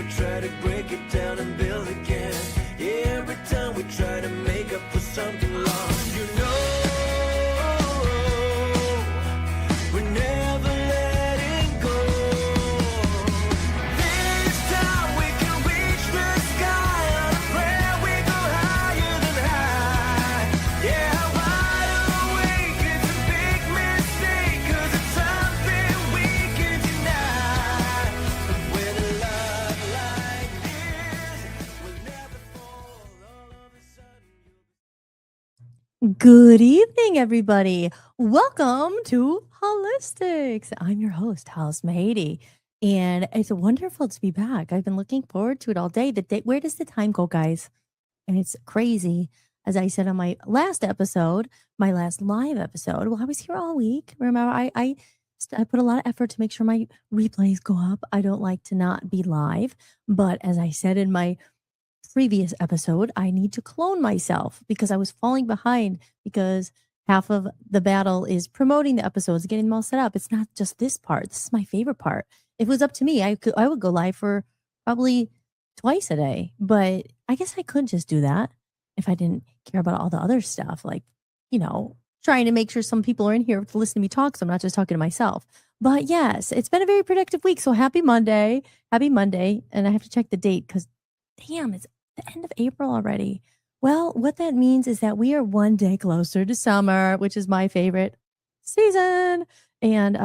try to break it down and build again. Yeah, every time we try to make up for something lost, you know, we're never letting go. This time we can reach the sky on a prayer. We go higher than high. Yeah, wide awake, it's a big mistake, 'cause it's something we can deny. But with a love like this, we'll never fall. All of a sudden Good evening, everybody. Welcome to Holistics. I'm your host, Hollis Mahady, and it's wonderful to be back. I've been looking forward to it all day. Where does the time go, guys? And it's crazy. As I said on my last episode, my last live episode, well, I was here all week. Remember, I put a lot of effort to make sure my replays go up. I don't like to not be live, but as I said in my previous episode, I need to clone myself because I was falling behind because half of the battle is promoting the episodes, getting them all set up. It's not just this part. This is my favorite part. If it was up to me, I would go live for probably twice a day, but I guess I could just do that if I didn't care about all the other stuff, like, trying to make sure some people are in here to listen to me talk, so I'm not just talking to myself. But yes, it's been a very productive week. So happy Monday. Happy Monday. And I have to check the date because damn, it's the end of April already. Well, what that means is that we are one day closer to summer, which is my favorite season. And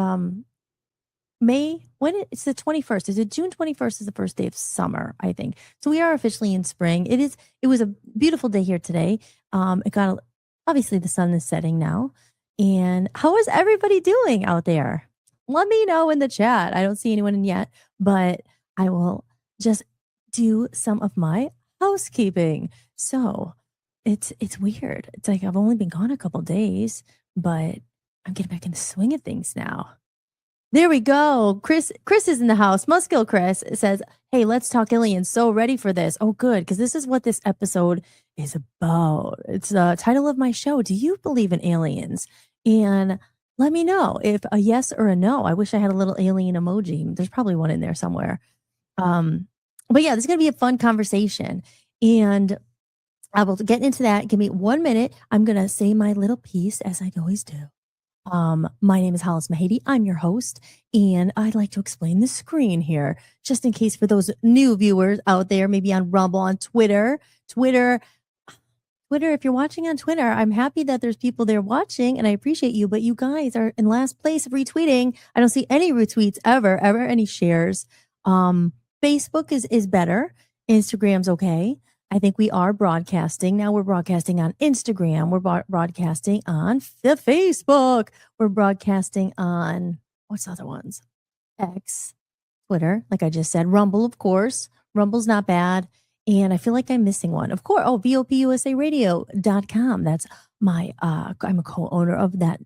it's the 21st. Is it June 21st is the first day of summer, I think. So we are officially in spring. It was a beautiful day here today. Obviously the sun is setting now. And how is everybody doing out there? Let me know in the chat. I don't see anyone in yet, but I will just do some of my housekeeping. So it's weird. It's like I've only been gone a couple days, but I'm getting back in the swing of things now. There we go. Chris is in the house. Muskill Chris says, "Hey, let's talk aliens. So ready for this." Oh, good, because this is what this episode is about. It's the title of my show. Do you believe in aliens? And let me know if a yes or a no. I wish I had a little alien emoji. There's probably one in there somewhere. But yeah, this is going to be a fun conversation. And I will get into that. Give me 1 minute. I'm going to say my little piece as I always do. My name is Hollis Mahady. I'm your host. And I'd like to explain the screen here, just in case for those new viewers out there, maybe on Rumble, on Twitter, if you're watching on Twitter, I'm happy that there's people there watching and I appreciate you, but you guys are in last place of retweeting. I don't see any retweets ever, any shares. Facebook is better. Instagram's okay. I think we are broadcasting. Now we're broadcasting on Instagram. We're broadcasting on the Facebook. We're broadcasting on, what's the other ones? X, Twitter, like I just said. Rumble, of course. Rumble's not bad. And I feel like I'm missing one. Of course. Oh, VOPUSARadio.com. That's I'm a co-owner of that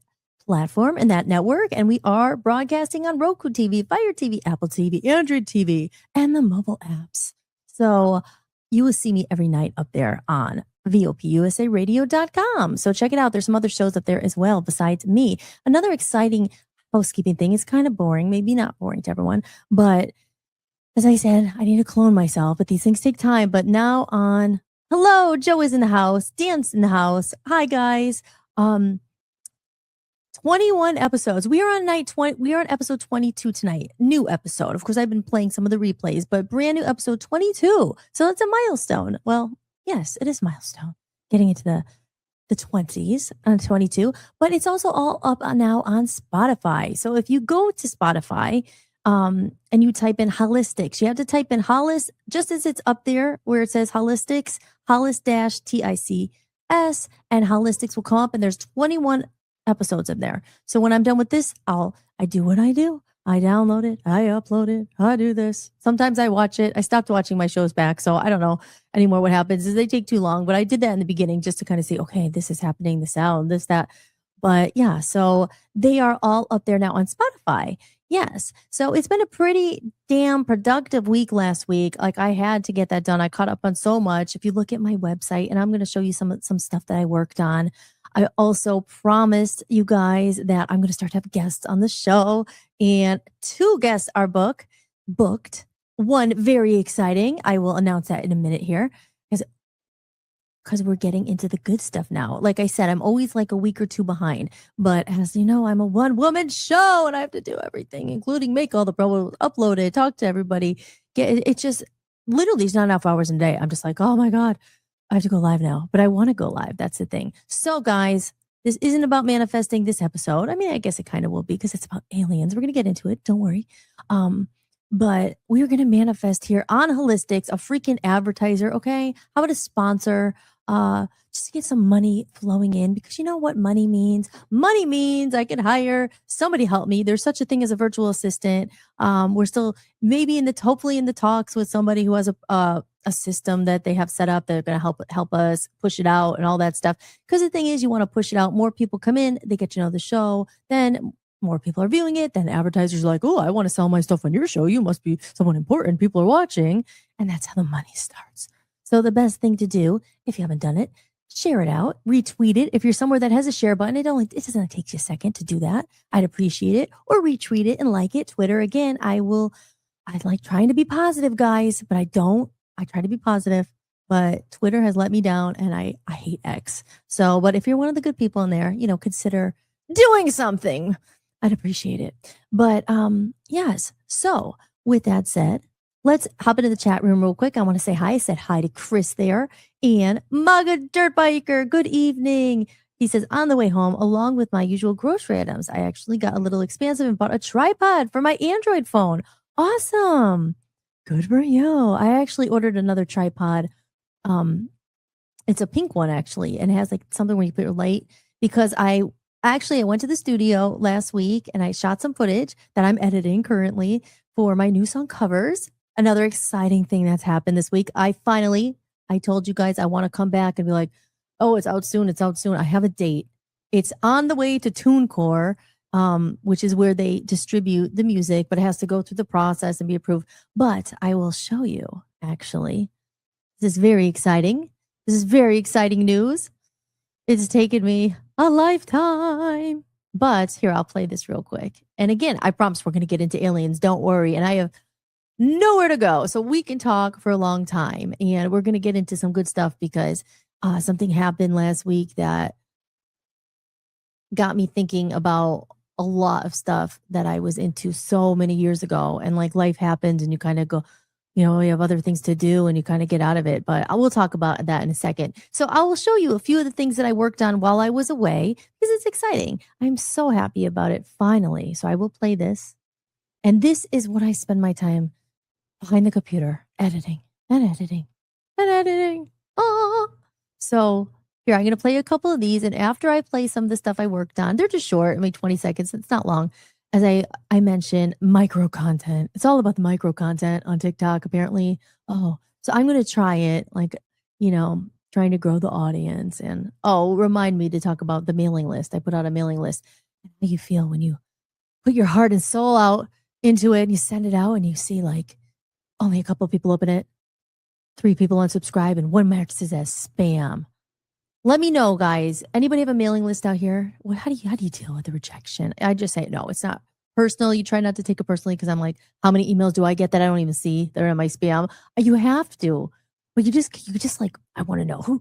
platform and that network. And we are broadcasting on Roku TV, Fire TV, Apple TV, Android TV, and the mobile apps. So you will see me every night up there on VOPUSARadio.com. So check it out. There's some other shows up there as well besides me. Another exciting housekeeping thing is kind of boring, maybe not boring to everyone, but as I said, I need to clone myself, but these things take time. But now hello, Joe is in the house, Dan's in the house. Hi, guys. 21 episodes. We are on episode 22 tonight. New episode. Of course, I've been playing some of the replays, but brand new episode 22. So it's a milestone. Well, yes, it is a milestone. Getting into the 20s on 22, but it's also all up now on Spotify. So if you go to Spotify, and you type in holistics, you have to type in Hollis, just as it's up there where it says holistics, Hollis-TICS, and holistics will come up, and there's 21 episodes in there. So when I'm done with this, I do what I do. I download it, I upload it, I do this. Sometimes I watch it. I stopped watching my shows back, so I don't know anymore what happens. Is they take too long, but I did that in the beginning just to kind of see, okay, this is happening, the sound, this, that. But yeah, so they are all up there now on Spotify. Yes. So it's been a pretty damn productive week last week. Like I had to get that done. I caught up on so much. If you look at my website, and I'm going to show you some stuff that I worked on. I also promised you guys that I'm going to start to have guests on the show, and 2 guests are booked. one, very exciting. I will announce that in a minute here because we're getting into the good stuff now. Like I said, I'm always like a week or two behind. But as you know, I'm a one-woman show and I have to do everything, including make all the promos, upload it, talk to everybody. It's just literally it's not enough hours in a day. I'm just like, oh my God, I have to go live now. But I want to go live. That's the thing. So, guys, this isn't about manifesting this episode. I mean, I guess it kind of will be because it's about aliens. We're going to get into it. Don't worry. But we're going to manifest here on Holistics, a freaking advertiser. Okay. How about a sponsor? Just to get some money flowing in because you know what money means? Money means I can hire somebody help me. There's such a thing as a virtual assistant. We're still maybe hopefully in the talks with somebody who has a system that they have set up that are going to help us push it out and all that stuff. Because the thing is, you want to push it out. More people come in, they get to know the show. Then more people are viewing it. Then advertisers are like, oh, I want to sell my stuff on your show. You must be someone important. People are watching. And that's how the money starts. So the best thing to do, if you haven't done it, share it out, retweet it. If you're somewhere that has a share button, it doesn't take you a second to do that. I'd appreciate it. Or retweet it and like it. Twitter, again, I like trying to be positive, guys, but I try to be positive, but Twitter has let me down and I hate X. So, but if you're one of the good people in there, consider doing something. I'd appreciate it. But yes. So with that said, let's hop into the chat room real quick. I want to say hi. I said hi to Chris there and Maga Dirt Biker. Good evening. He says, on the way home, along with my usual grocery items, I actually got a little expansive and bought a tripod for my Android phone. Awesome. Good for you. I actually ordered another tripod. It's a pink one actually, and it has like something where you put your light because I went to the studio last week and I shot some footage that I'm editing currently for my new song covers. Another exciting thing that's happened this week. I told you guys I want to come back and be like, oh, it's out soon. It's out soon. I have a date. It's on the way to TuneCore, which is where they distribute the music, but it has to go through the process and be approved. But I will show you, actually. This is very exciting. This is very exciting news. It's taken me a lifetime. But here, I'll play this real quick. And again, I promise we're going to get into aliens. Don't worry. And I have nowhere to go. So we can talk for a long time. And we're going to get into some good stuff because something happened last week that got me thinking about a lot of stuff that I was into so many years ago. And like life happens and you kind of go, you have other things to do and you kind of get out of it. But I will talk about that in a second. So I will show you a few of the things that I worked on while I was away because it's exciting. I'm so happy about it finally. So I will play this. And this is what I spend my time behind the computer editing and editing and editing. Oh, so here, I'm going to play a couple of these. And after I play some of the stuff I worked on, they're just short, 20 seconds. It's not long. As I mentioned, micro content. It's all about the micro content on TikTok, apparently. Oh, so I'm going to try it, trying to grow the audience. And remind me to talk about the mailing list. I put out a mailing list. How do you feel when you put your heart and soul out into it and you send it out and you see like only a couple of people open it, 3 people unsubscribe, and 1 marks it as spam? Let me know, guys. Anybody have a mailing list out here? How do you deal with the rejection? I just say no. It's not personal. You try not to take it personally because I'm like, how many emails do I get that I don't even see that are in my spam? You have to, but you just like, I want to know who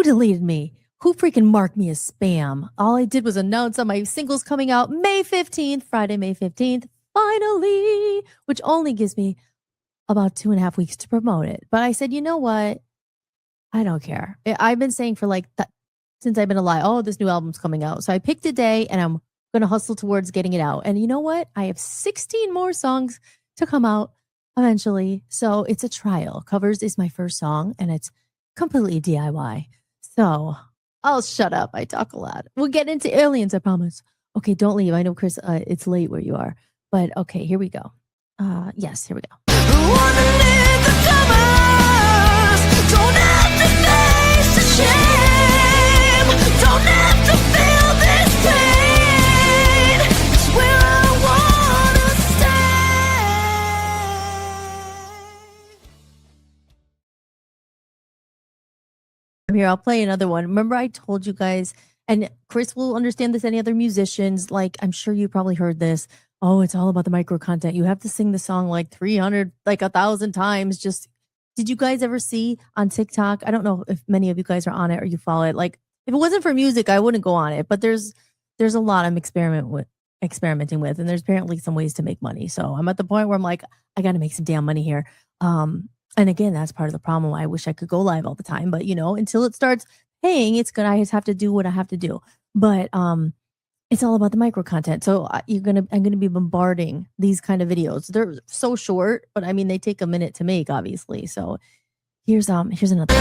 deleted me, who freaking marked me as spam. All I did was announce on my singles coming out May 15th, Friday, May 15th, finally, which only gives me about 2.5 weeks to promote it. But I said, you know what? I don't care. I've been saying for since I've been alive, oh, this new album's coming out. So I picked a day and I'm going to hustle towards getting it out. And you know what? I have 16 more songs to come out eventually. So it's a trial. Covers is my first song and it's completely DIY. So I'll shut up. I talk a lot. We'll get into aliens, I promise. Okay, don't leave. I know, Chris, it's late where you are. But okay, here we go. Yes, here we go. Don't have to face the shame. Don't have to feel this pain. It's where I wanna stay. Here, I'll play another one. Remember I told you guys, and Chris will understand this, any other musicians, like I'm sure you probably heard this. Oh, it's all about the micro content. You have to sing the song like 300, like 1,000 times. Just did you guys ever see on TikTok? I don't know if many of you guys are on it or you follow it. Like if it wasn't for music, I wouldn't go on it. But there's a lot I'm experimenting with, and there's apparently some ways to make money. So I'm at the point where I'm like, I got to make some damn money here. And again, that's part of the problem. I wish I could go live all the time, but until it starts paying, it's gonna I just have to do what I have to do. But it's all about the micro content. So I'm gonna be bombarding these kind of videos. They're so short, but I mean they take a minute to make, obviously. So here's another.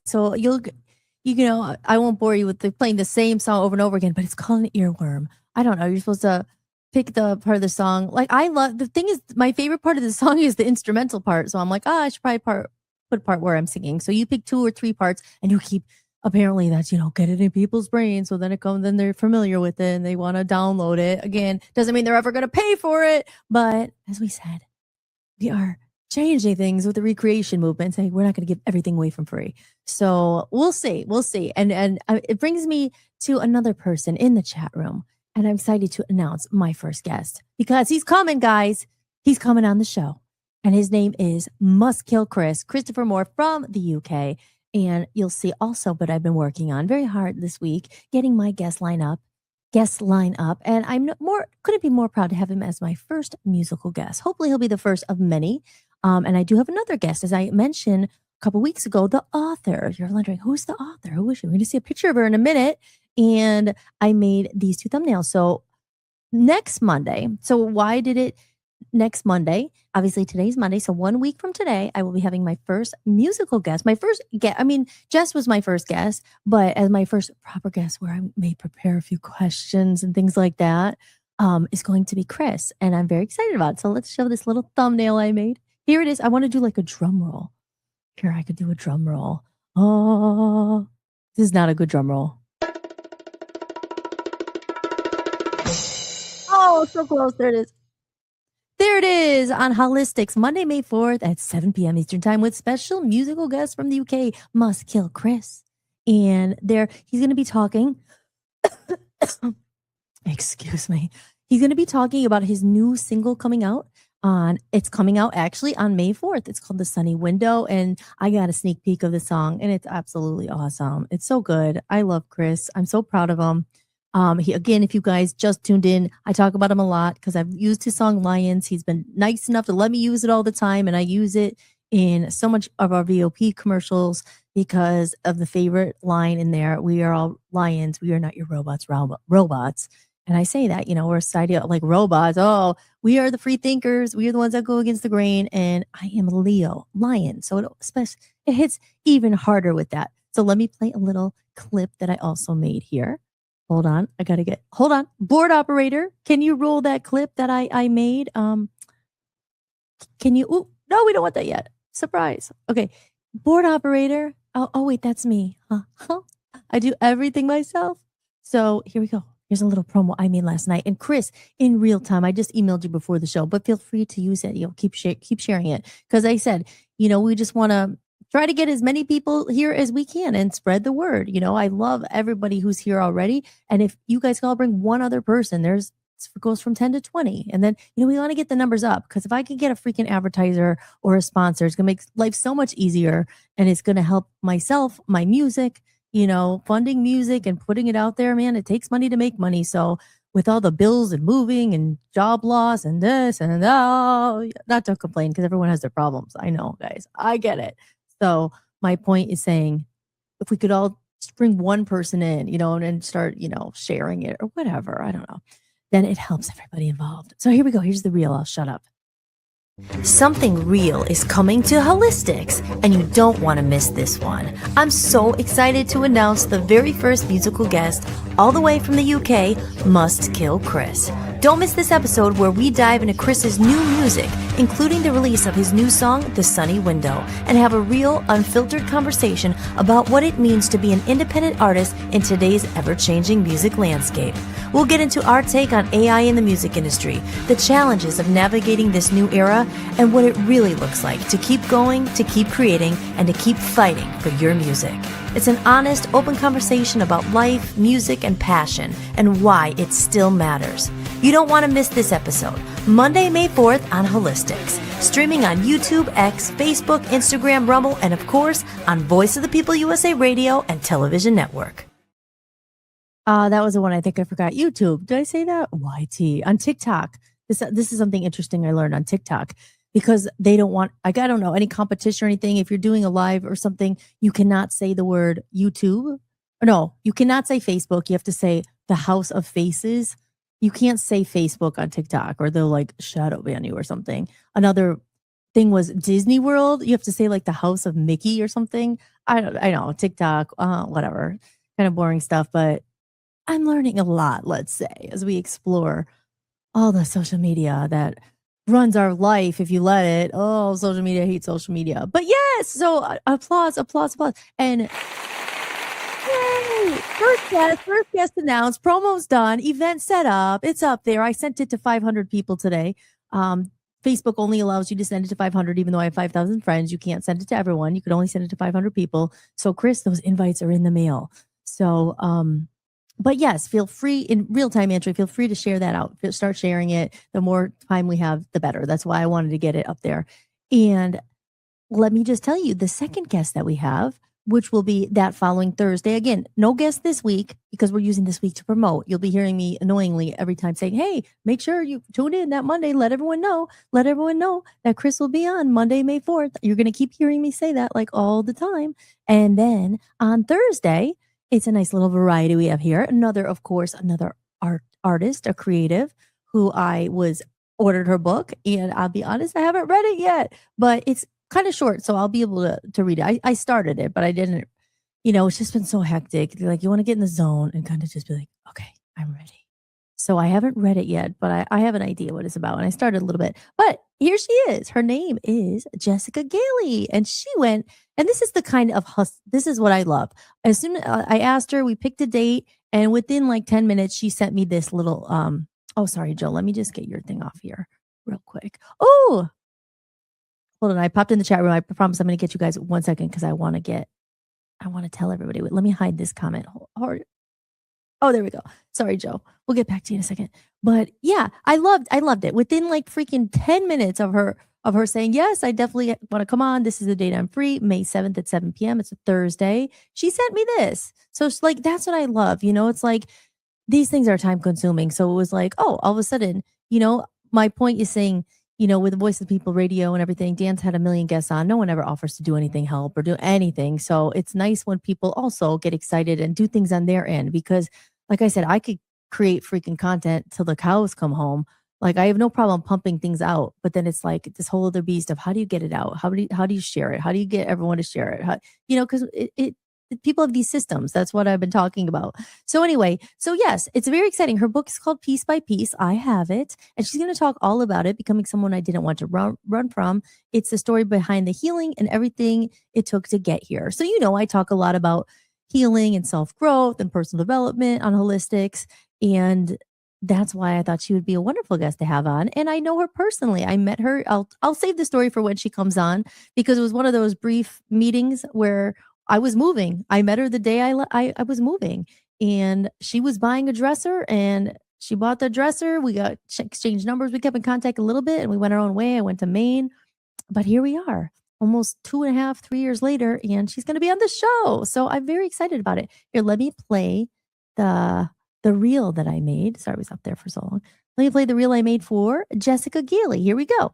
So I won't bore you with playing the same song over and over again, but it's called an earworm. I don't know. You're supposed to pick the part of the song. Like I love the thing is my favorite part of the song is the instrumental part. So I'm like, I should probably put a part where I'm singing. So you pick 2 or 3 parts and you keep apparently that's get it in people's brains. So then they're familiar with it and they want to download it. Again, doesn't mean they're ever gonna pay for it. But as we said, we are changing things with the recreation movement, saying we're not going to give everything away from free. So we'll see, and it brings me to another person in the chat room, and I'm excited to announce my first guest because he's coming, guys. He's coming on the show, and his name is Must Kill Christopher Moore from the UK, and you'll see also. But I've been working on very hard this week getting my guest line up, and couldn't be more proud to have him as my first musical guest. Hopefully he'll be the first of many. And I do have another guest, as I mentioned a couple weeks ago, the author. You're wondering, who's the author? Who is she? We're going to see a picture of her in a minute. And I made these 2 thumbnails. So next Monday. So why did it next Monday? Obviously, today's Monday. So 1 week from today, I will be having my first musical guest. My first guest, Jess was my first guest, but as my first proper guest, where I may prepare a few questions and things like that, is going to be Chris. And I'm very excited about it. So let's show this little thumbnail I made. Here it is. I want to do like a drum roll. Here, I could do a drum roll. Oh, this is not a good drum roll. Oh, so close. There it is. There it is on Holistics, Monday, May 4th at 7 p.m. Eastern Time with special musical guest from the UK, Must Kill Chris. And he's going to be talking. Excuse me. He's going to be talking about his new single coming out. It's coming out actually on May 4th. It's called The Sunny Window, and I got a sneak peek of the song, and it's absolutely awesome. It's so good. I love Chris. I'm so proud of him. If you guys just tuned in, I talk about him a lot because I've used his song Lions. He's been nice enough to let me use it all the time, and I use it in so much of our VOP commercials because of the favorite line in there. We are all lions. We are not your robots. And I say that, we're a society like robots. Oh, we are the free thinkers. We are the ones that go against the grain. And I am a Leo, lion. So it hits even harder with that. So let me play a little clip that I also made here. Hold on. Hold on. Board operator, can you roll that clip that I made? Can you? Oh, no, we don't want that yet. Surprise. Okay. Board operator. Oh wait, that's me. Huh? I do everything myself. So here we go. Here's a little promo I made last night. And Chris, in real time, I just emailed you before the show, but feel free to use it. Keep sharing it. Because I said, we just want to try to get as many people here as we can and spread the word. I love everybody who's here already. And if you guys can all bring one other person, it goes from 10 to 20. And then, we want to get the numbers up because if I could get a freaking advertiser or a sponsor, it's going to make life so much easier. And it's going to help myself, my music, funding music and putting it out there, man. It takes money to make money. So with all the bills and moving and job loss and this and that, not to complain because everyone has their problems. I know, guys. I get it. So my point is saying if we could all just bring one person in, and start, sharing it or whatever. I don't know. then it helps everybody involved. So here we go. Here's the reel. I'll shut up. Something real is coming to Holistics, and you don't want to miss this one. I'm so excited to announce the very first musical guest, all the way from the UK, Must Kill Chris. Don't miss this episode where we dive into Chris's new music, including the release of his new song, The Sunny Window, and have a real, unfiltered conversation about what it means to be an independent artist in today's ever-changing music landscape. We'll get into our take on AI in the music industry, the challenges of navigating this new era, and what it really looks like to keep going, to keep creating, and to keep fighting for your music. It's an honest, open conversation about life, music, and passion, and why it still matters. You don't want to miss this episode, Monday, May 4th on Holistics, streaming on YouTube, X, Facebook, Instagram, Rumble, and of course, on Voice of the People USA Radio and Television Network. That was the one I think I forgot. YouTube. Did I say that? YT. On TikTok. This is something interesting I learned on TikTok, because they don't want, I don't know, any competition or anything. If you're doing a live or something, you cannot say the word YouTube. Or no, you cannot say Facebook. You have to say the House of Faces. You can't say Facebook on TikTok, or they'll like shadow ban you or something. Another thing was Disney World. You have to say like the House of Mickey or something. I know, TikTok, whatever. Kind of boring stuff, but I'm learning a lot, let's say, as we explore all the social media that runs our life if you let it. Oh, social media, I hate social media. But yes, so applause. And yay! First guest announced, promo's done, event set up, it's up there. I sent it to 500 people today. Facebook only allows you to send it to 500, even though I have 5,000 friends. You can't send it to everyone. You could only send it to 500 people. So Chris, those invites are in the mail. So, but yes, feel free in real time, Andrew, feel free to share that out. Start sharing it. The more time we have, the better. That's why I wanted to get it up there. And let me just tell you, the second guest that we have, which will be that following Thursday. Again, no guest this week because we're using this week to promote. You'll be hearing me annoyingly every time saying, hey, make sure you tune in that Monday. Let everyone know that Chris will be on Monday, May 4th. You're going to keep hearing me say that like all the time. And then on Thursday, it's a nice little variety we have here. Another artist, a creative, who I ordered her book, and I'll be honest, I haven't read it yet, but it's kind of short, so I'll be able to read it. I started it, but I didn't, it's just been so hectic. Like, you want to get in the zone and kind of just be like, okay, I'm ready. So I haven't read it yet, but I have an idea what it's about, and I started a little bit. But here she is. Her name is Jessica Gailey, and she went, and this is the kind of this is what I love. As soon as I asked her, we picked a date, and within like 10 minutes, she sent me this little, oh, sorry, Joe, let me just get your thing off here real quick. Oh, hold on. I popped in the chat room. I promise I'm going to get you guys 1 second because I want to tell everybody. Let me hide this comment. Oh, there we go. Sorry, Joe. We'll get back to you in a second. But yeah, I loved it. Within like freaking 10 minutes of her saying, yes, I definitely want to come on. This is the date I'm free, May 7th at 7 p.m. It's a Thursday. She sent me this. So it's like, that's what I love. It's like, these things are time consuming. So it was like, oh, all of a sudden, my point is saying, with the Voice of the People radio and everything, Dan's had a million guests on. No one ever offers to do anything, help or do anything. So it's nice when people also get excited and do things on their end, because like I said, I could create freaking content till the cows come home. Like, I have no problem pumping things out, but then it's like this whole other beast of how do you get it out? How do you share it? How do you get everyone to share it? Because people have these systems. That's what I've been talking about. So anyway, so yes, it's very exciting. Her book is called Piece by Piece. I have it. And she's going to talk all about it, becoming someone I didn't want to run from. It's the story behind the healing and everything it took to get here. So, I talk a lot about healing and self-growth and personal development on Holistics. And that's why I thought she would be a wonderful guest to have on. And I know her personally. I met her. I'll save the story for when she comes on, because it was one of those brief meetings where I was moving. I met her the day I was moving, and she was buying a dresser, and she bought the dresser. We got exchanged numbers. We kept in contact a little bit, and we went our own way. I went to Maine, but here we are almost 2.5, 3 years later, and she's going to be on the show. So I'm very excited about it. Here, let me play the reel that I made. Sorry, I was up there for so long. Let me play the reel I made for Jessica Gailey. Here we go.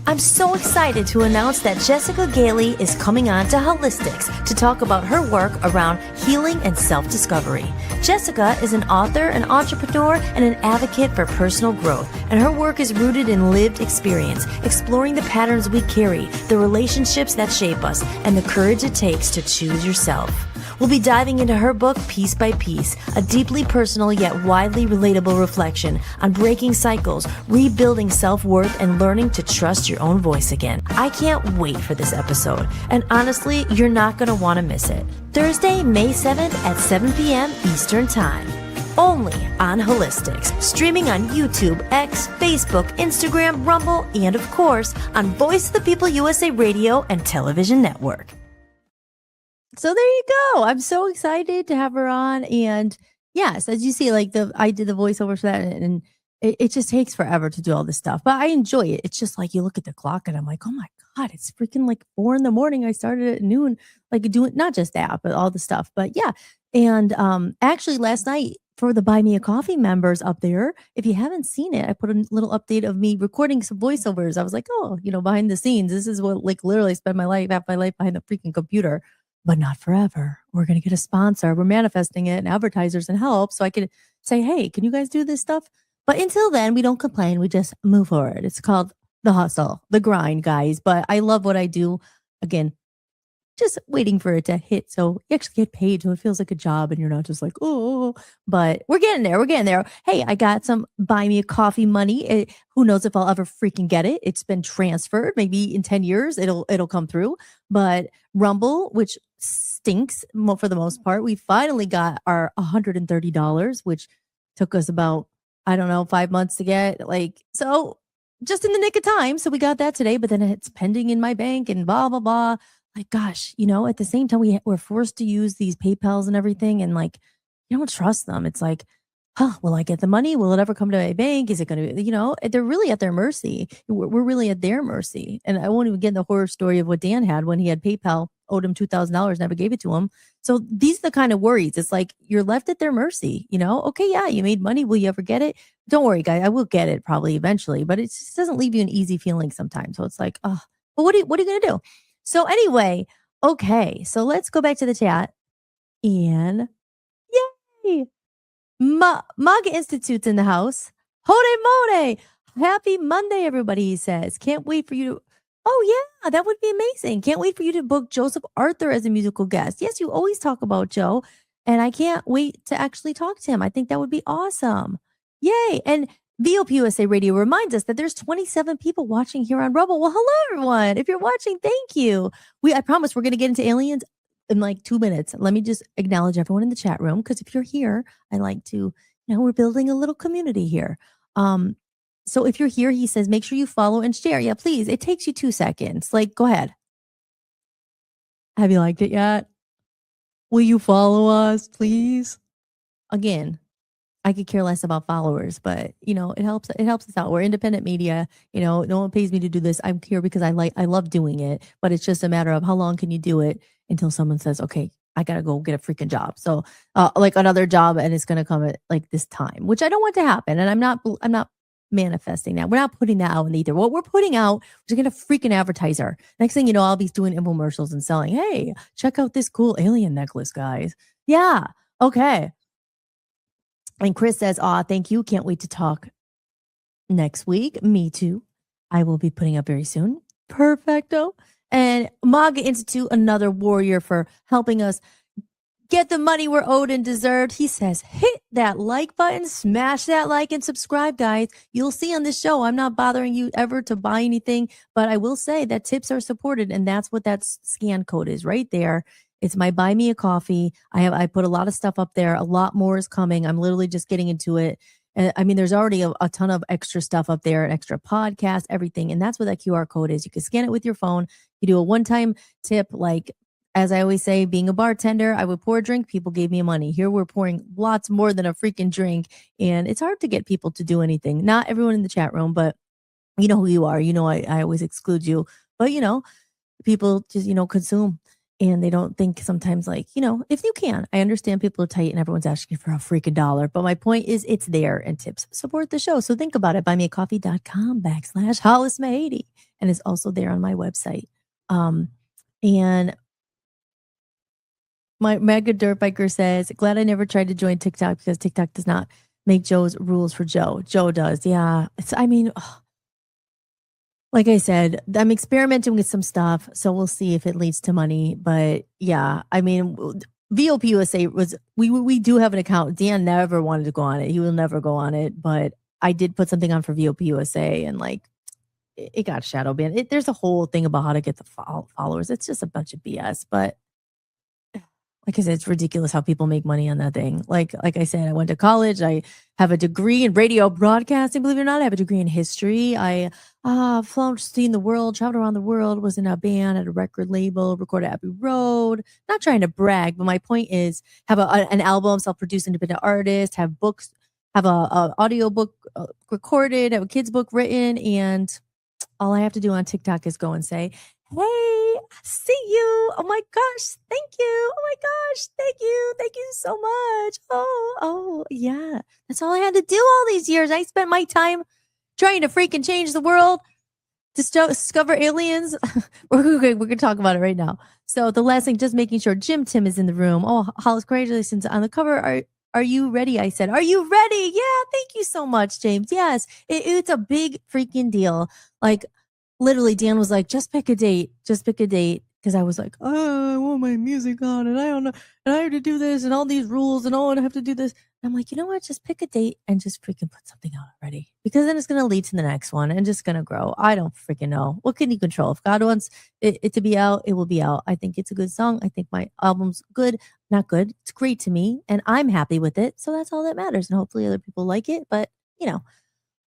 I'm so excited to announce that Jessica Gailey is coming on to Holistics to talk about her work around healing and self-discovery. Jessica is an author, an entrepreneur, and an advocate for personal growth, and her work is rooted in lived experience, exploring the patterns we carry, the relationships that shape us, and the courage it takes to choose yourself. We'll be diving into her book, Piece by Piece, a deeply personal yet widely relatable reflection on breaking cycles, rebuilding self-worth, and learning to trust your own voice again. I can't wait for this episode, and honestly, you're not going to want to miss it. Thursday, May 7th at 7 p.m. Eastern Time. Only on Holistics, streaming on YouTube, X, Facebook, Instagram, Rumble, and of course, on Voice of the People USA Radio and Television Network. So there you go. I'm so excited to have her on. And yes, as you see, like I did the voiceover for that, and it just takes forever to do all this stuff. But I enjoy it. It's just like you look at the clock and I'm like, oh my God, it's freaking like 4 a.m. I started at noon, like doing not just that, but all the stuff. But yeah. And actually last night for the Buy Me a Coffee members up there, if you haven't seen it, I put a little update of me recording some voiceovers. I was like, oh, behind the scenes, this is what like literally spend half my life behind the freaking computer. But not forever. We're going to get a sponsor. We're manifesting it and advertisers and help. So I could say, hey, can you guys do this stuff? But until then, we don't complain. We just move forward. It's called the hustle, the grind, guys. But I love what I do. Again, just waiting for it to hit. So you actually get paid. So it feels like a job and you're not just like, oh, but we're getting there. We're getting there. Hey, I got some Buy Me a Coffee money. Who knows if I'll ever freaking get it. It's been transferred. Maybe in 10 years, it'll come through. But Rumble, which stinks for the most part, we finally got our $130, which took us about, 5 months to get. So just in the nick of time. So we got that today, but then it's pending in my bank and blah, blah, blah. Like, gosh, at the same time, we're forced to use these PayPals and everything. And like, you don't trust them. It's like, will I get the money? Will it ever come to my bank? Is it going to, they're really at their mercy. We're really at their mercy. And I won't even get in the horror story of what Dan had when he had PayPal, owed him $2,000, never gave it to him. So these are the kind of worries. It's like, you're left at their mercy, Okay, yeah, you made money. Will you ever get it? Don't worry, guys. I will get it probably eventually, but it just doesn't leave you an easy feeling sometimes. So it's like, but what are you going to do? So anyway, okay, so let's go back to the chat. And yay! Maga Institute's in the house. Hode Mode! Happy Monday, everybody, he says. Can't wait for you to... Oh, yeah, that would be amazing. Can't wait for you to book Joseph Arthur as a musical guest. Yes, you always talk about Joe, and I can't wait to actually talk to him. I think that would be awesome. Yay! And VOP USA Radio reminds us that there's 27 people watching here on Rumble. Well, hello, everyone. If you're watching, thank you. I promise we're going to get into aliens in like 2 minutes. Let me just acknowledge everyone in the chat room, because if you're here, I like to, we're building a little community here. So if you're here, he says, make sure you follow and share. Yeah, please. It takes you 2 seconds. Like, go ahead. Have you liked it yet? Will you follow us, please? Again, I could care less about followers, but it helps us out. We're independent media. No one pays me to do this. I'm here because I love doing it, but it's just a matter of how long can you do it until someone says, okay, I got to go get a freaking job. So like another job, and it's going to come at like this time, which I don't want to happen. And I'm not manifesting that. We're not putting that out in either. What we're putting out, we're going to freaking advertiser. Next thing you know, I'll be doing infomercials and selling, hey, check out this cool alien necklace, guys. Yeah. Okay. And Chris says, thank you. Can't wait to talk next week. Me too. I will be putting up very soon. Perfecto. And Maga Institute, another warrior for helping us get the money we're owed and deserved. He says, hit that like button, smash that like and subscribe, guys. You'll see on this show, I'm not bothering you ever to buy anything, but I will say that tips are supported. And that's what that scan code is right there. It's my Buy Me a Coffee. I put a lot of stuff up there. A lot more is coming. I'm literally just getting into it. I mean, there's already a ton of extra stuff up there, an extra podcast, everything. And that's what that QR code is. You can scan it with your phone. You do a one-time tip. Like, as I always say, being a bartender, I would pour a drink. People gave me money. Here we're pouring lots more than a freaking drink. And it's hard to get people to do anything. Not everyone in the chat room, but you know who you are. I always exclude you. But, people just, consume. And they don't think sometimes like, if you can. I understand people are tight and everyone's asking for a freaking dollar. But my point is it's there, and tips support the show. So think about it. Buymeacoffee.com/Hollisma80. and it's also there on my website. Um, and my Mega Dirt Biker says, glad I never tried to join TikTok because TikTok does not make Joe's rules for Joe. Joe does. Yeah. I mean, like I said, I'm experimenting with some stuff, so we'll see if it leads to money. But yeah, I mean, VOP USA was we do have an account. Dan never wanted to go on it. He will never go on it. But I did put something on for VOP USA, and like it got shadow banned. There's a whole thing about how to get the followers. It's just a bunch of BS. But like I said, it's ridiculous how people make money on that thing. Like I said, I went to college. I have a degree in radio broadcasting. Believe it or not, I have a degree in history. I flown, seen the world, traveled around the world, was in a band at a record label, recorded Abbey Road. Not trying to brag, but my point is, have an album, self-produced independent artist, have books, have a audio book recorded, have a kid's book written, and all I have to do on TikTok is go and say, hey, I see you. Oh my gosh, thank you. Oh my gosh, thank you. Thank you so much. Oh, yeah. That's all I had to do all these years. I spent my time trying to freaking change the world, discover aliens. We're going to talk about it right now. So the last thing, just making sure Jim Tim is in the room. Oh, Hollis, congratulations on the cover. Are you ready? I said, are you ready? Yeah, thank you so much, James. Yes, it's a big freaking deal. Like, literally, Dan was like, just pick a date. Just pick a date. Because I was like, oh, I want my music on, and I don't know, and I have to do this, and all these rules, and I have to do this. And I'm like, you know what? Just pick a date and just freaking put something out already. Because then it's going to lead to the next one and just going to grow. I don't freaking know. What can you control? If God wants it to be out, it will be out. I think it's a good song. I think my album's good. Not good. It's great to me, and I'm happy with it. So that's all that matters. And hopefully other people like it. But,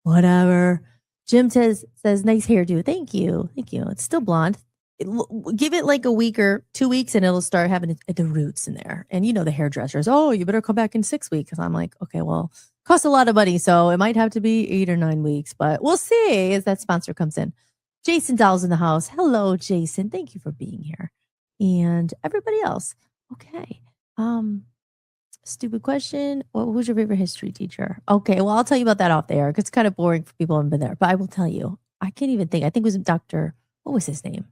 whatever. Jim says, nice hairdo. Thank you. Thank you. It's still blonde. Give it like a week or 2 weeks and it'll start having the roots in there. And the hairdressers, oh, you better come back in 6 weeks. I'm like, okay, well, costs a lot of money. So it might have to be 8 or 9 weeks, but we'll see as that sponsor comes in. Jason Doll's in the house. Hello, Jason. Thank you for being here. And everybody else. Okay. Stupid question. Who's your favorite history teacher? Okay, well, I'll tell you about that off the air because it's kind of boring for people who haven't been there. But I will tell you. I can't even think. I think it was Dr. What was his name?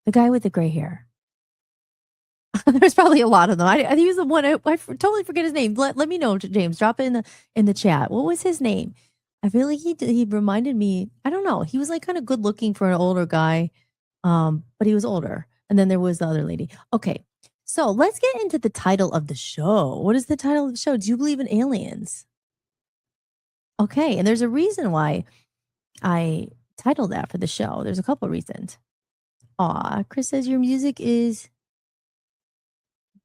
The guy with the gray hair. There's probably a lot of them. He was the one. I totally forget his name. Let me know, James. Drop it in the chat. What was his name? I feel like he reminded me. I don't know. He was like kind of good looking for an older guy, but he was older. And then there was the other lady. Okay, so let's get into the title of the show. What is the title of the show? Do you believe in aliens? Okay, and there's a reason why I titled that for the show. There's a couple of reasons. Aw, Chris says your music is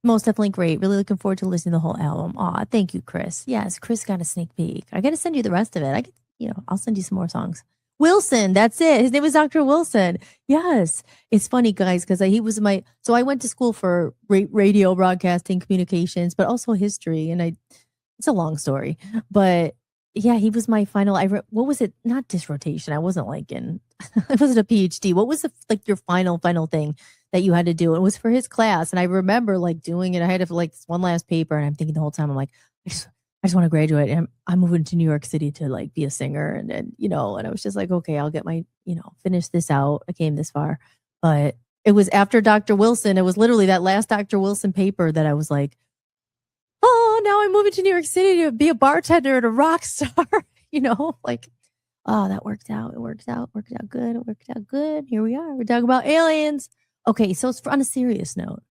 most definitely great. Really looking forward to listening to the whole album. Aw, thank you, Chris. Yes, Chris got a sneak peek. I got to send you the rest of it. I'll send you some more songs. Wilson, that's it. His name was Dr. Wilson. Yes. It's funny, guys, because he was so I went to school for radio, broadcasting, communications, but also history. And it's a long story, but yeah, he was my final. What was it? Not disrotation. I wasn't like it wasn't a PhD. What was your final thing that you had to do? It was for his class. And I remember doing it. I had to this one last paper. And I'm thinking the whole time, I'm like, I just want to graduate. And I'm moving to New York City to be a singer. And then, and I was just like, okay, I'll get my, finish this out. I came this far. But it was after Dr. Wilson. It was literally that last Dr. Wilson paper that I was like, oh, now I'm moving to New York City to be a bartender and a rock star, oh, that worked out. It worked out good. It worked out good. Here we are. We're talking about aliens. Okay, so it's on a serious note.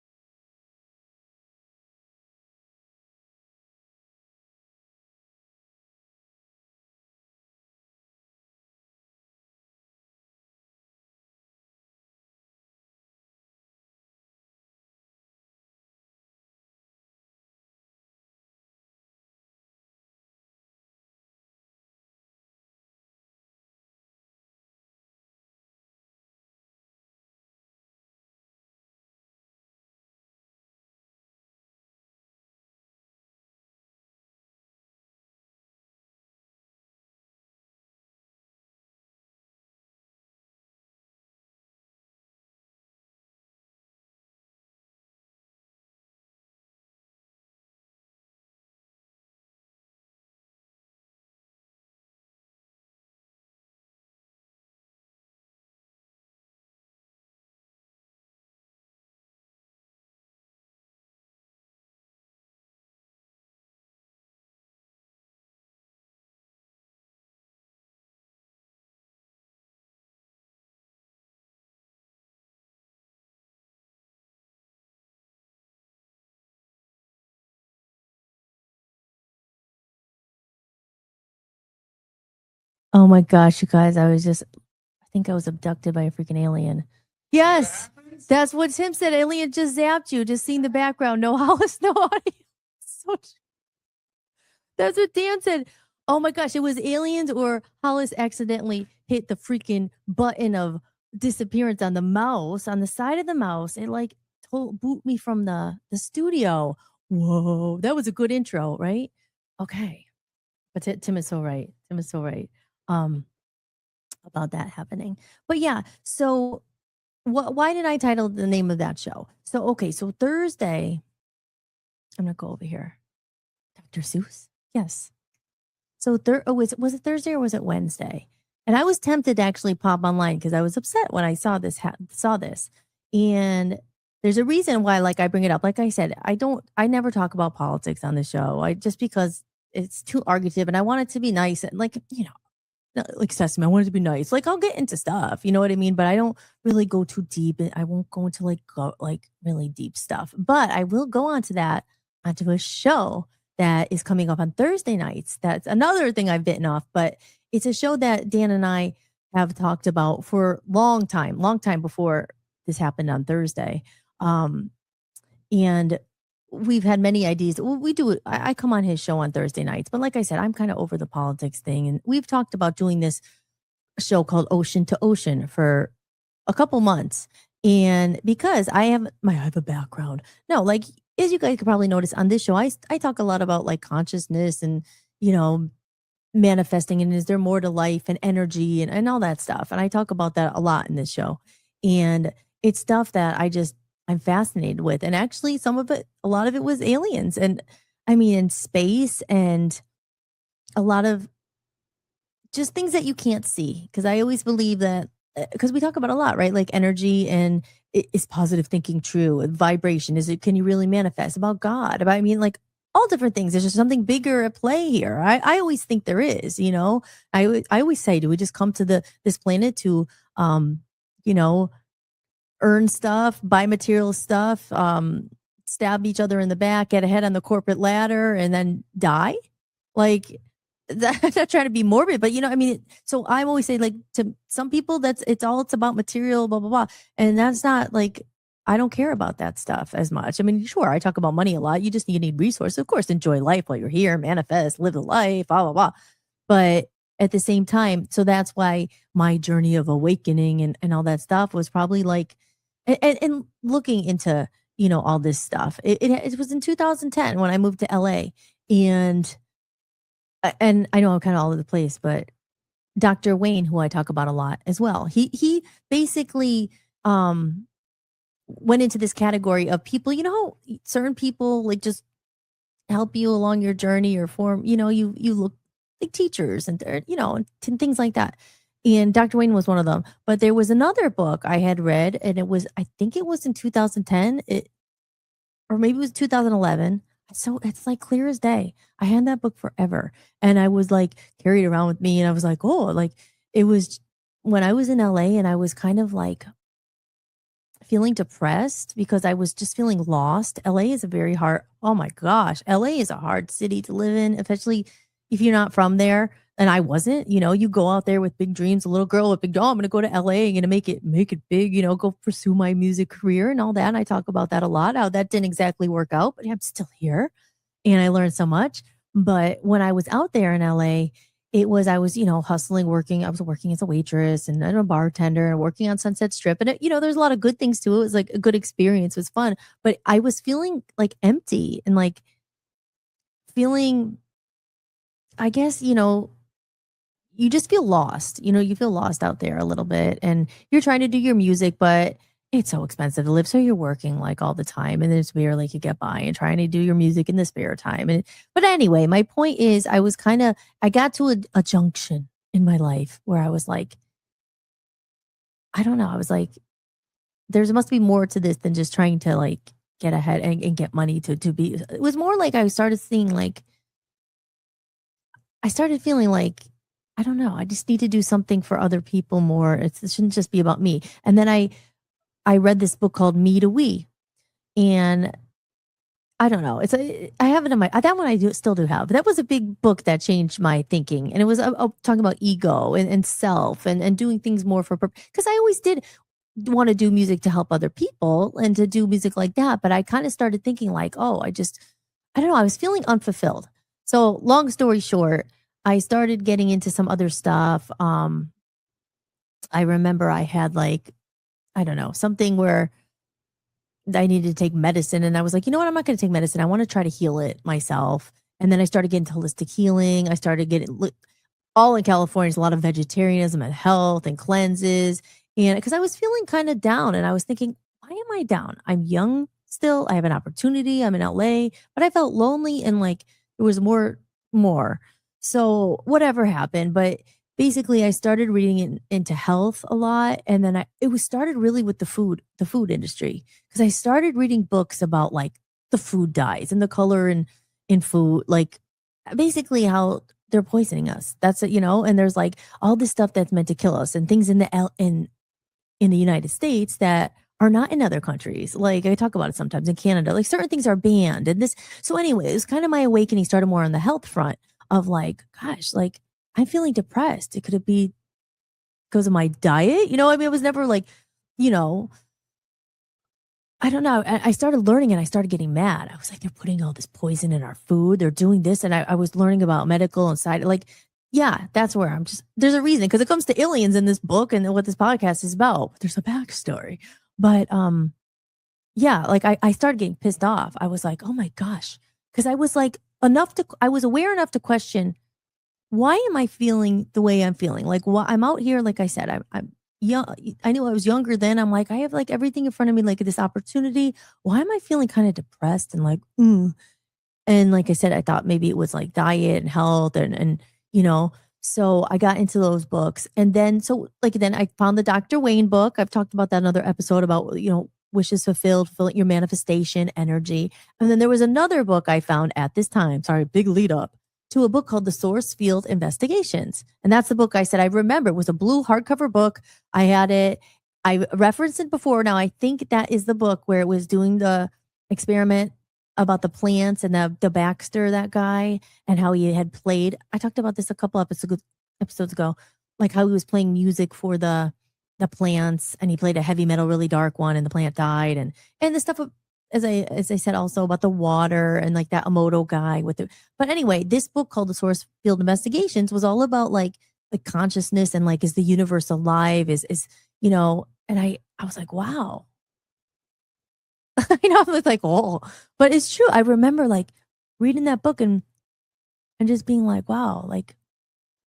Oh my gosh, you guys, I think I was abducted by a freaking alien. Yes, that's what Tim said. Alien just zapped you. Just seeing the background. No Hollis, no audio. So that's what Dan said. Oh my gosh, it was aliens or Hollis accidentally hit the freaking button of disappearance on the mouse, on the side of the mouse. It like boot me from the studio. Whoa, that was a good intro, right? Okay. But Tim is so right. Tim is so right. Um, about that happening. But yeah, so why did I title the name of that show? So okay, so Thursday, I'm gonna go over here. Dr. Seuss? Yes. So was it Thursday or was it Wednesday? And I was tempted to actually pop online because I was upset when I saw this. And there's a reason why like I bring it up. Like I said, I never talk about politics on the show. I just because it's too argumentative and I want it to be nice and like, like Sesame, I want it to be nice. Like I'll get into stuff, you know what I mean? But I don't really go too deep. I won't go into like really deep stuff. But I will go onto a show that is coming up on Thursday nights. That's another thing I've bitten off, but it's a show that Dan and I have talked about for long time before this happened on Thursday. Um, and we've had many ideas. We do. I come on his show on Thursday nights, but like I said, I'm kind of over the politics thing, and we've talked about doing this show called Ocean to Ocean for a couple months. And because I have a background. No, like as you guys could probably notice on this show, I talk a lot about like consciousness and you know manifesting and is there more to life and energy and all that stuff. And I talk about that a lot in this show. And it's stuff that I'm fascinated with. And actually a lot of it was aliens and I mean in space and a lot of just things that you can't see. Cause I always believe that because we talk about a lot, right? Like energy and is positive thinking true? Vibration, can you really manifest about God? About, I mean, like all different things. There's just something bigger at play here. I always think there is, I always say, do we just come to this planet to, you know, earn stuff, buy material stuff, stab each other in the back, get ahead on the corporate ladder, and then die? Like, I'm not trying to be morbid, but I mean, so I always say, like, to some people, it's about material, blah blah blah, and that's not like I don't care about that stuff as much. I mean, sure, I talk about money a lot. You need resources, of course. Enjoy life while you're here, manifest, live the life, blah blah blah. But at the same time, so that's why my journey of awakening and all that stuff was probably like, and looking into all this stuff. It was in 2010 when I moved to LA, and I know I'm kind of all over the place, but Dr. Wayne, who I talk about a lot as well, he basically went into this category of people. You know, how certain people like just help you along your journey or form. You look like teachers and things like that. And Dr. Wayne was one of them. But there was another book I had read, and I think it was in 2010, or maybe it was 2011. So it's like clear as day. I had that book forever. And I was like carried around with me. And I was like, oh, like it was when I was in LA and I was kind of like feeling depressed because I was just feeling lost. LA is a very hard, oh my gosh, LA is a hard city to live in, especially if you're not from there. And I wasn't, you go out there with big dreams, a little girl with big, oh, I'm going to go to LA, I'm going to make it big, go pursue my music career and all that. And I talk about that a lot, how that didn't exactly work out, but I'm still here and I learned so much. But when I was out there in LA, I was, hustling, working. I was working as a waitress and a bartender and working on Sunset Strip. And, there's a lot of good things to it. It was like a good experience. It was fun. But I was feeling like empty and like feeling, I guess, you just feel lost. You feel lost out there a little bit and you're trying to do your music, but it's so expensive to live. So you're working like all the time and there's barely could get by and trying to do your music in the spare time. But anyway, my point is I got to a junction in my life where I was like, I don't know. I was like, there must be more to this than just trying to like get ahead and get money to be. It was more like I started seeing like, I started feeling like, I don't know. I just need to do something for other people more. It shouldn't just be about me. And then I read this book called Me to We. And I don't know. I have it in my that one I still do have. But that was a big book that changed my thinking, and it was talking about ego and self and doing things more for purpose. Because I always did want to do music to help other people and to do music like that, but I kind of started thinking like, oh, I don't know, I was feeling unfulfilled. So long story short, I started getting into some other stuff. I remember I had like, I don't know, something where I needed to take medicine. And I was like, you know what? I'm not going to take medicine. I want to try to heal it myself. And then I started getting into holistic healing. I started getting all in California. There's a lot of vegetarianism and health and cleanses. And because I was feeling kind of down and I was thinking, why am I down? I'm young still. I have an opportunity. I'm in LA, but I felt lonely and like there was more. So whatever happened, but basically I started reading into health a lot. And then it was started really with the food industry. Cause I started reading books about like the food dyes and the color in food, like basically how they're poisoning us. That's it, and there's like all this stuff that's meant to kill us and things in the United States that are not in other countries. Like I talk about it sometimes in Canada, like certain things are banned and this. So anyway, it was kind of my awakening started more on the health front of like, gosh, like I'm feeling depressed. It could be because of my diet. I mean, it was never like, you know, I don't know. I started learning and I started getting mad. I was like, they're putting all this poison in our food. They're doing this. And I was learning about medical and side. Like, yeah, that's where there's a reason because it comes to aliens in this book and what this podcast is about. There's a backstory. But yeah, like I started getting pissed off. I was like, oh my gosh. Because I was like I was aware enough to question, why am I feeling the way I'm feeling? Like, I'm out here, like I said, I'm young. I knew I was younger then. I'm like, I have like everything in front of me, like this opportunity. Why am I feeling kind of depressed and like, And like I said, I thought maybe it was like diet and health and so I got into those books. And then then I found the Dr. Wayne book. I've talked about that in another episode about, wishes fulfilled, fulfilling your manifestation energy. And then there was another book I found at this time. Sorry, big lead up to a book called The Source Field Investigations. And that's the book I said I remember. It was a blue hardcover book. I had it. I referenced it before. Now, I think that is the book where it was doing the experiment about the plants and the Baxter, that guy, and how he had played. I talked about this a couple episodes ago, like how he was playing music for the plants and he played a heavy metal, really dark one and the plant died. And the stuff as I said also about the water and like that Emoto guy with it. But anyway, this book called The Source Field Investigations was all about like the consciousness and like, is the universe alive? Is and I was like, wow. I was like, oh, but it's true. I remember like reading that book and just being like, wow, like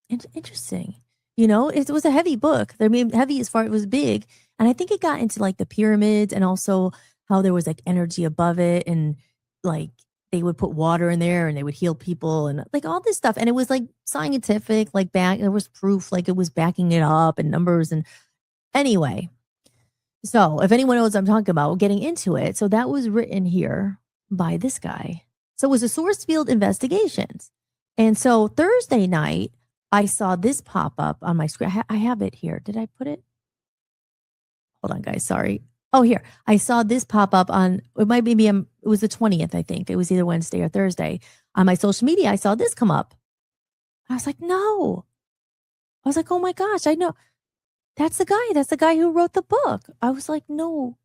interesting. It was a heavy book. I mean, heavy as far it was big. And I think it got into like the pyramids and also how there was like energy above it and like they would put water in there and they would heal people and like all this stuff. And it was like scientific, like there was proof, like it was backing it up and numbers. And anyway, so if anyone knows what I'm talking about, getting into it. So that was written here by this guy. So it was a Source Field Investigations. And so Thursday night, I saw this pop up on my screen. I have it here. Did I put it? Hold on, guys. Sorry. Oh, here. I saw this pop up on, it might be, it was the 20th, I think. It was either Wednesday or Thursday. On my social media, I saw this come up. I was like, no. I was like, oh my gosh, I know. That's the guy. That's the guy who wrote the book. I was like, no.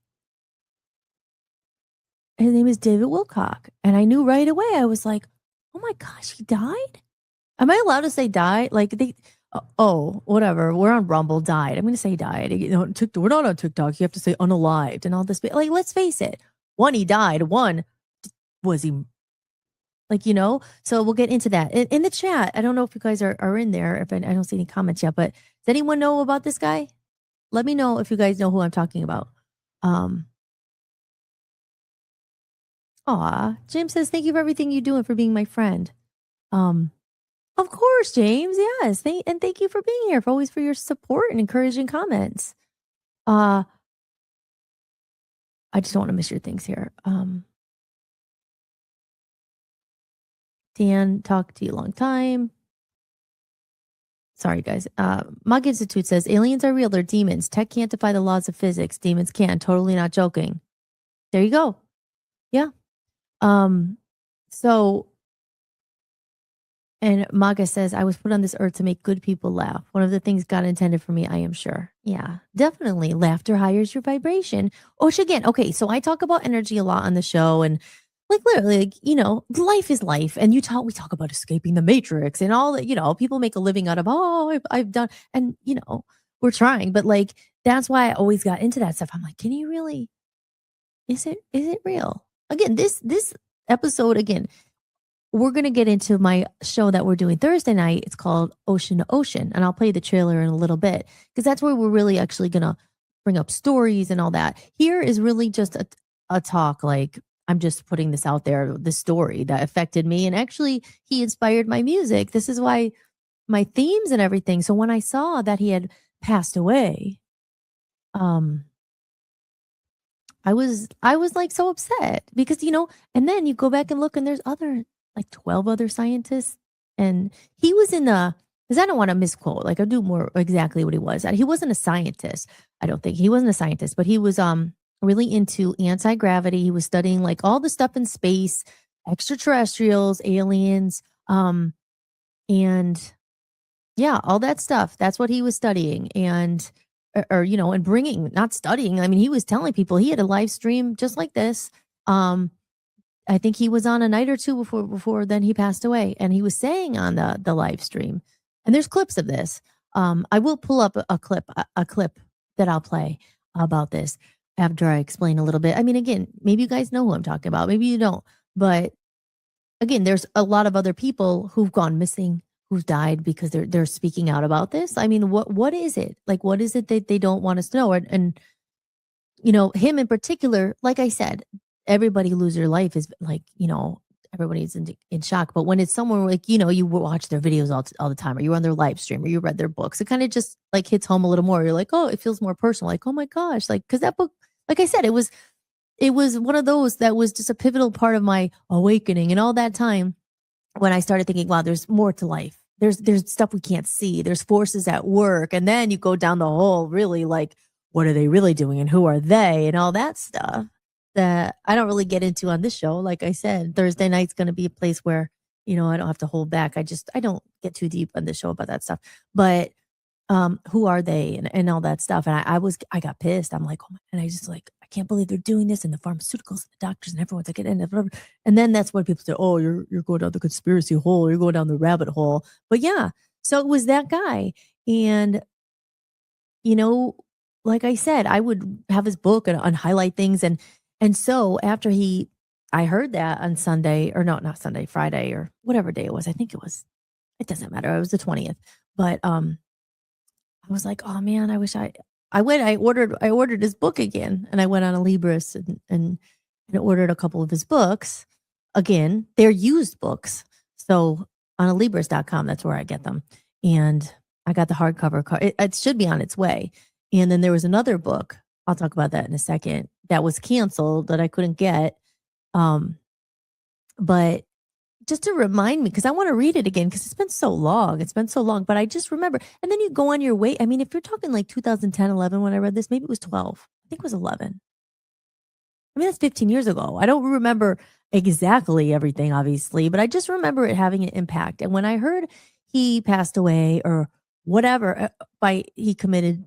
His name is David Wilcock. And I knew right away. I was like, oh my gosh, he died? Am I allowed to say died? Like whatever. We're on Rumble, died. I'm going to say died. We're not on TikTok. You have to say unalived and all this. Like, let's face it. One, he died. One, was he like, so we'll get into that in the chat. I don't know if you guys are in there. If I don't see any comments yet, but does anyone know about this guy? Let me know if you guys know who I'm talking about. Jim says, thank you for everything you do and for being my friend. Of course, James. Yes. Thank you for being here, for your support and encouraging comments. I just don't want to miss your things here. Dan, talked to you a long time. Sorry, guys. Mug Institute says, aliens are real. They're demons. Tech can't defy the laws of physics. Demons can. Totally not joking. There you go. Yeah. So, and Maga says, I was put on this earth to make good people laugh. One of the things God intended for me, I am sure. Yeah, definitely. Laughter higher your vibration. Again, okay, so I talk about energy a lot on the show, and like literally, like, life is life. And we talk about escaping the matrix and all that, people make a living out of, I've done, and we're trying, but like, that's why I always got into that stuff. I'm like, can you really, is it real? Again, this episode, again, we're going to get into my show that we're doing Thursday night. It's called Ocean to Ocean. And I'll play the trailer in a little bit because that's where we're really actually going to bring up stories and all that. Here is really just a talk. Like, I'm just putting this out there, the story that affected me. And actually, he inspired my music. This is why my themes and everything. So when I saw that he had passed away, I was like so upset because and then you go back and look and there's other like 12 other scientists, and he was in the, because I don't want to misquote, like I do more exactly what he was. He wasn't a scientist. I don't think he wasn't a scientist, but he was really into anti-gravity. He was studying like all the stuff in space, extraterrestrials, aliens, and yeah, all that stuff. That's what he was studying. And and bringing, not studying. I mean, he was telling people, he had a live stream just like this. I think he was on a night or two before then he passed away, and he was saying on the live stream, and there's clips of this. I will pull up a clip that I'll play about this after I explain a little bit. I mean, again, maybe you guys know who I'm talking about, maybe you don't, but again, there's a lot of other people who've gone missing, who've died because they're speaking out about this. I mean, what is it? Like, what is it that they don't want us to know? And him in particular, like I said, everybody lose their life is like, everybody's in shock. But when it's someone like, you watch their videos all the time, or you're on their live stream, or you read their books, it kind of just like hits home a little more. You're like, oh, it feels more personal. Like, oh my gosh, like, because that book, like I said, it was one of those that was just a pivotal part of my awakening. And all that time when I started thinking, wow, there's more to life. There's stuff we can't see. There's forces at work. And then you go down the whole really like, what are they really doing and who are they and all that stuff that I don't really get into on this show. Like I said, Thursday night's going to be a place where, I don't have to hold back. I don't get too deep on the show about that stuff. But who are they and all that stuff. And I got pissed. I'm like, oh my, and I just like, I can't believe they're doing this, and the pharmaceuticals and the doctors and everyone's like, and then that's when people say, oh, you're going down the conspiracy hole, you're going down the rabbit hole. But yeah, so it was that guy. And, like I said, I would have his book and highlight things. And so after I heard that on Sunday, or no, not Sunday, Friday, or whatever day it was. I think it doesn't matter. It was the 20th. But I was like, oh man, I wish I ordered his book again, and I went on a Libris and ordered a couple of his books. Again, they're used books. So on Alibris.com, that's where I get them. And I got the hardcover. It should be on its way. And then there was another book, I'll talk about that in a second, that was canceled that I couldn't get. But just to remind me, because I want to read it again, because it's been so long. But I just remember. And then you go on your way. I mean, if you're talking like 2010, 11, when I read this, maybe it was 12. I think it was 11. I mean, that's 15 years ago. I don't remember exactly everything, obviously, but I just remember it having an impact. And when I heard he passed away or whatever, he committed,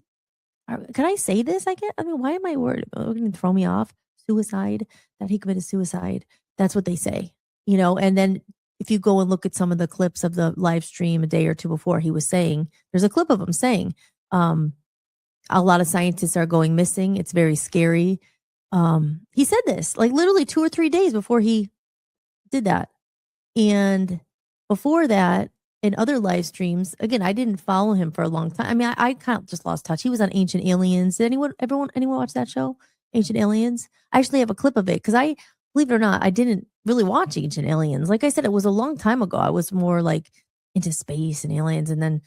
can I say this? I mean, why am I worried? Going to throw me off? Suicide, that he committed suicide. That's what they say. And then if you go and look at some of the clips of the live stream a day or two before, he was saying, there's a clip of him saying, a lot of scientists are going missing. It's very scary. He said this like literally 2 or 3 days before he did that. And before that, in other live streams, again, I didn't follow him for a long time. I mean, I kind of just lost touch. He was on Ancient Aliens. Did anyone watch that show? Ancient Aliens? I actually have a clip of it because believe it or not, I didn't really watch Ancient Aliens. Like I said, it was a long time ago. I was more like into space and aliens, and then,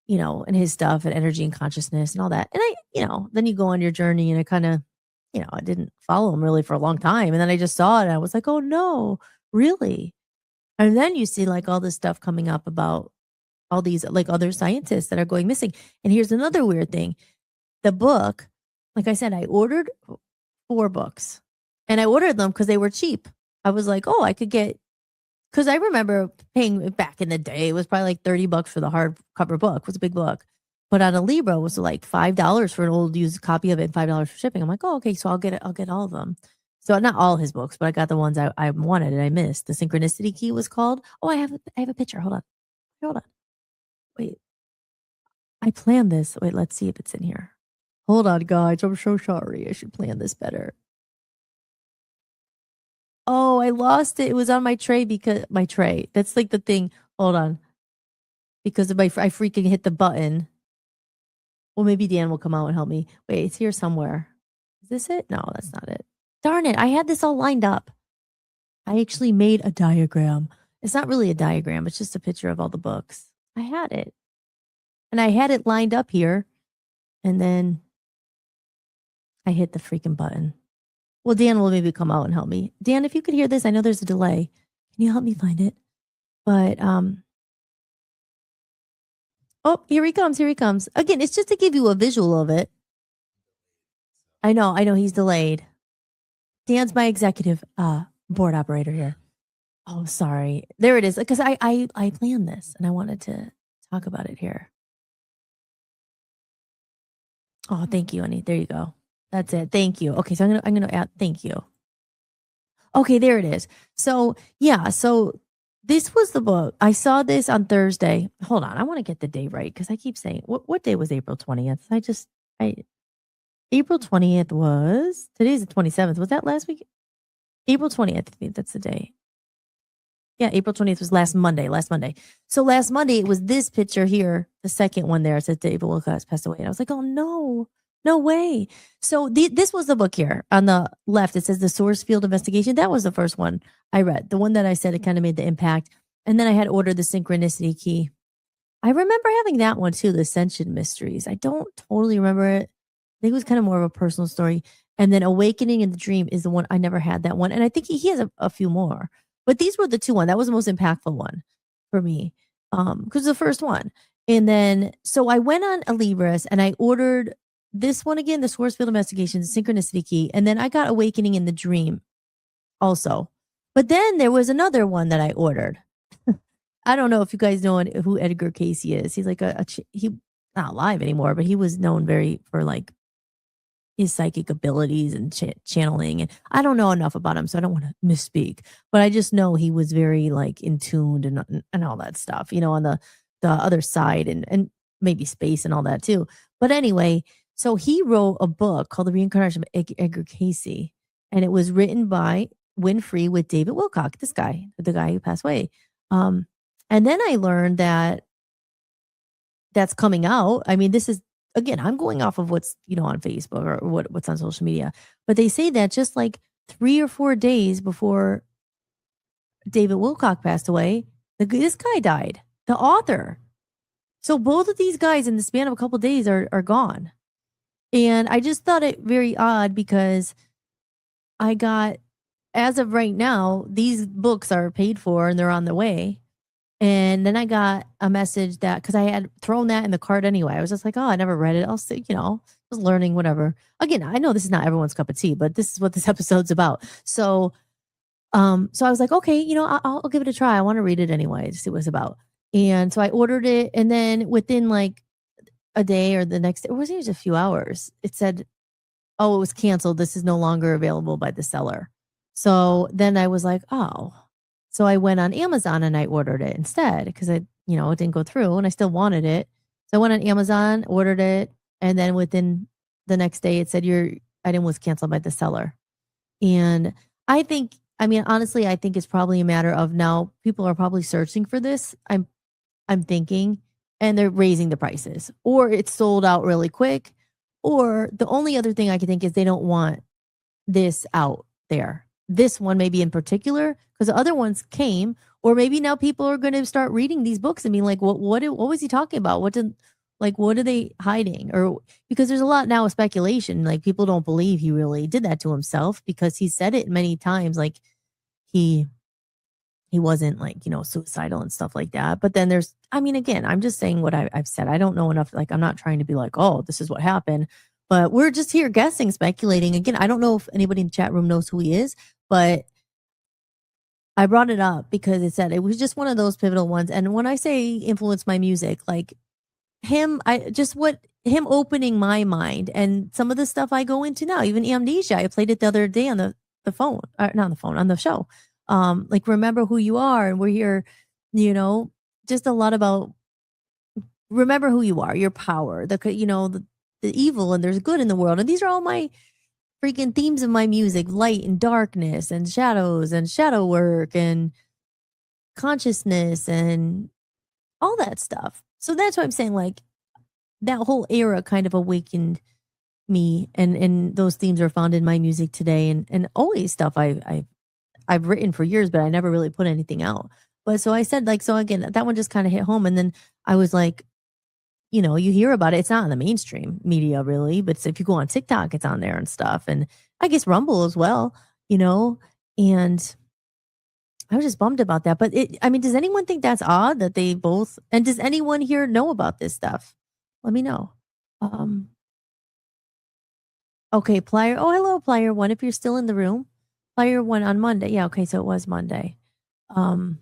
and his stuff and energy and consciousness and all that. And then you go on your journey, and I kind of, I didn't follow him really for a long time. And then I just saw it and I was like, oh no, really? And then you see like all this stuff coming up about all these like other scientists that are going missing. And here's another weird thing. The book, like I said, I ordered 4 books, and I ordered them because they were cheap. I was like, oh, I could get, because I remember paying back in the day, it was probably like $30 for the hardcover book. It was a big book. But on a Libra, it was like $5 for an old used copy of it and $5 for shipping. I'm like, oh, okay, so I'll get it. I'll get all of them. So not all his books, but I got the ones I wanted and I missed. The Synchronicity Key was called. Oh, I have a picture. Hold on. Wait, I planned this. Wait, let's see if it's in here. Hold on, guys. I'm so sorry. I should plan this better. Oh, I lost it. It was on my tray because my tray. That's like the thing. Hold on. Because of I freaking hit the button. Well, maybe Dan will come out and help me. Wait, it's here somewhere. Is this it? No, that's not it. Darn it. I had this all lined up. I actually made a diagram. It's not really a diagram. It's just a picture of all the books. I had it. And I had it lined up here. And then I hit the freaking button. Well, Dan will maybe come out and help me. Dan, if you could hear this, I know there's a delay. Can you help me find it? But oh, here he comes. Again, it's just to give you a visual of it. I know he's delayed. Dan's my executive board operator here. Oh, sorry. There it is. Because I planned this and I wanted to talk about it here. Oh, thank you, honey. There you go. That's it. Thank you. Okay, so I'm gonna add. Thank you. Okay, there it is. So yeah, so this was the book. I saw this on Thursday. Hold on, I want to get the day right because I keep saying what day was April 20th? April 20th was today's the 27th. Was that last week? April 20th. I think that's the day. Yeah, April 20th was last Monday. So last Monday it was this picture here, the second one there. It said David Wilcock passed away, and I was like, oh no way. So this was the book here on the left. It says The Source Field Investigation. That was the first one I read. The one that I said it kind of made the impact. And then I had ordered The Synchronicity Key. I remember having that one too, The Ascension Mysteries. I don't totally remember it. I think it was kind of more of a personal story. And then Awakening in the Dream is the one. I never had that one. And I think he has a few more. But these were the two one. That was the most impactful one for me. Because the first one. And then, so I went on Alibris and I ordered this one again, The Source Field Investigation, The Synchronicity Key. And then I got Awakening in the Dream also. But then there was another one that I ordered. I don't know if you guys know who Edgar Casey is. He's like he not alive anymore, but he was known for like his psychic abilities and channeling. And I don't know enough about him, so I don't want to misspeak. But I just know he was very like in tuned and all that stuff, on the other side and maybe space and all that too. But anyway, so he wrote a book called The Reincarnation of Edgar Casey, and it was written by Winfrey with David Wilcock, this guy, the guy who passed away. And then I learned that that's coming out. I mean, this is, again, I'm going off of what's, on Facebook or what's on social media. But they say that just like 3 or 4 days before David Wilcock passed away, this guy died, the author. So both of these guys in the span of a couple of days are gone. And I just thought it very odd because I got, as of right now, these books are paid for and they're on the way. And then I got a message that, because I had thrown that in the cart anyway. I was just like, oh, I never read it. I'll see, I was learning, whatever. Again, I know this is not everyone's cup of tea, but this is what this episode's about. So I was like, okay, I'll give it a try. I want to read it anyway to see what it's about. And so I ordered it. And then within like a day or the next day, it wasn't even a few hours, it said, oh, it was canceled. This is no longer available by the seller. So then I was like, oh. So I went on Amazon and I ordered it instead because it didn't go through and I still wanted it. So I went on Amazon, ordered it, and then within the next day it said your item was canceled by the seller. And honestly, I think it's probably a matter of now people are probably searching for this. I'm thinking, and they're raising the prices, or it's sold out really quick, or the only other thing I can think is they don't want this out there. This one maybe in particular, because the other ones came, or maybe now people are going to start reading these books and being like, what was he talking about? What are they hiding? Or because there's a lot now of speculation, like people don't believe he really did that to himself because he said it many times, like he wasn't like, suicidal and stuff like that. But then again, I'm just saying what I've said. I don't know enough. Like, I'm not trying to be like, oh, this is what happened. But we're just here guessing, speculating. Again, I don't know if anybody in the chat room knows who he is, but I brought it up because it was just one of those pivotal ones. And when I say influenced my music, like him opening my mind and some of the stuff I go into now, even Amnesia. I played it the other day on the phone, not on the phone, on the show. Like remember who you are, and we're here, just a lot about remember who you are, your power, the evil, and there's good in the world. And these are all my freaking themes of my music: light and darkness and shadows and shadow work and consciousness and all that stuff. So that's why I'm saying, like, that whole era kind of awakened me, and those themes are found in my music today, and always stuff I've written for years, but I never really put anything out. But so I said, like, so again, that one just kind of hit home. And then I was like, you hear about it. It's not in the mainstream media really, but if you go on TikTok, it's on there and stuff. And I guess Rumble as well, and I was just bummed about that. But does anyone think that's odd that they both, and does anyone here know about this stuff? Let me know. Okay, Plier. Oh, hello, Plier One. If you're still in the room, Plier One on Monday. Yeah, okay, so it was Monday. Well,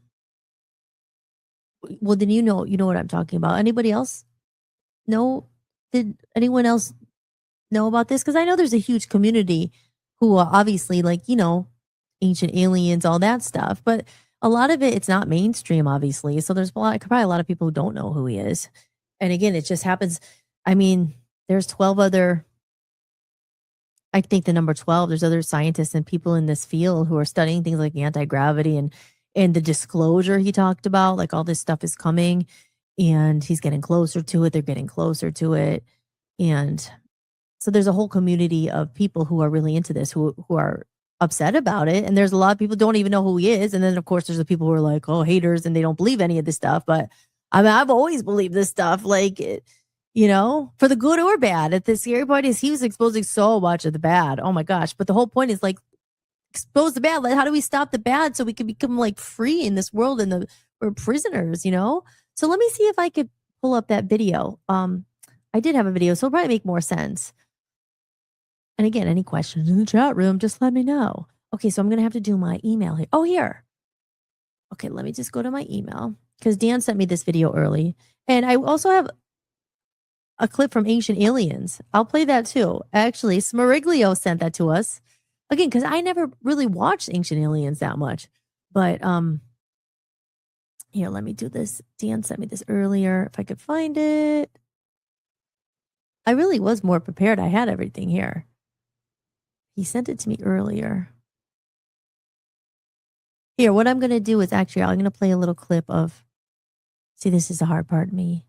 then you know what I'm talking about. Anybody else? No? Did anyone else know about this? Because I know there's a huge community who are obviously, like, ancient aliens, all that stuff. But a lot of it's not mainstream, obviously. So there's probably a lot of people who don't know who he is. And again, it just happens. I mean, there's 12 other, I think the number 12, there's other scientists and people in this field who are studying things like anti-gravity and the disclosure he talked about, like all this stuff is coming and he's getting closer to it. They're getting closer to it. And so there's a whole community of people who are really into this, who are upset about it. And there's a lot of people who don't even know who he is. And then of course there's the people who are like, oh, haters, and they don't believe any of this stuff. But I mean, I've always believed this stuff, like, for the good or bad. At the scary part is he was exposing so much of the bad. Oh my gosh. But the whole point is, like, expose the bad. Like, how do we stop the bad so we can become, like, free in this world and we're prisoners, So let me see if I could pull up that video. I did have a video, so it'll probably make more sense. And again, any questions in the chat room, just let me know. Okay, so I'm going to have to do my email here. Oh, here. Okay, let me just go to my email because Dan sent me this video early. And I also have a clip from Ancient Aliens. I'll play that too. Actually, Smeriglio sent that to us. Again, because I never really watched Ancient Aliens that much. But here, let me do this. Dan sent me this earlier. If I could find it. I really was more prepared. I had everything here. He sent it to me earlier. Here, what I'm going to do is I'm going to play a little clip of, see, this is the hard part of me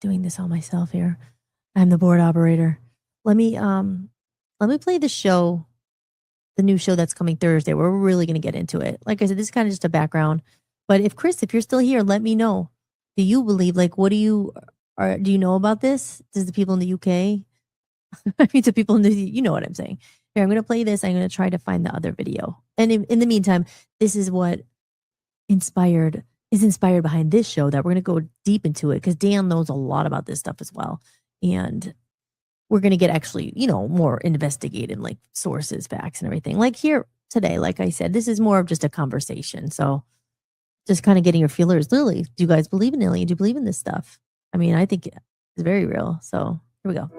doing this all myself here. I'm the board operator. Let me play the show, the new show that's coming Thursday, where we're really going to get into it. Like I said, this is kind of just a background. But if you're still here, let me know. Do you believe, like, do you know about this? Does the people in the UK? I mean, to people in the, you know what I'm saying. Here, I'm going to play this. I'm going to try to find the other video. And in the meantime, this is what is inspired behind this show, that we're going to go deep into it because Dan knows a lot about this stuff as well. And we're going to get actually, more investigated, like sources, facts, and everything. Like here today, like I said, this is more of just a conversation. So just kind of getting your feelers. Lily, do you guys believe in aliens? Do you believe in this stuff? I mean, I think it's very real. So here we go.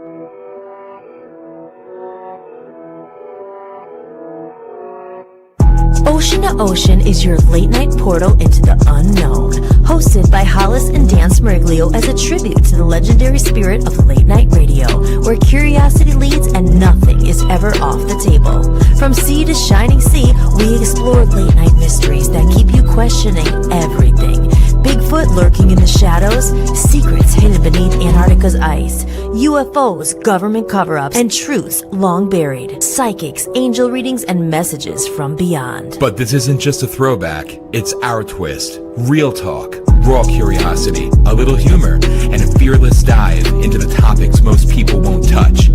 Ocean to Ocean is your late-night portal into the unknown. Hosted by Hollis and Dan Smeriglio as a tribute to the legendary spirit of late-night radio, where curiosity leads and nothing is ever off the table. From sea to shining sea, we explore late-night mysteries that keep you questioning everything. Bigfoot lurking in the shadows, secrets hidden beneath Antarctica's ice, UFOs, government cover-ups, and truths long buried, psychics, angel readings, and messages from beyond. But this isn't just a throwback, it's our twist. Real talk, raw curiosity, a little humor, and a fearless dive into the topics most people won't touch.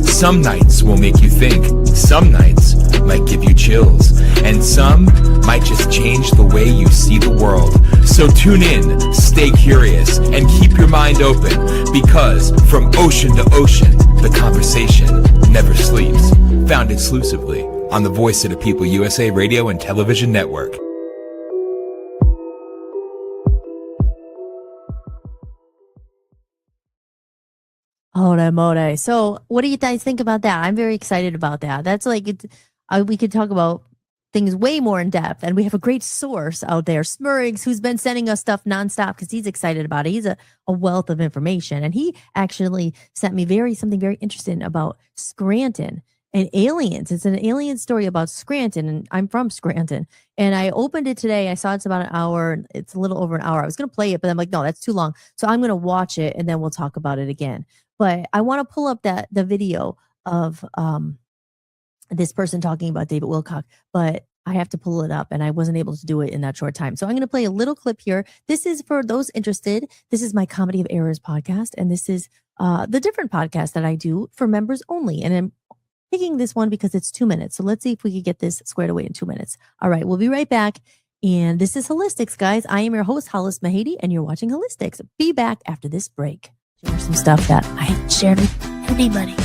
Some nights will make you think, some nights might give you chills, and some might just change the way you see the world. So tune in, stay curious, and keep your mind open, because from ocean to ocean, the conversation never sleeps. Found exclusively on the Voice of the People USA Radio and Television Network. Holy moly. So, what do you guys think about that? I'm very excited about that. That's like, we could talk about things way more in depth. And we have a great source out there, Smurrigs, who's been sending us stuff nonstop because he's excited about it. He's a wealth of information. And he actually sent me something very interesting about Scranton and aliens. It's an alien story about Scranton. And I'm from Scranton. And I opened it today. I saw it's about an hour. It's a little over an hour. I was going to play it, but I'm like, no, that's too long. So I'm going to watch it and then we'll talk about it again. But I want to pull up the video of this person talking about David Wilcock, but I have to pull it up and I wasn't able to do it in that short time. So I'm going to play a little clip here. This is for those interested. This is my Comedy of Errors podcast. And this is the different podcast that I do for members only. And I'm picking this one because it's 2 minutes. So let's see if we could get this squared away in 2 minutes. All right, we'll be right back. And this is Holistics, guys. I am your host, Hollis Mahady, and you're watching Holistics. Be back after this break. Share some stuff that I haven't shared with anybody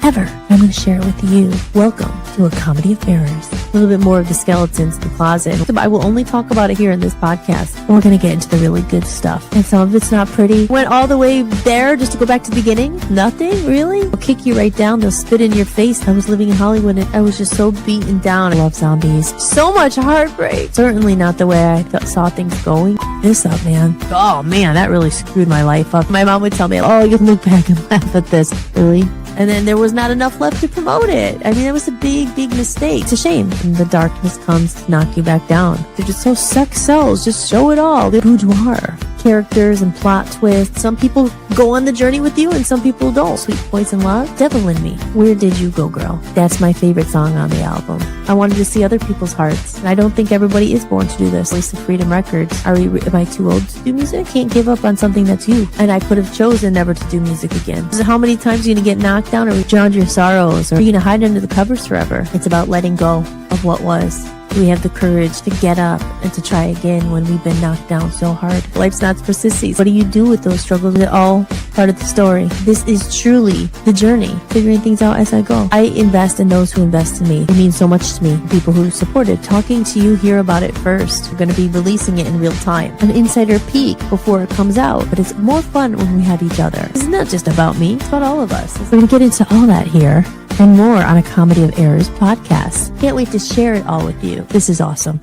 ever. I'm going to share it with you. Welcome to a Comedy of Errors. A little bit more of the skeletons in the closet. I will only talk about it here in this podcast. We're going to get into the really good stuff. And some of it's not pretty. Went all the way there just to go back to the beginning. Nothing, really? They'll kick you right down. They'll spit in your face. I was living in Hollywood and I was just so beaten down. I love zombies. So much heartbreak. Certainly not the way I saw things going. This up, man. Oh, man, that really screwed my life up. My mom would tell me, oh, you can look back and laugh at this. Really? And then there was not enough left to promote it. I mean, it was a big, big mistake. It's a shame. And the darkness comes to knock you back down. They're just so sex sells. Just show it all. The boudoir. Characters and plot twists. Some people go on the journey with you and some people don't. Sweet Poison Love. Devil in Me. Where Did You Go, Girl? That's my favorite song on the album. I wanted to see other people's hearts. And I don't think everybody is born to do this. At least the Freedom Records. Am I too old to do music? Can't give up on something that's you. And I could have chosen never to do music again. So how many times are you going to get knocked down or drown your sorrows? Or are you going to hide under the covers forever? It's about letting go of what was. We have the courage to get up and to try again when we've been knocked down so hard. Life's not for sissies. What do you do with those struggles? They're all part of the story. This is truly the journey, figuring things out as I go. I invest in those who invest in me. It means so much to me. People who support it. Talking to you, hear about it first. We're going to be releasing it in real time. An insider peek before it comes out. But it's more fun when we have each other. It's not just about me. It's about all of us. We're going to get into all that here and more on a Comedy of Errors podcast. Can't wait to share it all with you. This is awesome.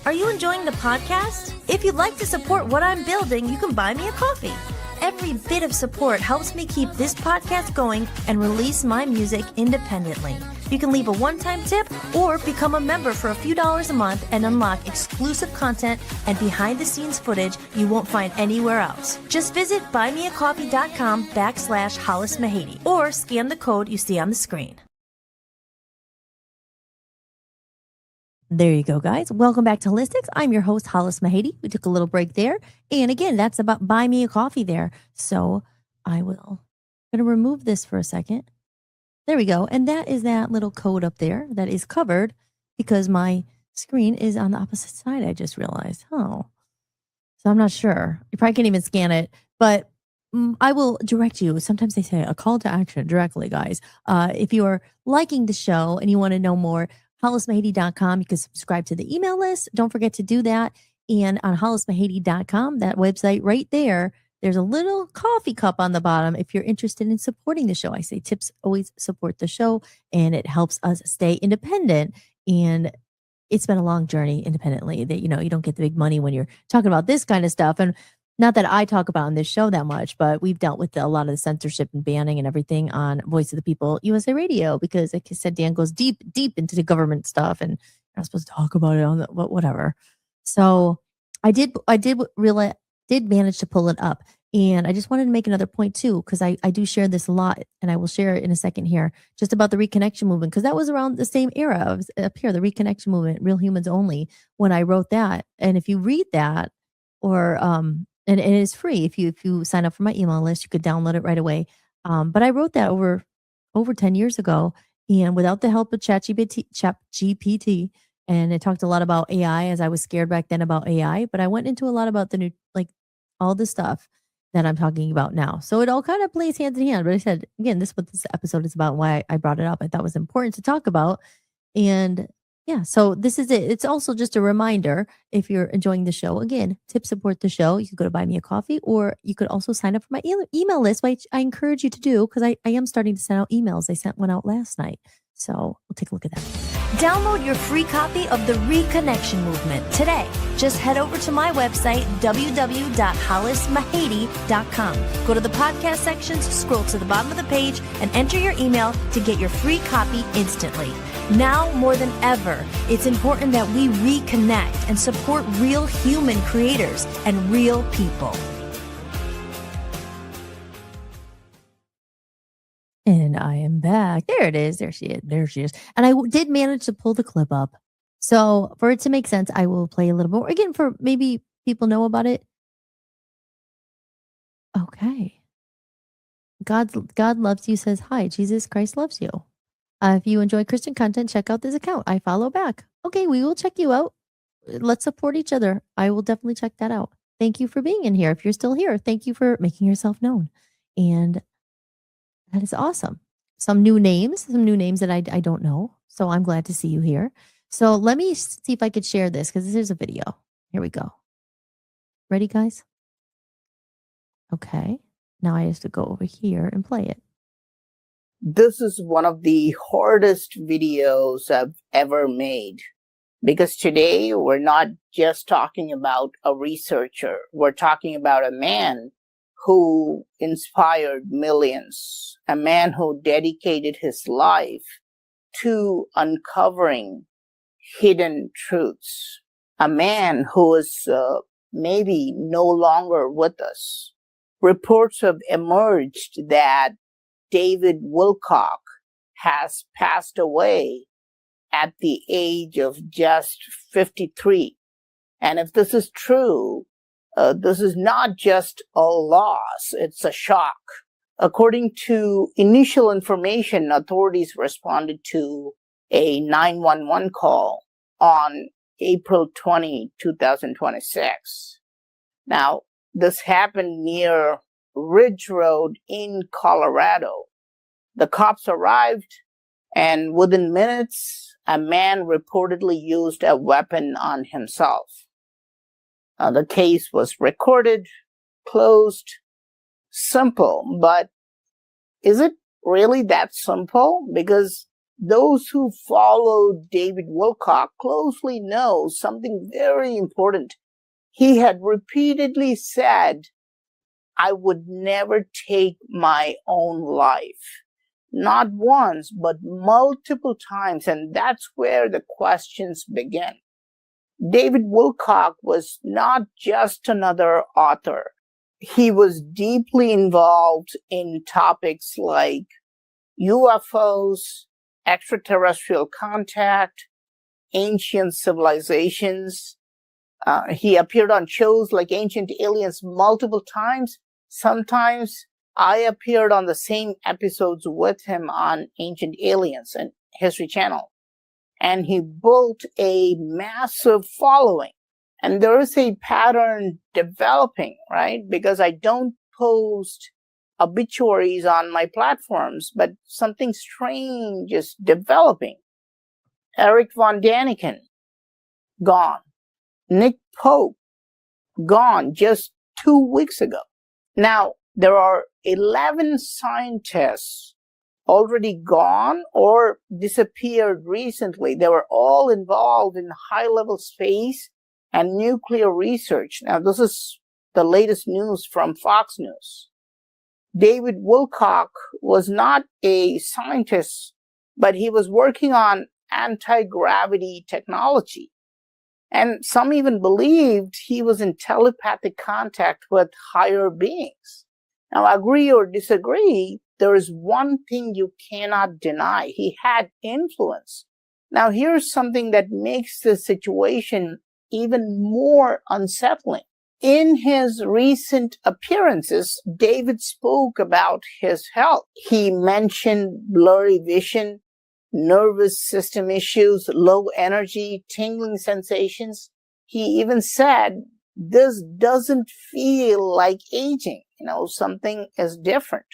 Are you enjoying the podcast? If you'd like to support what I'm building, you can buy me a coffee. Every bit of support helps me keep this podcast going and release my music independently. You can leave a one-time tip or become a member for a few dollars a month and unlock exclusive content and behind-the-scenes footage you won't find anywhere else. Just visit buymeacoffee.com/Hollis Mahady or scan the code you see on the screen. There you go, guys. Welcome back to Holistics. I'm your host, Hollis Mahady. We took a little break there. And again, that's about buy me a coffee there. So I'm going to remove this for a second. There we go. And that is that little code up there that is covered because my screen is on the opposite side. I just realized. Oh, so I'm not sure. You probably can't even scan it, but I will direct you. Sometimes they say a call to action directly, guys. If you are liking the show and you want to know more, hollismahady.com. You can subscribe to the email list. Don't forget to do that. And on hollismahady.com, that website right there, there's a little coffee cup on the bottom if you're interested in supporting the show. I say tips always support the show, and it helps us stay independent. And it's been a long journey independently that, you don't get the big money when you're talking about this kind of stuff. And not that I talk about on this show that much, but we've dealt with a lot of the censorship and banning and everything on Voice of the People USA Radio because, like I said, Dan goes deep into the government stuff, and you're not supposed to talk about it on the whatever. So I did manage to pull it up, And I just wanted to make another point too, because I do share this a lot, and I will share it in a second here, just about the reconnection movement, because that was around the same era of up here, the reconnection movement, Real Humans Only, when I wrote that. And if you read that, or and it is free if you sign up for my email list, you could download it right away. But I wrote that over 10 years ago, and without the help of ChatGPT, and it talked a lot about AI, as I was scared back then about AI, but I went into a lot about the new, like, all the stuff that I'm talking about now. So it all kind of plays hand in hand. But I said, again, this is what this episode is about, why I brought it up. I thought it was important to talk about. And yeah, so this is it. It's also just a reminder, if you're enjoying the show, again, tip support the show. You can go to buy me a coffee, or you could also sign up for my email list, which I encourage you to do, because I am starting to send out emails. I sent one out last night. So we'll take a look at that. Download your free copy of the Reconnection Movement today. Just head over to my website, www.hollismahady.com. Go to the podcast sections, scroll to the bottom of the page, and enter your email to get your free copy instantly. Now more than ever, it's important that we reconnect and support real human creators and real people. And I am back. There it is. There she is. There she is. And I did manage to pull the clip up. So for it to make sense, I will play a little more. Again, for maybe people know about it. Okay. God loves you, says, hi, Jesus Christ loves you. If you enjoy Christian content, check out this account. I follow back. Okay, we will check you out. Let's support each other. I will definitely check that out. Thank you for being in here. If you're still here, thank you for making yourself known. And that is awesome. Some new names that I don't know. So I'm glad to see you here. So let me see if I could share this, because this is a video. Here we go. Ready, guys? Okay. Now I have to go over here and play it. This is one of the hardest videos I've ever made, because today we're not just talking about a researcher. We're talking about a man who inspired millions, a man who dedicated his life to uncovering hidden truths, a man who is maybe no longer with us. Reports have emerged that David Wilcock has passed away at the age of just 53. And if this is true, this is not just a loss, it's a shock. According to initial information, authorities responded to a 911 call on April 20, 2026. Now, this happened near Ridge Road in Colorado. The cops arrived, and within minutes, a man reportedly used a weapon on himself. The case was recorded, closed, simple, but is it really that simple? Because those who follow David Wilcock closely know something very important. He had repeatedly said, I would never take my own life. Not once, but multiple times, and that's where the questions begin. David Wilcock was not just another author. He was deeply involved in topics like UFOs, extraterrestrial contact, ancient civilizations. He appeared on shows like Ancient Aliens multiple times. Sometimes I appeared on the same episodes with him on Ancient Aliens and History Channel. And he built a massive following. And there is a pattern developing, right? Because I don't post obituaries on my platforms, but something strange is developing. Eric Von Daniken, gone. Nick Pope, gone just 2 weeks ago. Now, there are 11 scientists already gone or disappeared recently. They were all involved in high-level space and nuclear research. Now, this is the latest news from Fox News. David Wilcock was not a scientist, but he was working on anti-gravity technology. And some even believed he was in telepathic contact with higher beings. Now, agree or disagree, there is one thing you cannot deny. He had influence. Now, here's something that makes the situation even more unsettling. In his recent appearances, David spoke about his health. He mentioned blurry vision, nervous system issues, low energy, tingling sensations. He even said, this doesn't feel like aging. Something is different.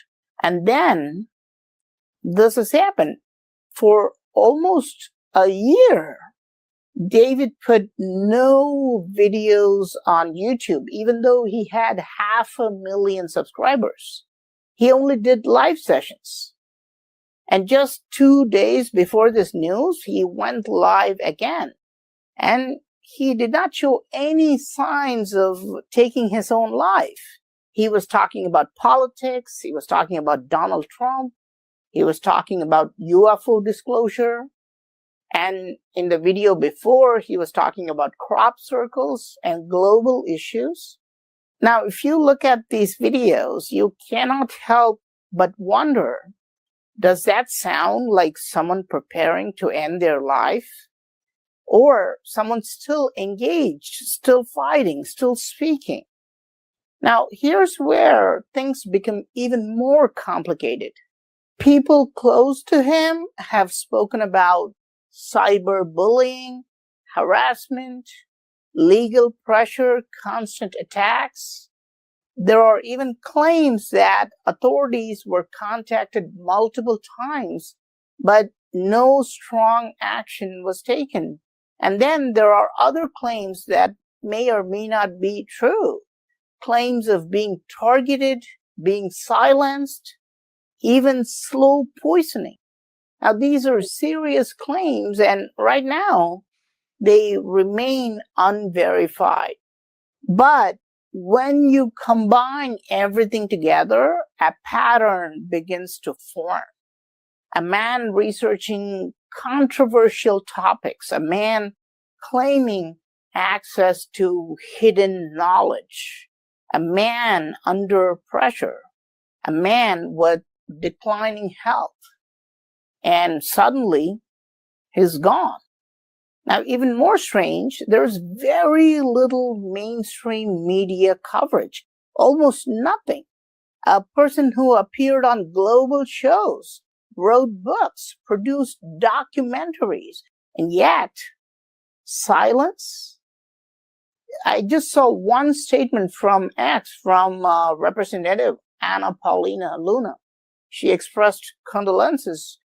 And then this has happened. For almost a year, David put no videos on YouTube, even though he had 500,000 subscribers. He only did live sessions. And just 2 days before this news, he went live again. And he did not show any signs of taking his own life. He was talking about politics. He was talking about Donald Trump. He was talking about UFO disclosure. And in the video before, he was talking about crop circles and global issues. Now, if you look at these videos, you cannot help but wonder, does that sound like someone preparing to end their life? Or someone still engaged, still fighting, still speaking? Now, here's where things become even more complicated. People close to him have spoken about cyberbullying, harassment, legal pressure, constant attacks. There are even claims that authorities were contacted multiple times, but no strong action was taken. And then there are other claims that may or may not be true. Claims of being targeted, being silenced, even slow poisoning. Now, these are serious claims, and right now, they remain unverified. But when you combine everything together, a pattern begins to form. A man researching controversial topics, a man claiming access to hidden knowledge, a man under pressure, a man with declining health, and suddenly he's gone. Now, even more strange, there's very little mainstream media coverage, almost nothing. A person who appeared on global shows, wrote books, produced documentaries, and yet silence. I just saw one statement from X, from Representative Anna Paulina Luna. She expressed condolences,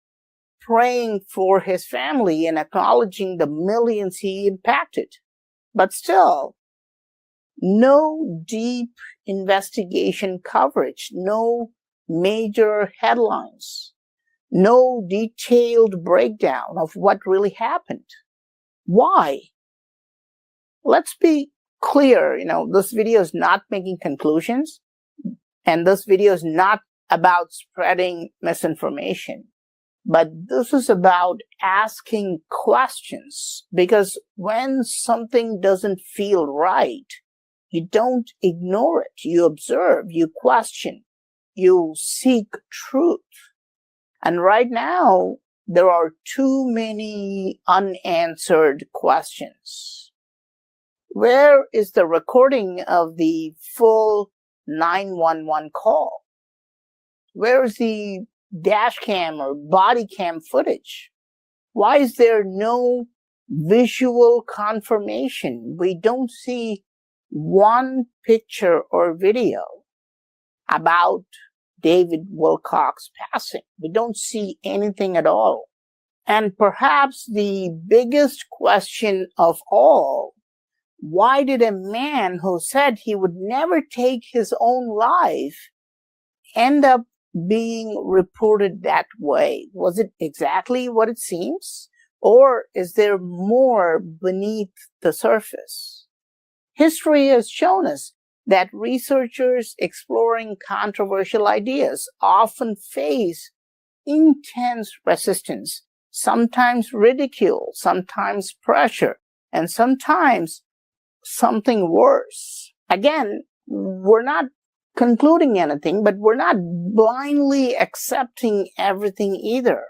praying for his family and acknowledging the millions he impacted. But still, no deep investigation coverage, no major headlines, no detailed breakdown of what really happened. Why? Let's be clear, this video is not making conclusions, and this video is not about spreading misinformation. But this is about asking questions, because when something doesn't feel right, you don't ignore it. You observe, you question, you seek truth. And right now, there are too many unanswered questions. Where is the recording of the full 911 call? Where is the dash cam or body cam footage? Why is there no visual confirmation? We don't see one picture or video about David Wilcock's passing. We don't see anything at all. And perhaps the biggest question of all, why did a man who said he would never take his own life end up being reported that way? Was it exactly what it seems? Or is there more beneath the surface? History has shown us that researchers exploring controversial ideas often face intense resistance, sometimes ridicule, sometimes pressure, and sometimes something worse. Again, we're not concluding anything, but we're not blindly accepting everything either,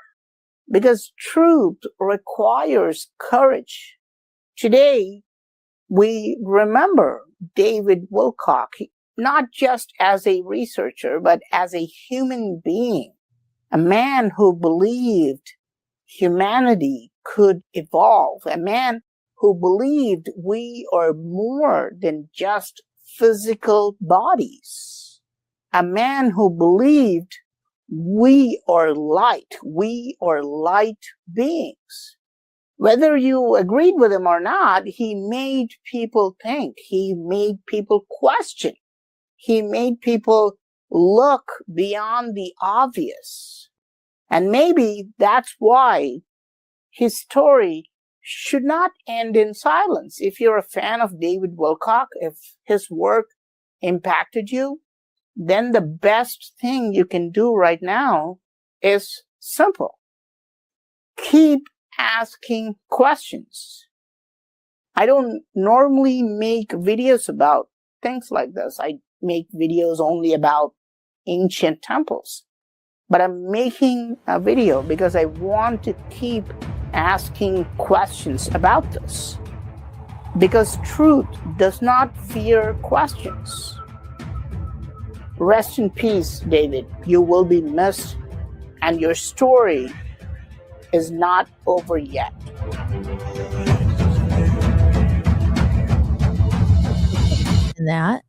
because truth requires courage. Today, we remember David Wilcock, not just as a researcher, but as a human being, a man who believed humanity could evolve, a man who believed we are more than just physical bodies, a man who believed we are light beings. Whether you agreed with him or not, he made people think, he made people question, he made people look beyond the obvious. And maybe that's why his story should not end in silence. If you're a fan of David Wilcock, if his work impacted you, then the best thing you can do right now is simple. Keep asking questions. I don't normally make videos about things like this. I make videos only about ancient temples. But I'm making a video because I want to keep asking questions about this. Because truth does not fear questions. Rest in peace, David. You will be missed, and your story is not over yet. And that,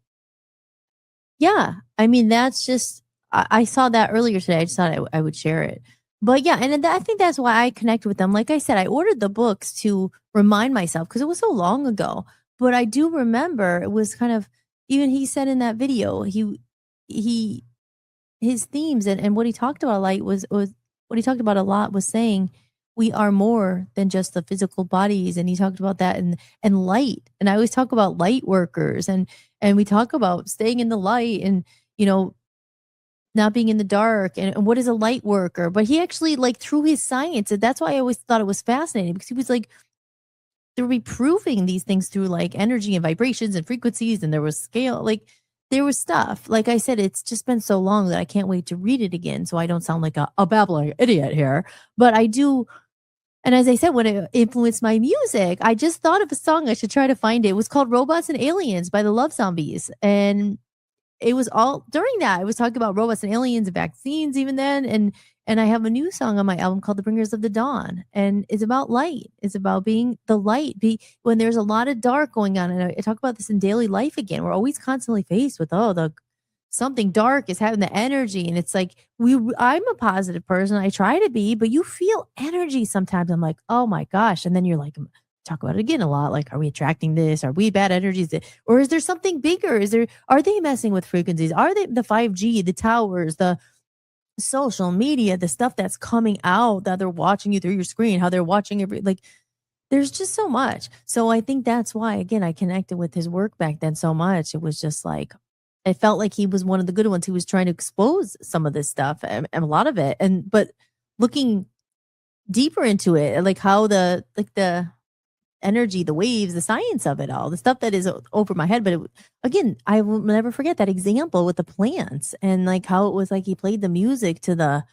yeah, I mean, that's just, I saw that earlier today. I just thought I would share it. But yeah, and I think that's why I connect with them. Like I said, I ordered the books to remind myself because it was so long ago. But I do remember it was kind of, even he said in that video, his themes and what he talked about was what he talked about a lot was saying we are more than just the physical bodies. And he talked about that and light. And I always talk about light workers and we talk about staying in the light and, you know, not being in the dark and what is a light worker. But he actually, like, through his science, and that's why I always thought it was fascinating, because he was like, they were proving these things through like energy and vibrations and frequencies, and there was scale, like there was stuff. Like I said, it's just been so long that I can't wait to read it again, so I don't sound like a babbling idiot here. But I do. And as I said, when it influenced my music, I just thought of a song. I should try to find it. It was called Robots and Aliens by the Love Zombies. And it was all during that. I was talking about robots and aliens and vaccines even then. And I have a new song on my album called The Bringers of the Dawn. And it's about light. It's about being the light. When there's a lot of dark going on. And I talk about this in daily life again. We're always constantly faced with, something dark is having the energy. And it's like, I'm a positive person. I try to be, but you feel energy sometimes. I'm like, oh my gosh. And then you're like, talk about it again a lot. Like, are we attracting this? Are we bad energies? Or is there something bigger? Are they messing with frequencies? Are they the 5G, the towers, the social media, the stuff that's coming out that they're watching you through your screen, how they're watching there's just so much. So I think that's why, again, I connected with his work back then so much. It was just like, I felt like he was one of the good ones. He was trying to expose some of this stuff and a lot of it. But looking deeper into it, like how the energy, the waves, the science of it all, the stuff that is over my head. But again, I will never forget that example with the plants and like how it was like he played the music to the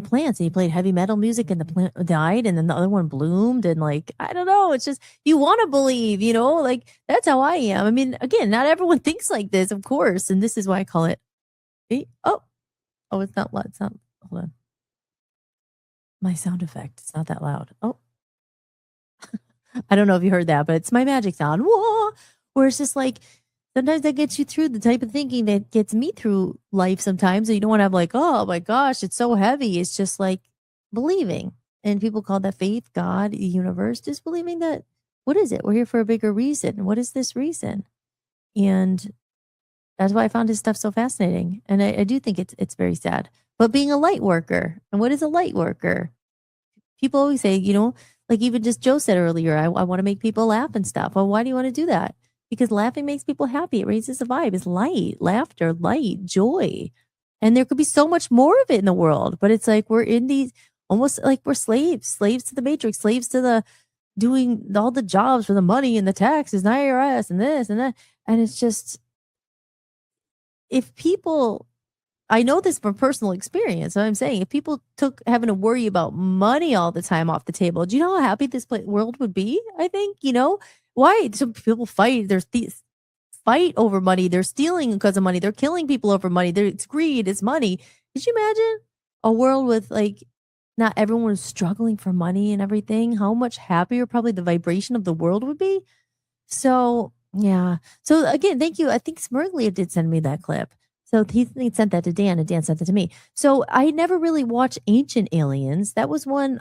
plants, and he played heavy metal music and the plant died and then the other one bloomed, and like, I don't know, it's just, you want to believe, like that's how I am. I mean, again, not everyone thinks like this, of course, and this is why I call it it's not loud. It's not, hold on, my sound effect, it's not that loud. I don't know if you heard that, but it's my magic sound. Whoa! Where it's just like, sometimes that gets you through the type of thinking that gets me through life sometimes. So you don't want to have like, oh my gosh, it's so heavy. It's just like believing. And people call that faith, God, the universe, just believing that, what is it? We're here for a bigger reason. What is this reason? And that's why I found his stuff so fascinating. And I do think it's very sad. But being a light worker, and what is a light worker? People always say, like even just Joe said earlier, I want to make people laugh and stuff. Well, why do you want to do that? Because laughing makes people happy. It raises the vibe. It's light, laughter, light, joy. And there could be so much more of it in the world. But it's like we're in these, almost like we're slaves to the matrix, slaves to doing all the jobs for the money and the taxes and IRS and this and that. And it's just, if people, I know this from personal experience. So I'm saying if people took having to worry about money all the time off the table, do you know how happy this world would be? I think, why? Some people fight. There's these fight over money. They're stealing because of money. They're killing people over money. It's greed. It's money. Could you imagine a world with like not everyone is struggling for money and everything? How much happier probably the vibration of the world would be. So yeah. So again, thank you. I think Smurglia did send me that clip. So he sent that to Dan, and Dan sent it to me. So I never really watched Ancient Aliens. That was one.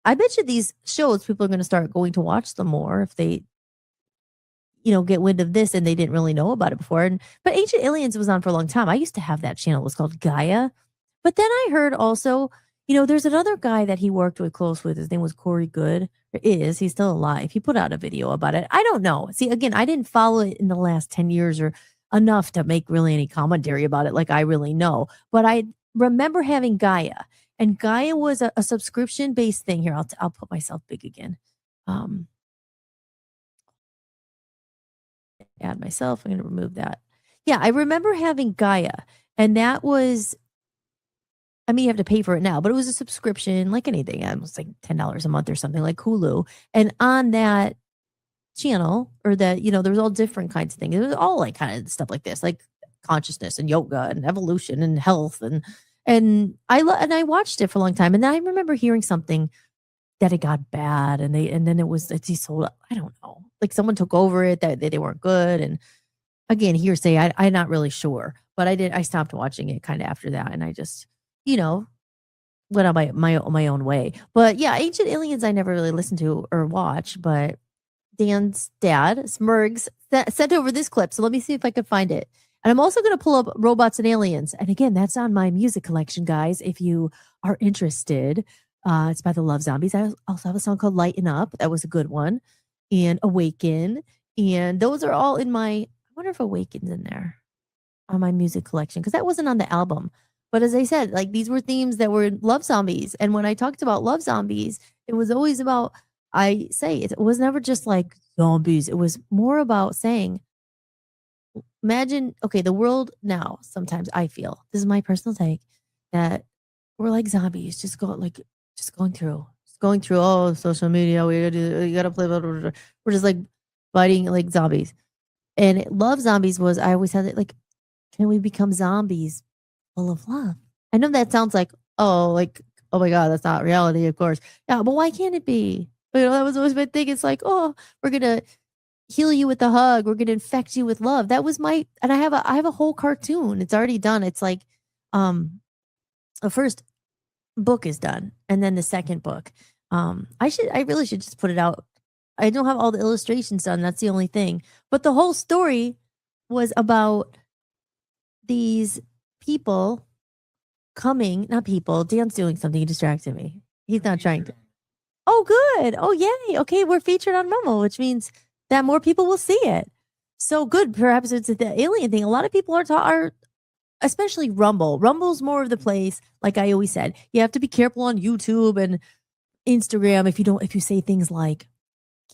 I bet you these shows people are going to start going to watch them more if they, get wind of this and they didn't really know about it before. But Ancient Aliens was on for a long time. I used to have that channel. It was called Gaia. But then I heard also, there's another guy that he worked with close with. His name was Corey Good. He's still alive. He put out a video about it. I don't know. See, again, I didn't follow it in the last 10 years or enough to make really any commentary about it like I really know. But I remember having Gaia, and Gaia was a subscription-based thing. Here, I'll put myself big again. Add myself. I'm going to remove that. Yeah, I remember having Gaia, and that was, you have to pay for it now, but it was a subscription like anything. It was like $10 a month or something like Hulu. And on that channel, or that, there was all different kinds of things. It was all like kind of stuff like this, like consciousness and yoga and evolution and health. And I watched it for a long time. And then I remember hearing something that it got bad, and then he sold, I don't know, like someone took over it, that they weren't good. And again, hearsay, I'm not really sure, but I stopped watching it kind of after that. And I just, went on my own way. But yeah, Ancient Aliens, I never really listened to or watch, but Dan's dad, Smurgs, sent over this clip. So let me see if I can find it. And I'm also going to pull up Robots and Aliens. And again, that's on my music collection, guys, if you are interested. It's by the Love Zombies. I also have a song called Lighten Up. That was a good one. And Awaken. And those are all in my, I wonder if Awaken's in there on my music collection, because that wasn't on the album. But as I said, like these were themes that were Love Zombies. And when I talked about Love Zombies, it was always about, it was never just like zombies. It was more about saying, imagine, okay, the world now, sometimes I feel, this is my personal take, that we're like zombies, just going through, social media, we gotta play, blah, blah, blah. We're just like biting like zombies. And Love Zombies was, I always had it like, can we become zombies full of love? I know that sounds like, oh my God, that's not reality, of course. Yeah, but why can't it be? But that was always my thing. It's like, oh, we're gonna heal you with a hug. We're gonna infect you with love. That was and I have a whole cartoon. It's already done. It's like, the first book is done, and then the second book. I really should just put it out. I don't have all the illustrations done. That's the only thing. But the whole story was about these people not people. Dan's doing something. He distracted me. He's not trying to. Oh, good. Oh, yay. Okay, we're featured on Rumble, which means that more people will see it. So good. Perhaps it's the alien thing. A lot of people are especially Rumble. Rumble's more of the place, like I always said. You have to be careful on YouTube and Instagram if you say things like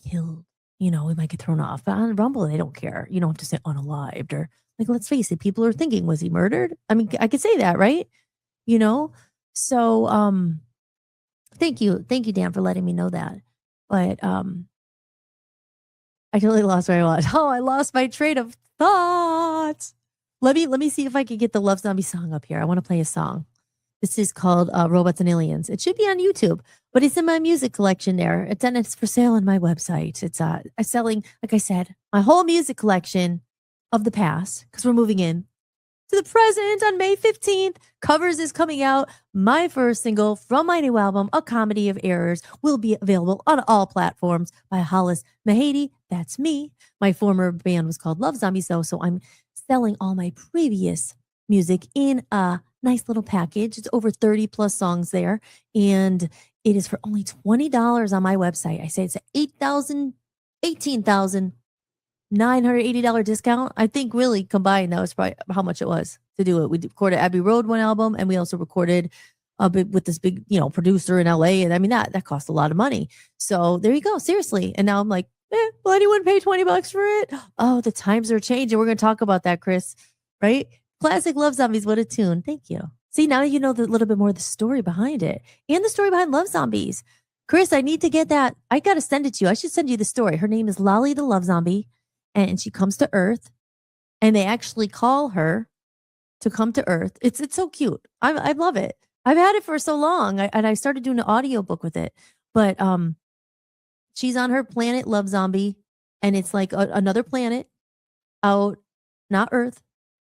killed, we might get thrown off. But on Rumble, they don't care. You don't have to say unalived, or like, let's face it, people are thinking, was he murdered? I mean, I could say that, right? So thank you, Dan, for letting me know that. But I totally lost where I was. Oh, I lost my train of thought. Let me see if I can get the Love Zombie song up here. I want to play a song. This is called Robots and Aliens. It should be on YouTube, but it's in my music collection there. It's for sale on my website. It's I'm selling, like I said, my whole music collection of the past, because we're moving in to the present on May 15th. Covers is coming out. My first single from my new album, A Comedy of Errors, will be available on all platforms by Hollis Mahady. That's me. My former band was called Love Zombies, though, so I'm selling all my previous music in a nice little package. It's over 30 plus songs there, and it is for only $20 on my website. I say it's an $18,980 discount. I think really combined, that was probably how much it was to do it. We recorded Abbey Road one album, and we also recorded with this big, producer in LA. And I mean, that cost a lot of money. So there you go. Seriously. And now I'm like, will anyone pay $20 for it? Oh, the times are changing. We're going to talk about that, Chris, right? Classic Love Zombies. What a tune. Thank you. See, now you know a little bit more of the story behind it and the story behind Love Zombies. Chris, I need to get that. I got to send it to you. I should send you the story. Her name is Lolly the Love Zombie, and she comes to Earth, and they actually call her to come to Earth. It's so cute. I love it. I've had it for so long, and I started doing an audiobook with it. But she's on her planet Love Zombie, and it's like another planet out, not Earth.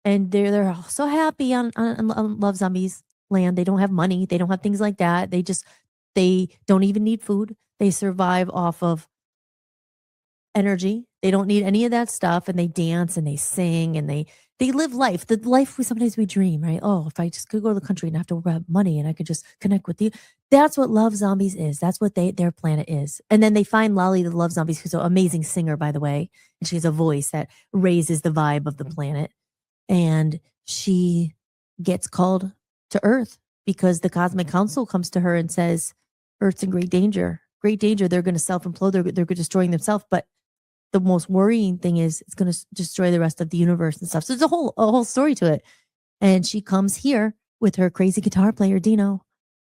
And they're all so happy on Love Zombies land. They don't have money. They don't have things like that. They don't even need food. They survive off of energy. They don't need any of that stuff. And they dance and they sing and they live life. The life sometimes we dream, right? Oh, if I just could go to the country and have to have money and I could just connect with you. That's what Love Zombies is. That's what their planet is. And then they find Lolly the Love Zombies, who's an amazing singer, by the way. And she has a voice that raises the vibe of the planet. And she gets called to Earth because the Cosmic Council comes to her and says, Earth's in great danger. Great danger. They're going to self-implode. They're destroying themselves. But the most worrying thing is it's going to destroy the rest of the universe and stuff. So there's a whole story to it. And she comes here with her crazy guitar player, Dino.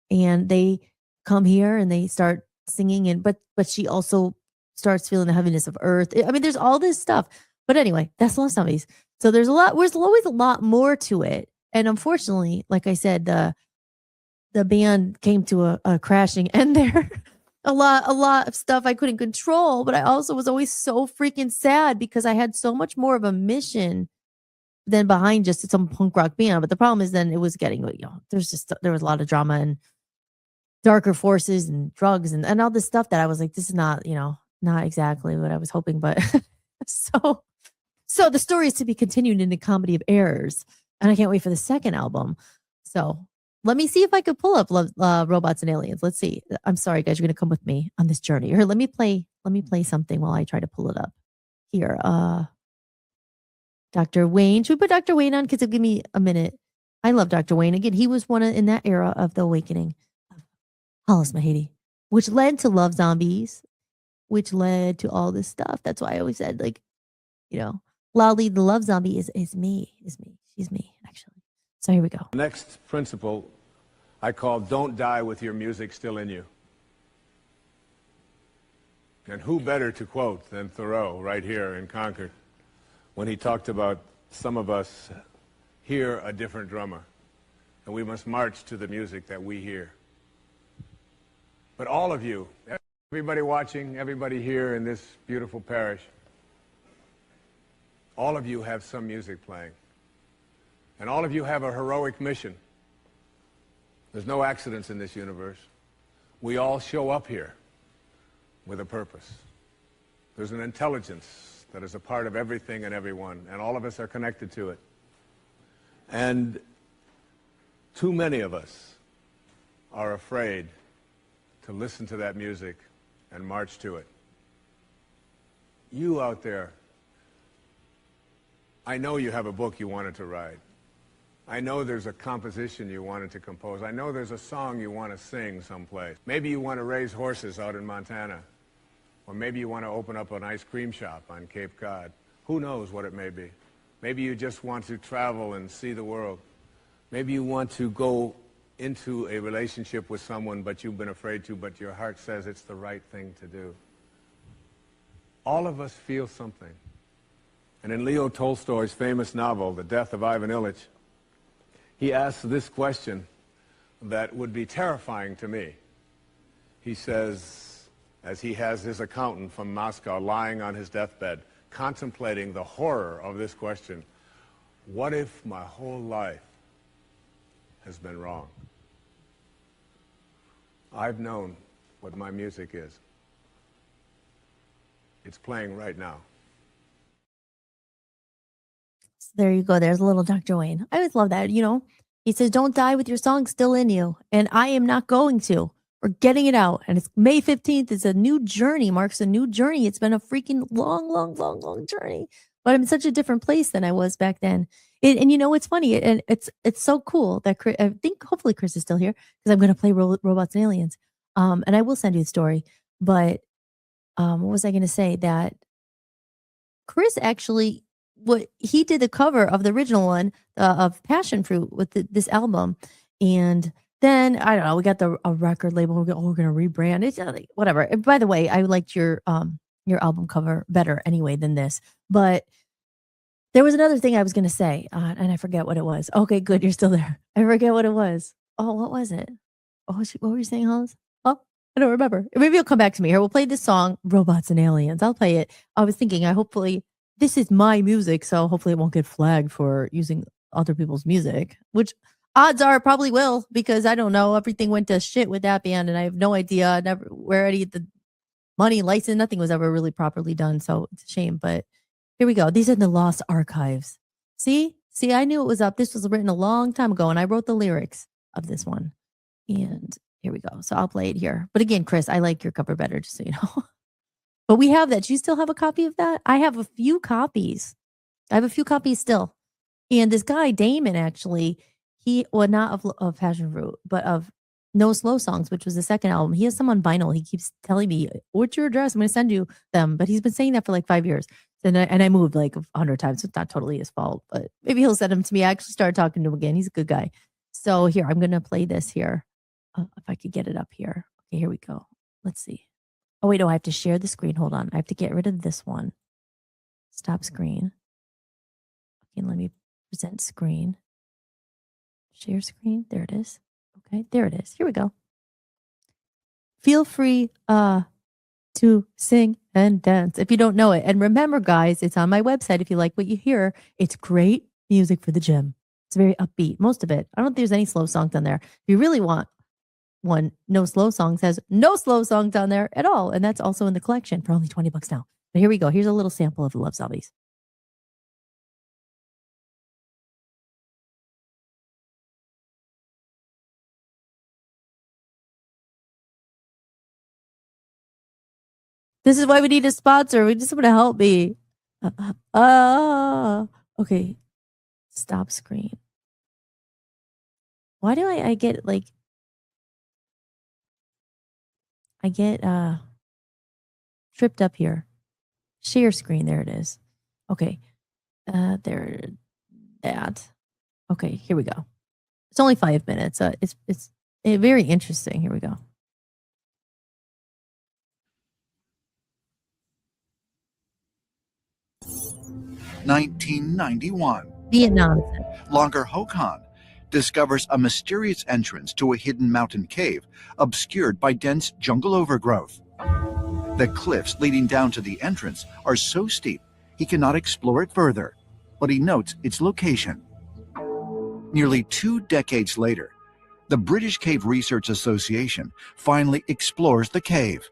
And they come here and they start singing. But she also starts feeling the heaviness of Earth. I mean, there's all this stuff. But anyway, that's Love Zombies. So there's always a lot more to it. And unfortunately, like I said, the band came to a crashing end there. a lot of stuff I couldn't control, but I also was always so freaking sad because I had so much more of a mission than behind just some punk rock band. But the problem is then it was getting, there was a lot of drama and darker forces and drugs and all this stuff that I was like, this is not, not exactly what I was hoping. But so the story is to be continued in the Comedy of Errors. And I can't wait for the second album. So let me see if I could pull up Robots and Aliens. Let's see. I'm sorry, guys. You're going to come with me on this journey. Here, let me play something while I try to pull it up. Here, Dr. Wayne. Should we put Dr. Wayne on? Because it'll give me a minute. I love Dr. Wayne. Again, he was one in that era of the awakening of Hollis Mahady, which led to Love Zombies, which led to all this stuff. That's why I always said, Lolly the Love Zombie is me. She's me, actually. So here we go. Next principle I call don't die with your music still in you. And who better to quote than Thoreau right here in Concord when he talked about some of us hear a different drummer and we must march to the music that we hear. But all of you, everybody watching, everybody here in this beautiful parish, all of you have some music playing. And all of you have a heroic mission. There's no accidents in this universe. We all show up here with a purpose. There's an intelligence that is a part of everything and everyone, and all of us are connected to it. And too many of us are afraid to listen to that music and march to it. You out there, I know you have a book you wanted to write. I know there's a composition you wanted to compose. I know there's a song you want to sing someplace. Maybe you want to raise horses out in Montana. Or maybe you want to open up an ice cream shop on Cape Cod. Who knows what it may be. Maybe you just want to travel and see the world. Maybe you want to go into a relationship with someone but you've been afraid to, but your heart says it's the right thing to do. All of us feel something. And in Leo Tolstoy's famous novel, The Death of Ivan Ilyich, he asks this question that would be terrifying to me. He says, as he has his accountant from Moscow lying on his deathbed, contemplating the horror of this question, what if my whole life has been wrong? I've known what my music is. It's playing right now. There you go. There's a little Dr. Wayne. I always love that. He says, don't die with your song still in you. And I am not going to. We're getting it out. And it's May 15th. It's a new journey, marks a new journey. It's been a freaking long journey. But I'm in such a different place than I was back then. And you know what's funny? And it's so cool that I think hopefully Chris is still here because I'm going to play Robots and Aliens. And I will send you the story. But what was I going to say? That Chris actually, what he did the cover of the original one of Passion Fruit with this album, and then I don't know, we got a record label. We're going to rebrand it, whatever. And by the way, I liked your album cover better anyway than this, but. There was another thing I was going to say, and I forget what it was. Okay, good. You're still there. I forget what it was. Oh, what was it? Oh, what were you saying, Hollis? Oh, I don't remember. Maybe it'll come back to me here. We'll play this song, Robots and Aliens. I'll play it. I was thinking, this is my music, so hopefully it won't get flagged for using other people's music, which odds are it probably will, because I don't know. Everything went to shit with that band, and I have no idea where any of the money, license, nothing was ever really properly done. So it's a shame, but here we go. These are the lost archives. See, I knew it was up. This was written a long time ago, and I wrote the lyrics of this one. And here we go. So I'll play it here. But again, Chris, I like your cover better, just so you know. But we have that. Do you still have a copy of that? I have a few copies. I have a few copies still. And this guy, Damon, actually, not of Passion Fruit, but of No Slow Songs, which was the second album. He has some on vinyl. He keeps telling me, what's your address? I'm going to send you them. But he's been saying that for like 5 years. And I moved like 100 times. So it's not totally his fault, but maybe he'll send them to me. I actually started talking to him again. He's a good guy. So here, I'm going to play this here. If I could get it up here. Okay, here we go. Let's see. Oh, wait, no, I have to share the screen. Hold on. I have to get rid of this one. Stop screen. Okay, let me present screen. Share screen. There it is. Okay, there it is. Here we go. Feel free to sing and dance if you don't know it. And remember, guys, it's on my website. If you like what you hear, it's great music for the gym. It's very upbeat, most of it. I don't think there's any slow songs on there. If you really want one, No Slow Songs has no slow songs on there at all. And that's also in the collection for only $20 now. But here we go. Here's a little sample of the Love Zombies. This is why we need a sponsor. We just want to help me. Okay. Stop screen. Why do I get like, I get tripped up here. Share screen. There it is. Okay. That. Okay, here we go. It's only 5 minutes. It's very interesting. Here we go. (1991). Vietnam. Logger Hokan discovers a mysterious entrance to a hidden mountain cave obscured by dense jungle overgrowth. The cliffs leading down to the entrance are so steep he cannot explore it further, but he notes its location. Nearly 2 decades later, the British Cave Research Association finally explores the cave.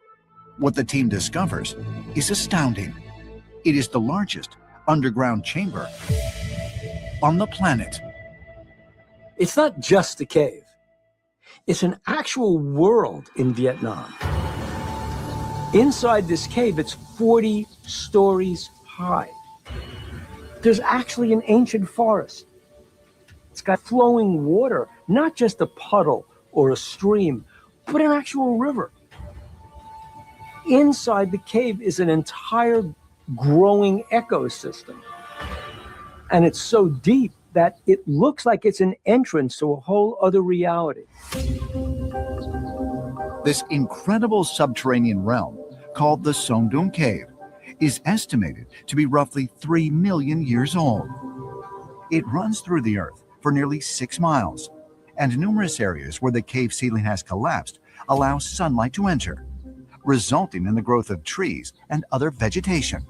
What the team discovers is astounding. It is the largest underground chamber on the planet. It's not just a cave. It's an actual world in Vietnam. Inside this cave, it's 40 stories high. There's actually an ancient forest. It's got flowing water, not just a puddle or a stream, but an actual river. Inside the cave is an entire growing ecosystem. And it's so deep that it looks like it's an entrance to a whole other reality. This incredible subterranean realm, called the Songdung Cave, is estimated to be roughly 3 million years old. It runs through the earth for nearly 6 miles, and numerous areas where the cave ceiling has collapsed allow sunlight to enter, resulting in the growth of trees and other vegetation.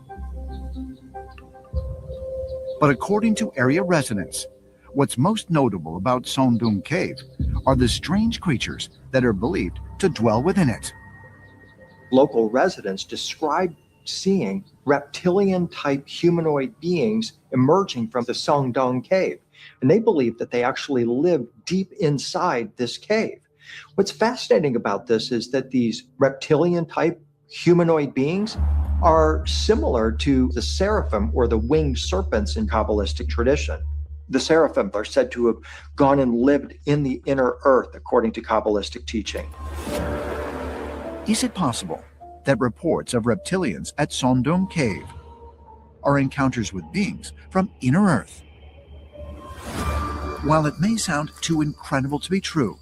But according to area residents, what's most notable about Songdung Cave are the strange creatures that are believed to dwell within it. Local residents describe seeing reptilian-type humanoid beings emerging from the Songdong Cave, and they believe that they actually live deep inside this cave. What's fascinating about this is that these reptilian-type humanoid beings are similar to the seraphim or the winged serpents in Kabbalistic tradition. The seraphim are said to have gone and lived in the inner earth, according to Kabbalistic teaching. Is it possible that reports of reptilians at Sondong Cave are encounters with beings from inner Earth? While it may sound too incredible to be true,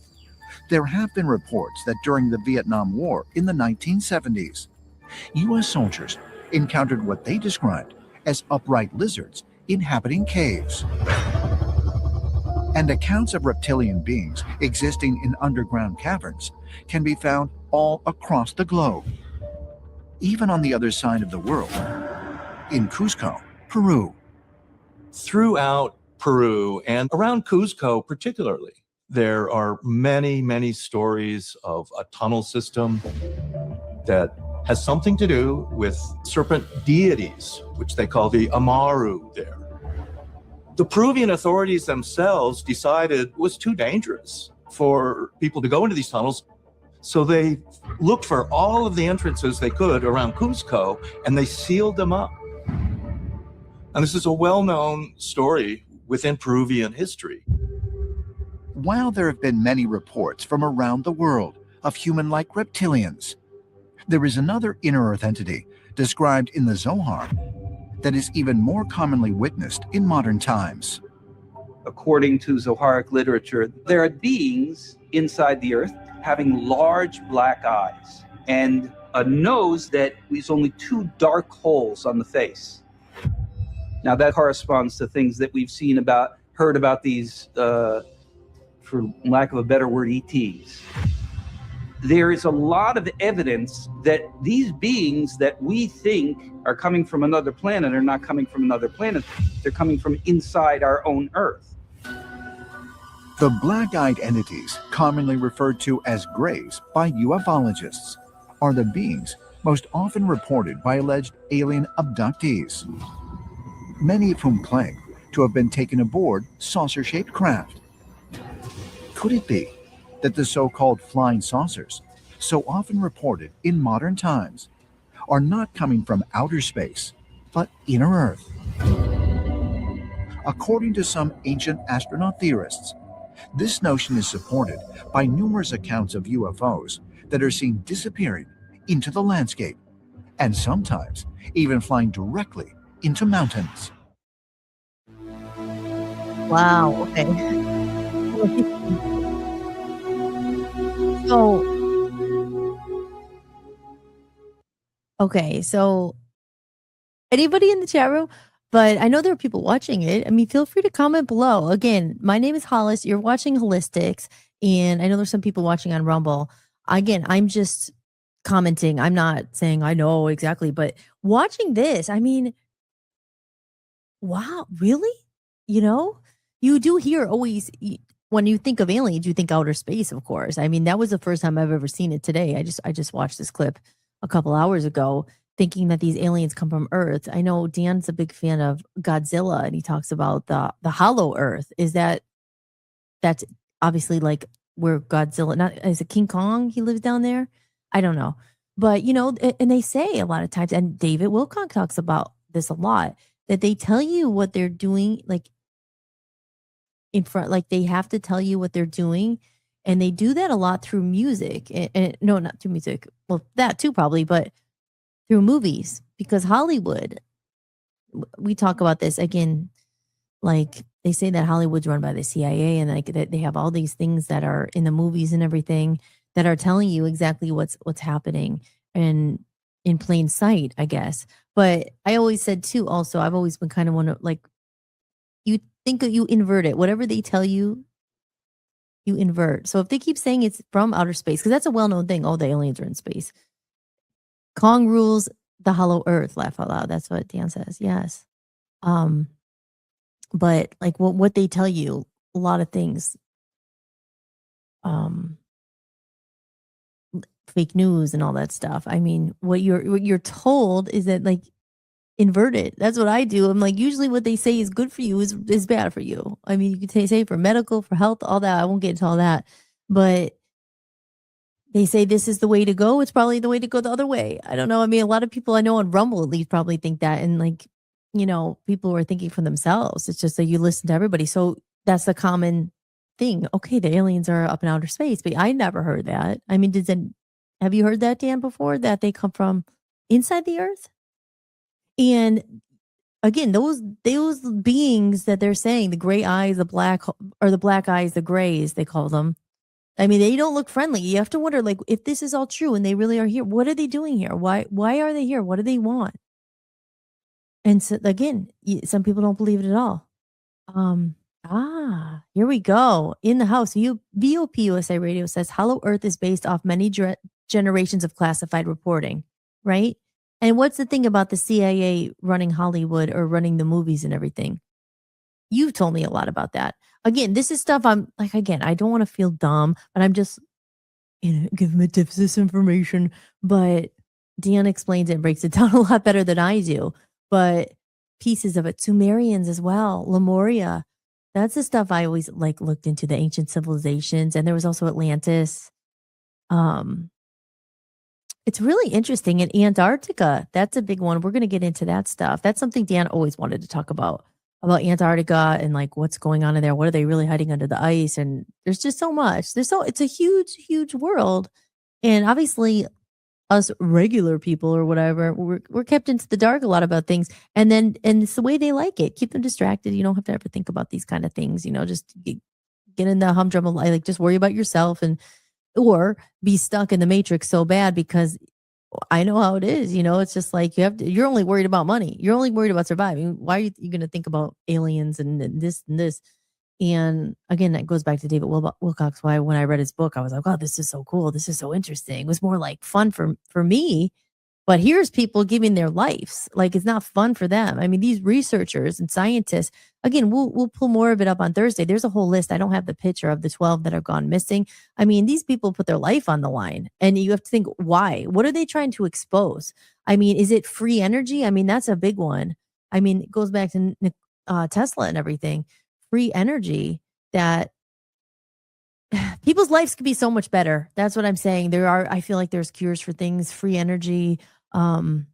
there have been reports that during the Vietnam War in the 1970s, U.S. soldiers encountered what they described as upright lizards inhabiting caves. And accounts of reptilian beings existing in underground caverns can be found all across the globe, even on the other side of the world, in Cusco, Peru. Throughout Peru and around Cusco particularly, there are many, many stories of a tunnel system that has something to do with serpent deities, which they call the Amaru there. The Peruvian authorities themselves decided it was too dangerous for people to go into these tunnels, so they looked for all of the entrances they could around Cusco, and they sealed them up. And this is a well-known story within Peruvian history. While there have been many reports from around the world of human-like reptilians, there is another inner Earth entity described in the Zohar that is even more commonly witnessed in modern times. According to Zoharic literature, there are beings inside the earth having large black eyes and a nose that leaves only 2 dark holes on the face. Now that corresponds to things that we've heard about these, for lack of a better word, ETs. There is a lot of evidence that these beings that we think are coming from another planet are not coming from another planet. They're coming from inside our own Earth. The black-eyed entities, commonly referred to as grays by ufologists, are the beings most often reported by alleged alien abductees, many of whom claim to have been taken aboard saucer-shaped craft. Could it be that the so-called flying saucers, so often reported in modern times, are not coming from outer space, but inner Earth? According to some ancient astronaut theorists, this notion is supported by numerous accounts of UFOs that are seen disappearing into the landscape, and sometimes even flying directly into mountains. Wow. Okay. So anybody in the chat room? But I know there are people watching it. I mean, feel free to comment below. Again, my name is Hollis. You're watching Holistics, and I know there's some people watching on Rumble. Again, I'm just commenting. I'm not saying I know exactly, but watching this, I mean, wow, really? You know, you do hear always, when you think of aliens, you think outer space, of course. I mean, that was the first time I've ever seen it today. I just watched this clip a couple hours ago, thinking that these aliens come from Earth. I know Dan's a big fan of Godzilla, and he talks about the hollow Earth. That's obviously like where Godzilla, not is it King Kong? He lives down there. I don't know, but you know, and they say a lot of times, and David Wilcock talks about this a lot, that they tell you what they're doing, like in front, like they have to tell you what they're doing, and they do that a lot through music. And no, not through music. Well, that too probably, but through movies, because Hollywood, we talk about this again, like they say that Hollywood's run by the CIA, and like that they have all these things that are in the movies and everything that are telling you exactly what's happening and in plain sight, I guess. But I always said too, also, I've always been kind of one of like, you think that you invert it, whatever they tell you, you invert. So if they keep saying it's from outer space, because that's a well-known thing, oh, the aliens are in space. Kong rules the hollow earth, laugh out loud. That's what Dan says. Yes. But like what they tell you, a lot of things, fake news and all that stuff. I mean, what you're told is that like invert it. That's what I do. I'm like, usually what they say is good for you is bad for you. I mean, you could say for medical, for health, all that. I won't get into all that, but they say this is the way to go. It's probably the way to go the other way. I don't know. I mean, a lot of people I know on Rumble at least probably think that, and like people were thinking for themselves. It's just that you listen to everybody. So that's the common thing. Okay, the aliens are up in outer space, but I never heard that. I mean, have you heard that, Dan, before, that they come from inside the earth? And again, those beings that they're saying, the gray eyes, the black eyes, the grays, they call them. I mean, they don't look friendly. You have to wonder, like, if this is all true and they really are here, what are they doing here? Why are they here? What do they want? And so again, some people don't believe it at all. Here we go. In the house, VOP USA Radio says Hollow Earth is based off many generations of classified reporting, right? And what's the thing about the CIA running Hollywood or running the movies and everything? You've told me a lot about that. Again, this is stuff I'm like, again, I don't want to feel dumb, but I'm just, give them this information. But Deanna explains it and breaks it down a lot better than I do. But pieces of it, Sumerians as well, Lemuria. That's the stuff I always looked into, the ancient civilizations. And there was also Atlantis. It's really interesting. In Antarctica, that's a big one. We're going to get into that stuff. That's something Dan always wanted to talk about Antarctica and what's going on in there. What are they really hiding under the ice? And there's just so much. It's a huge, huge world. And obviously us regular people or whatever, we're kept into the dark a lot about things. And it's the way they like it. Keep them distracted. You don't have to ever think about these kind of things, just get in the humdrum of life, just worry about yourself or be stuck in the matrix so bad, because I know how it is. It's just like you're only worried about money. You're only worried about surviving. Why are you going to think about aliens and this and this? And again, that goes back to David Wilcock's. Why, when I read his book, I was like, oh, this is so cool. This is so interesting. It was more like fun for me. But here's people giving their lives. It's not fun for them. I mean, these researchers and scientists, again, we'll pull more of it up on Thursday. There's a whole list. I don't have the picture of the 12 that have gone missing. I mean, these people put their life on the line, and you have to think, why? What are they trying to expose? I mean, is it free energy? I mean, that's a big one. I mean, it goes back to Tesla and everything. Free energy, that people's lives could be so much better. That's what I'm saying. I feel like there's cures for things, free energy. And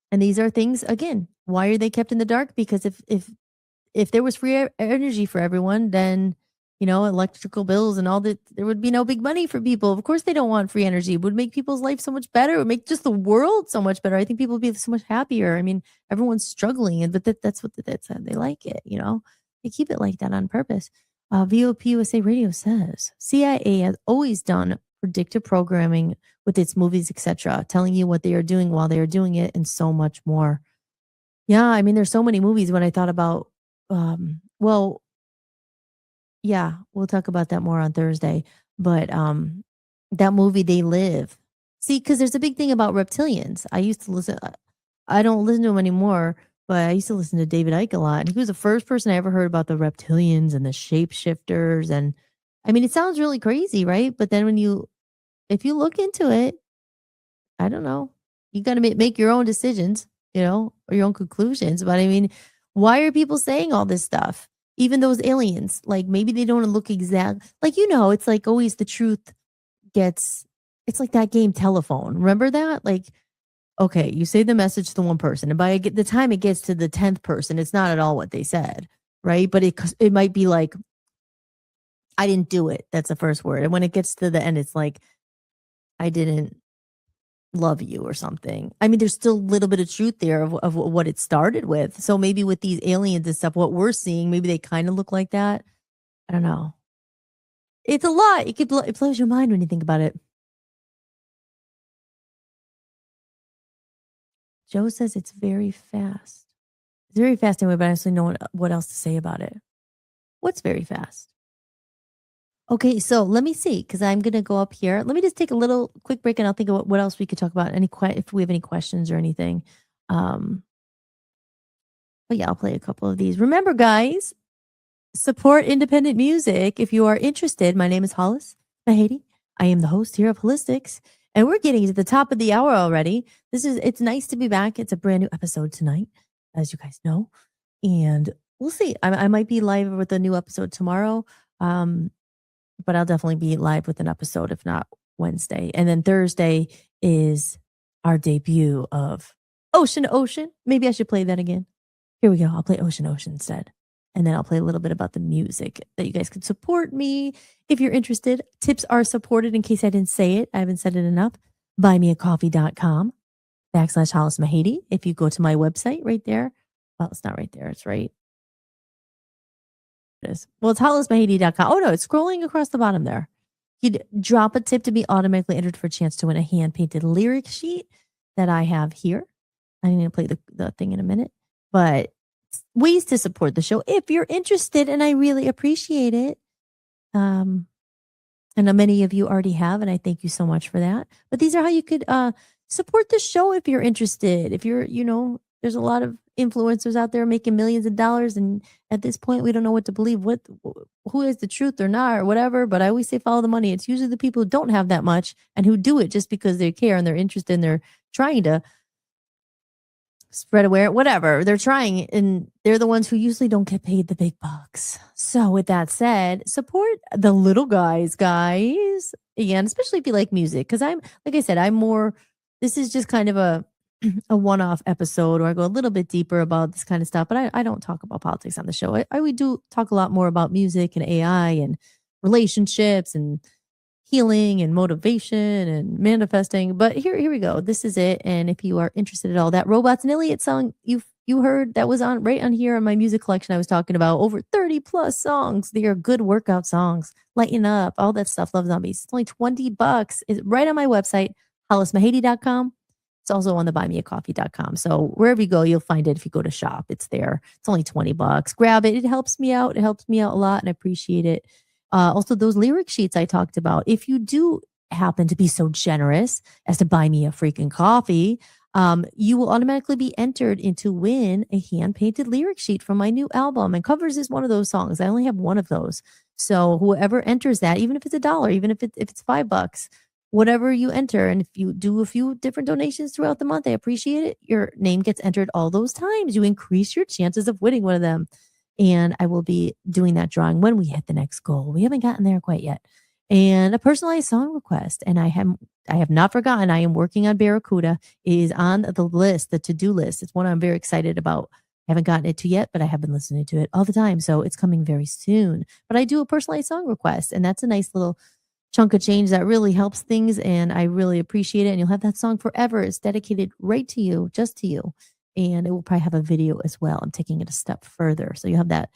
these are things, again, why are they kept in the dark? Because if there was free energy for everyone, then, electrical bills and all that, there would be no big money for people. Of course, they don't want free energy. It would make people's life so much better. It would make just the world so much better. I think people would be so much happier. I mean, everyone's struggling, but that's they like it, They keep it like that on purpose. VOP USA Radio says CIA has always done predictive programming with its movies, etc., telling you what they are doing while they are doing it, and so much more. Yeah, I mean, there's so many movies. When I thought about, yeah, we'll talk about that more on Thursday. But that movie, They Live. See, because there's a big thing about reptilians. I used to listen. I don't listen to them anymore. But I used to listen to David Icke a lot. And he was the first person I ever heard about the reptilians and the shapeshifters. And I mean, it sounds really crazy, right? But then if you look into it, I don't know, you got to make your own decisions, or your own conclusions. But I mean, why are people saying all this stuff? Even those aliens, maybe they don't look exact. It's like always the truth it's like that game Telephone. Remember that? Okay, you say the message to the one person, and by the time it gets to the 10th person, it's not at all what they said, right? But it might be like, I didn't do it. That's the first word. And when it gets to the end, it's like, I didn't love you or something. I mean, there's still a little bit of truth there of what it started with. So maybe with these aliens and stuff, what we're seeing, maybe they kind of look like that. I don't know. It's a lot. It blows your mind when you think about it. Joe says it's very fast. It's very fast anyway, but I honestly know what else to say about it. What's very fast? Okay, so let me see, because I'm going to go up here. Let me just take a little quick break, and I'll think of what else we could talk about, if we have any questions or anything. But yeah, I'll play a couple of these. Remember, guys, support independent music. If you are interested, my name is Hollis Mahady. I am the host here of Holistics. And we're getting to the top of the hour already. It's nice to be back. It's a brand new episode tonight, as you guys know. And we'll see. I might be live with a new episode tomorrow. But I'll definitely be live with an episode, if not Wednesday. And then Thursday is our debut of Ocean to Ocean. Maybe I should play that again. Here we go. I'll play Ocean instead. And then I'll play a little bit about the music that you guys could support me if you're interested. Tips are supported in case I didn't say it. I haven't said it enough. buymeacoffee.com/Hollis Mahady. If you go to my website right there. Well, it's not right there. It's right. It is. Well, it's hollismahady.com. Oh, no, it's scrolling across the bottom there. You'd drop a tip to be automatically entered for a chance to win a hand-painted lyric sheet that I have here. I'm going to play the thing in a minute. But ways to support the show if you're interested, and I really appreciate it. I know many of you already have, and I thank you so much for that. But these are how you could support the show if you're interested. If you're, there's a lot of influencers out there making millions of dollars, and at this point, we don't know what to believe, who is the truth or not, or whatever. But I always say follow the money. It's usually the people who don't have that much and who do it just because they care and they're interested and they're trying to spread awareness, whatever. They're trying, and they're the ones who usually don't get paid the big bucks. So with that said, support the little guys. Again, especially if you like music. Because like I said, this is just kind of a one-off episode where I go a little bit deeper about this kind of stuff. But I don't talk about politics on the show. We do talk a lot more about music and AI and relationships and healing and motivation and manifesting. But here we go. This is it. And if you are interested at all, that Robots and Elliot song you heard, that was right on here on my music collection I was talking about, over 30 plus songs. They are good workout songs. Lighten up, all that stuff. Love Zombies. It's only $20. It's right on my website, hollismahady.com. It's also on the buymeacoffee.com. So wherever you go, you'll find it. If you go to shop, it's there. It's only $20. Grab it. It helps me out. It helps me out a lot, and I appreciate it. Also, those lyric sheets I talked about, if you do happen to be so generous as to buy me a freaking coffee, you will automatically be entered into win a hand-painted lyric sheet from my new album. And Covers is one of those songs. I only have one of those. So whoever enters that, even if it's $1, even if it's $5, whatever you enter, and if you do a few different donations throughout the month, I appreciate it. Your name gets entered all those times. You increase your chances of winning one of them. And I will be doing that drawing when we hit the next goal. We haven't gotten there quite yet. And a personalized song request. And I have not forgotten. I am working on Barracuda. It is on the list, the to-do list. It's one I'm very excited about. I haven't gotten it to yet, but I have been listening to it all the time. So it's coming very soon. But I do a personalized song request. And that's a nice little chunk of change that really helps things. And I really appreciate it. And you'll have that song forever. It's dedicated right to you, just to you. And it will probably have a video as well. I'm taking it a step further. So you have that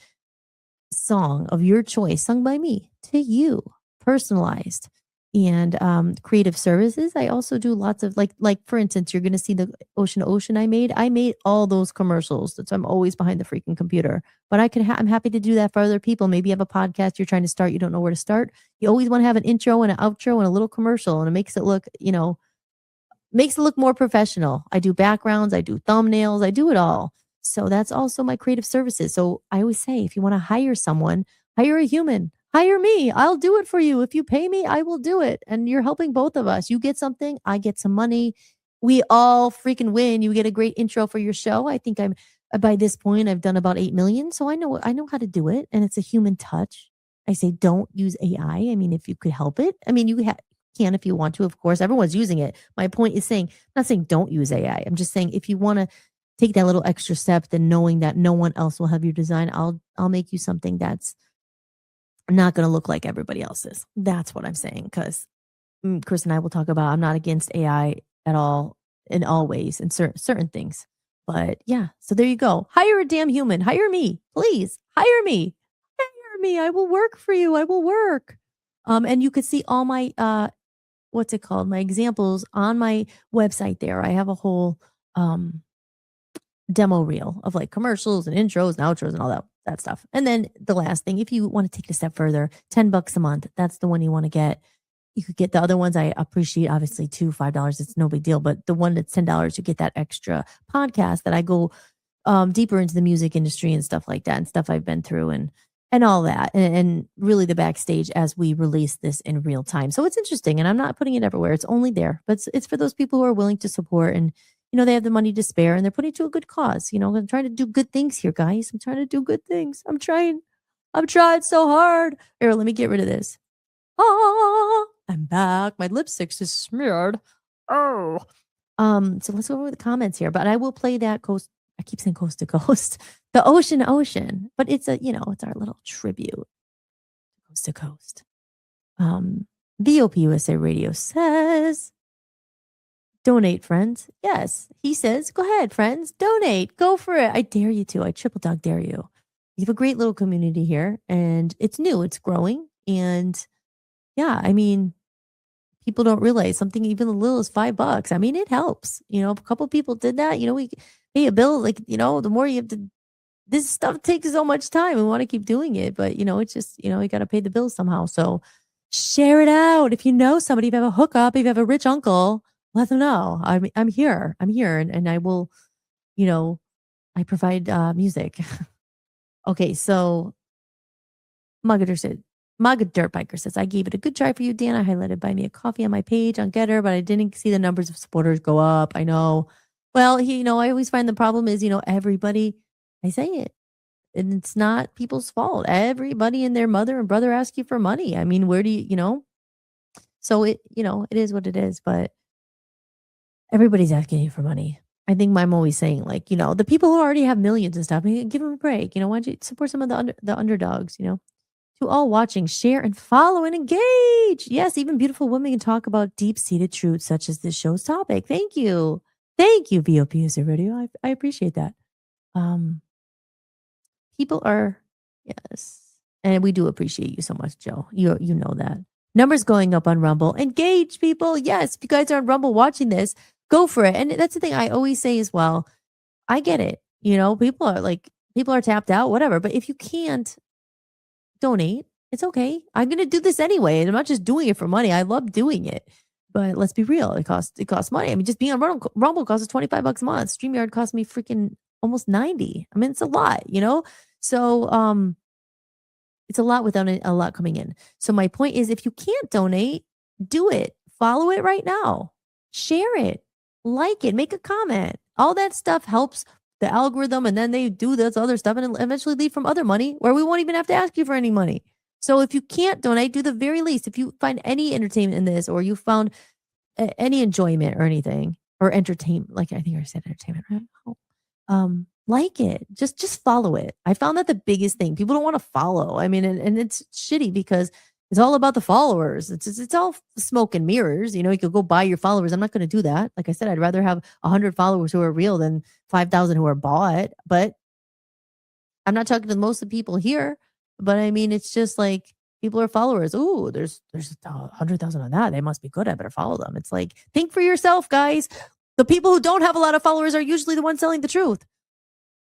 song of your choice sung by me to you, personalized. And creative services, I also do lots of like for instance, you're going to see the Ocean I made all those commercials. So I'm always behind the freaking computer. But I'm happy to do that for other people. Maybe you have a podcast you're trying to start, you don't know where to start. You always want to have an intro and an outro and a little commercial, and it makes it look, makes it look more professional. I do backgrounds, I do thumbnails, I do it all. So that's also my creative services. So I always say, if you want to hire someone, hire a human, hire me. I'll do it for you. If you pay me, I will do it. And you're helping both of us. You get something, I get some money. We all freaking win. You get a great intro for your show. I think by this point, I've done about 8 million. So I know how to do it. And it's a human touch. I say, don't use AI. I mean, if you could help it. I mean, you can if you want to, of course. Everyone's using it. My point is I'm not saying don't use AI. I'm just saying if you want to take that little extra step, then knowing that no one else will have your design, I'll make you something that's not going to look like everybody else's. That's what I'm saying. Because Chris and I will talk about, I'm not against AI at all in all ways and certain things. But yeah, so there you go. Hire a damn human. Hire me, please. Hire me. Hire me. I will work for you. I will work. And you could see all my my examples on my website there. I have a whole demo reel of like commercials and intros and outros and all that stuff. And then the last thing, if you want to take it a step further, $10 a month, that's the one you want to get. You could get the other ones. I appreciate obviously $5. It's no big deal, but the one that's $10, you get that extra podcast that I go deeper into the music industry and stuff like that, and stuff I've been through and all that, and really the backstage as we release this in real time. So it's interesting, and I'm not putting it everywhere. It's only there, but it's for those people who are willing to support, and they have the money to spare, and they're putting it to a good cause. I'm trying to do good things here, guys. I'm trying to do good things. I'm trying so hard. Here, let me get rid of this. I'm back. My lipstick's is smeared. Oh. So let's go over the comments here, but I will play that I keep saying coast to coast, the ocean, but it's it's our little tribute coast to coast. VOP USA Radio says, donate, friends. Yes, he says, go ahead, friends, donate, go for it. I dare you to. I triple dog dare you. We have a great little community here, and it's new, it's growing, and yeah, I mean, people don't realize something even as little as $5. I mean, it helps. If a couple people did that, we pay a bill. Like, the more you have to, this stuff takes so much time. We want to keep doing it, but it's just, you got to pay the bill somehow. So share it out. If you know somebody, if you have a hookup, if you have a rich uncle, let them know. I'm here. And I will, I provide music. Okay, so Mugga Dirt Biker says, I gave it a good try for you, Dan. I highlighted buy me a coffee on my page on Getter, but I didn't see the numbers of supporters go up. I know. Well, I always find the problem is, everybody, I say it, and it's not people's fault. Everybody and their mother and brother ask you for money. I mean, where do so it is what it is, but everybody's asking you for money. I think I'm always saying, like, the people who already have millions and stuff, give them a break. Why don't you support some of the underdogs, To all watching, share and follow and engage. Yes, even beautiful women can talk about deep-seated truths such as this show's topic. Thank you. Thank you, VOP User Radio. I appreciate that. People are, yes. And we do appreciate you so much, Joe. You know that. Numbers going up on Rumble. Engage, people. Yes, if you guys are on Rumble watching this, go for it. And that's the thing I always say as well. I get it. People are tapped out, whatever. But if you can't donate, it's okay. I'm going to do this anyway. And I'm not just doing it for money. I love doing it. But let's be real. It costs money. I mean, just being on Rumble costs $25 a month. StreamYard costs me freaking almost 90. I mean, it's a lot, So it's a lot without a lot coming in. So my point is, if you can't donate, do it. Follow it right now. Share it. Like it. Make a comment. All that stuff helps the algorithm, and then they do this other stuff and eventually leave from other money where we won't even have to ask you for any money. So if you can't donate, do the very least. If you find any entertainment in this, or you found any enjoyment or anything, or entertainment, like I think I said entertainment, right? Like it, just follow it. I found that the biggest thing, people don't want to follow. I mean, and it's shitty because it's all about the followers. It's all smoke and mirrors. You could go buy your followers. I'm not going to do that. Like I said, I'd rather have 100 followers who are real than 5,000 who are bought. But I'm not talking to most of the people here. But I mean, it's just like people are followers. Oh, there's 100,000 on that. They must be good. I better follow them. It's like, think for yourself, guys. The people who don't have a lot of followers are usually the ones selling the truth.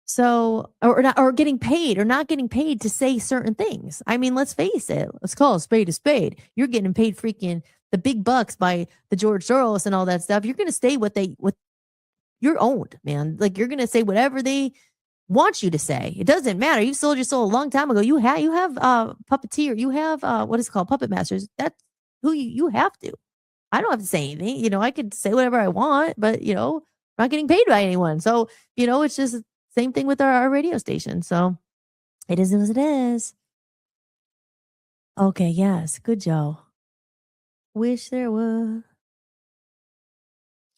So, or getting paid or not getting paid to say certain things. I mean, let's face it. Let's call a spade. You're getting paid freaking the big bucks by the George Soros and all that stuff. You're going to stay what you're owned, man. Like, you're going to say whatever they want you to say. It doesn't matter. You sold your soul a long time ago. You have puppeteer. You have what is called puppet masters. That's who you have to. I don't have to say anything. I could say whatever I want, but I'm not getting paid by anyone. So it's just same thing with our radio station. So it is as it is. Okay, yes. Good, Joe. Wish there was.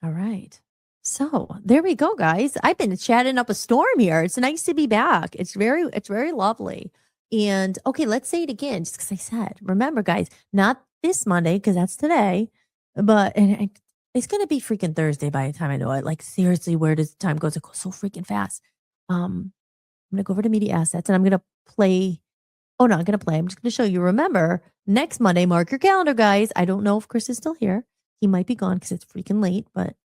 All right. So there we go, guys. I've been chatting up a storm here. It's nice to be back. It's very lovely. And okay, let's say it again, just because I said, remember, guys, not this Monday, because that's today, but it's going to be freaking Thursday by the time I know it. Like, seriously, where does time go? It goes so freaking fast. I'm going to go over to media assets and I'm going to play. Oh, no, I'm going to play. I'm just going to show you. Remember, next Monday, mark your calendar, guys. I don't know if Chris is still here. He might be gone because it's freaking late, but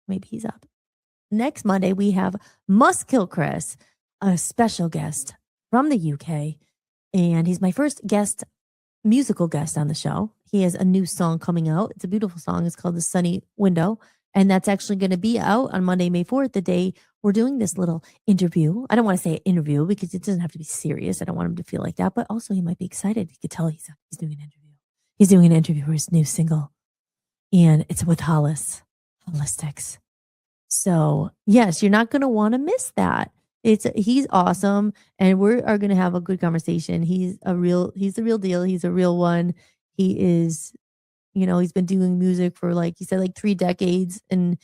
maybe he's up. Next Monday, we have Must Kill Chris, a special guest from the UK. And he's my first musical guest on the show. He has a new song coming out. It's a beautiful song. It's called The Sunny Window. And that's actually going to be out on Monday, May 4th, the day we're doing this little interview. I don't want to say interview because it doesn't have to be serious. I don't want him to feel like that. But also, he might be excited. You could tell he's doing an interview. He's doing an interview for his new single. And it's with Holistics. So, yes, you're not going to want to miss that. He's awesome. And we are going to have a good conversation. He's the real deal. He's a real one. He is, he's been doing music for, like he said, like 3 decades. And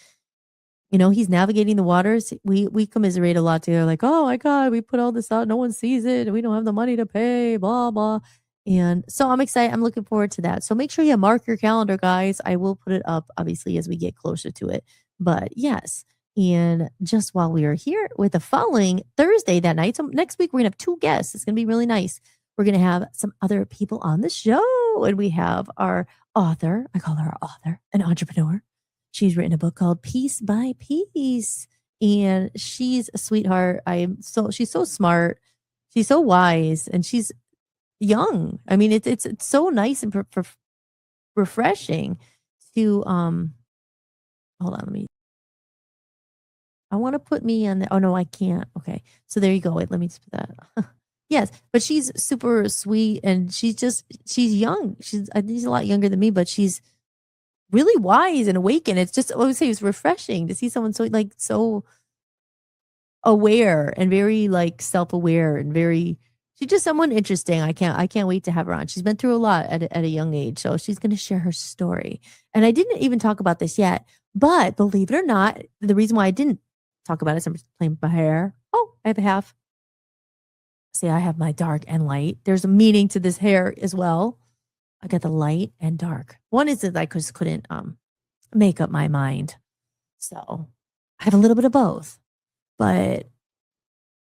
He's navigating the waters. We commiserate a lot together, like, oh my God, we put all this out, no one sees it, and we don't have the money to pay, blah blah. And so I'm excited. I'm looking forward to that. So make sure you mark your calendar, guys. I will put it up obviously as we get closer to it. But yes. And just while we are here with the following Thursday that night, so next week we're gonna have 2 guests. It's gonna be really nice. We're gonna have some other people on the show, and we have our author. I call her our author, an entrepreneur. She's written a book called Piece by Piece, and she's a sweetheart. She's so smart, she's so wise, and she's young. I mean, it's so nice and refreshing to hold on, I want to put me on the, oh no, I can't. Okay. So there you go. Wait, let me just put that. Yes, but she's super sweet, and she's young. I think she's a lot younger than me, but she's really wise and awake. And it's just, I would say it's refreshing to see someone so aware and very self-aware and she's just someone interesting. I can't wait to have her on. She's been through a lot at a young age. So she's going to share her story. And I didn't even talk about this yet, but believe it or not, the reason why I didn't talk about it is I'm playing with my hair. Oh, I have a half. See, I have my dark and light. There's a meaning to this hair as well. I got the light and dark. One is that I just couldn't make up my mind. So I have a little bit of both. But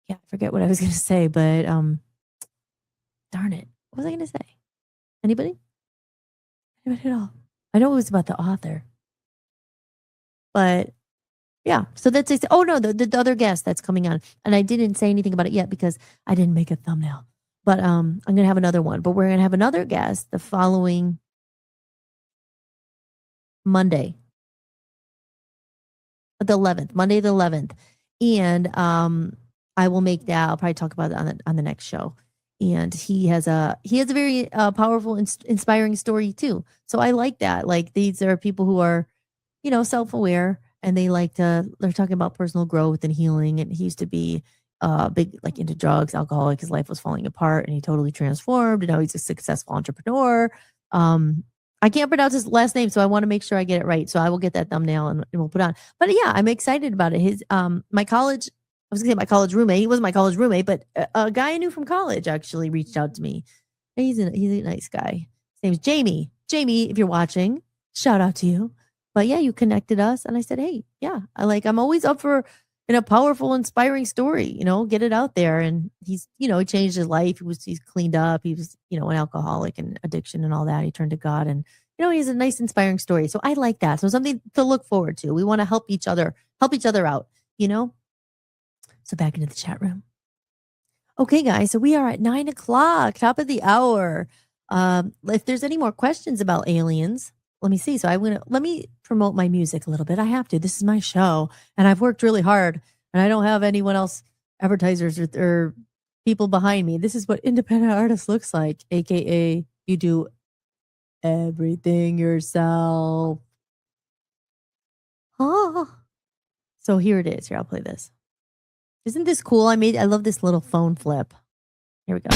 yeah, I forget what I was going to say, but darn it. What was I going to say? Anybody? Anybody at all? I know it was about the author. But yeah, so that's it. Oh no, the other guest that's coming on. And I didn't say anything about it yet because I didn't make a thumbnail. But I'm going to have another one. But we're going to have another guest the following Monday. Monday the 11th. And I will make that. I'll probably talk about it on the next show. And he has a very powerful, inspiring story too. So I like that. Like, these are people who are, self-aware, and they're talking about personal growth and healing. And he used to be big, into drugs, alcoholic. His life was falling apart, and he totally transformed. And now he's a successful entrepreneur. I can't pronounce his last name, so I want to make sure I get it right. So I will get that thumbnail and we'll put it on. But yeah, I'm excited about it. My college roommate. He wasn't my college roommate, but a guy I knew from college actually reached out to me. He's a nice guy. His name's Jamie. Jamie, if you're watching, shout out to you. But yeah, you connected us, and I said, hey, yeah, I'm always up for a powerful, inspiring story. Get it out there. And he's, he changed his life. He's cleaned up. He was, an alcoholic and addiction and all that. He turned to God, and he has a nice, inspiring story. So I like that. So something to look forward to. We want to help each other out. So back into the chat room. Okay, guys. So we are at 9:00, top of the hour. If there's any more questions about aliens, let me see. So let me promote my music a little bit. I have to. This is my show, and I've worked really hard, and I don't have anyone else, advertisers or people behind me. This is what independent artist looks like, aka you do everything yourself. So here it is. Here, I'll play this. Isn't this cool? I love this little phone flip. Here we go.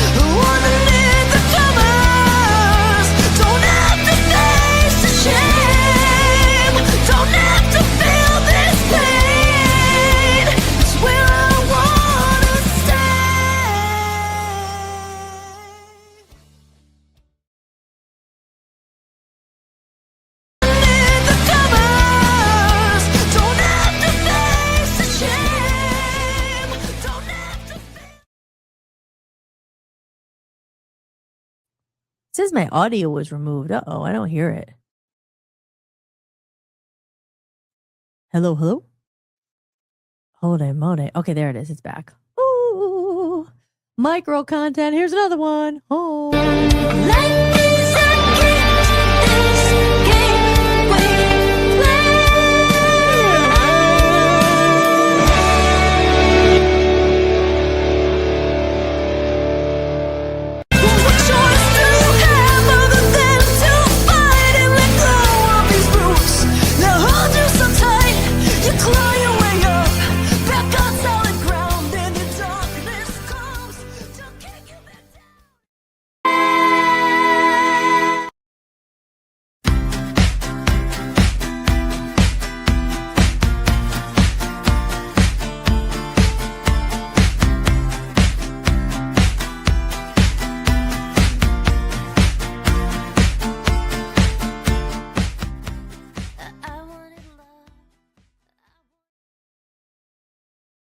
It says my audio was removed. Uh-oh, I don't hear it. Hello? Hold on. Okay, there it is. It's back. Ooh, micro content. Here's another one. Oh. Life is a game. This game we play. What choice do you have other than to fight and let go of these roots? They'll hold you so tight, you claw your way up, back on solid ground, and the darkness comes to kick you back down.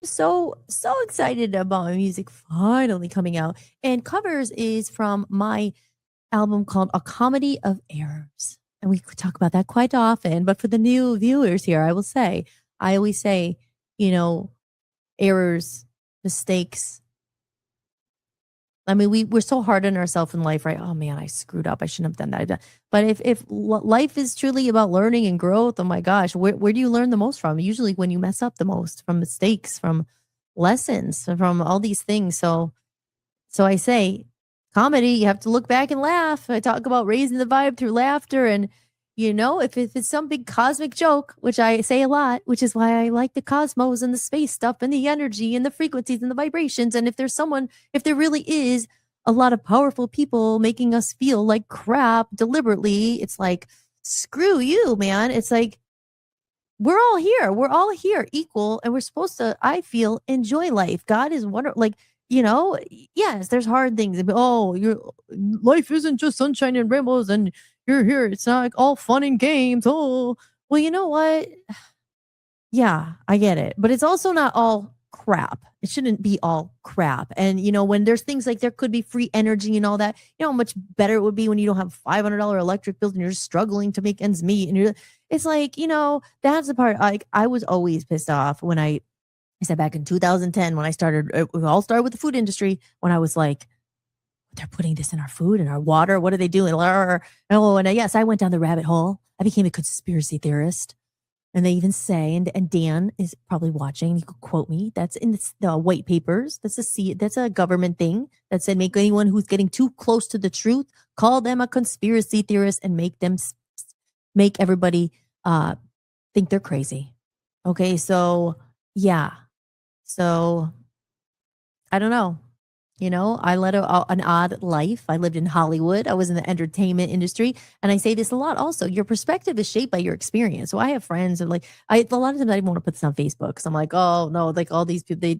so excited about my music finally coming out. And Covers is from my album called A Comedy of Errors. And we could talk about that quite often. But for the new viewers here, I will say, I always say, you know, errors, mistakes. I mean, we're so hard on ourselves in life, right? Oh man, I screwed up. I shouldn't have done that. But if life is truly about learning and growth, oh my gosh, where do you learn the most from? Usually when you mess up the most, from mistakes, from lessons, from all these things. So I say, comedy, you have to look back and laugh. I talk about raising the vibe through laughter. And, you know, if it's some big cosmic joke, which I say a lot, which is why I like the cosmos and the space stuff and the energy and the frequencies and the vibrations. And if there really is a lot of powerful people making us feel like crap deliberately, it's like, screw you, man. It's like, we're all here equal, and we're supposed to, I feel, enjoy life. God is wonderful. Like, you know, yes, there's hard things. Oh, your life isn't just sunshine and rainbows, and you're here. It's not like all fun and games. Oh, well, you know what? Yeah, I get it. But it's also not all crap. It shouldn't be all crap. And, you know, when there's things like there could be free energy and all that, you know how much better it would be when you don't have $500 electric bills and you're struggling to make ends meet. And it's like, you know, that's the part. Like, I was always pissed off when I said back in 2010, when I started, it all started with the food industry, when I was like, they're putting this in our food and our water. What are they doing? Oh, and yes, I went down the rabbit hole. I became a conspiracy theorist. And they even say, and Dan is probably watching, he could quote me, that's in the white papers. That's a government thing that said, make anyone who's getting too close to the truth, call them a conspiracy theorist and make everybody think they're crazy. Okay, so yeah. So I don't know. You know, I led an odd life. I lived in Hollywood. I was in the entertainment industry. And I say this a lot also. Your perspective is shaped by your experience. So I have friends, and like, a lot of times I even want to put this on Facebook because I'm like, oh no, like all these people,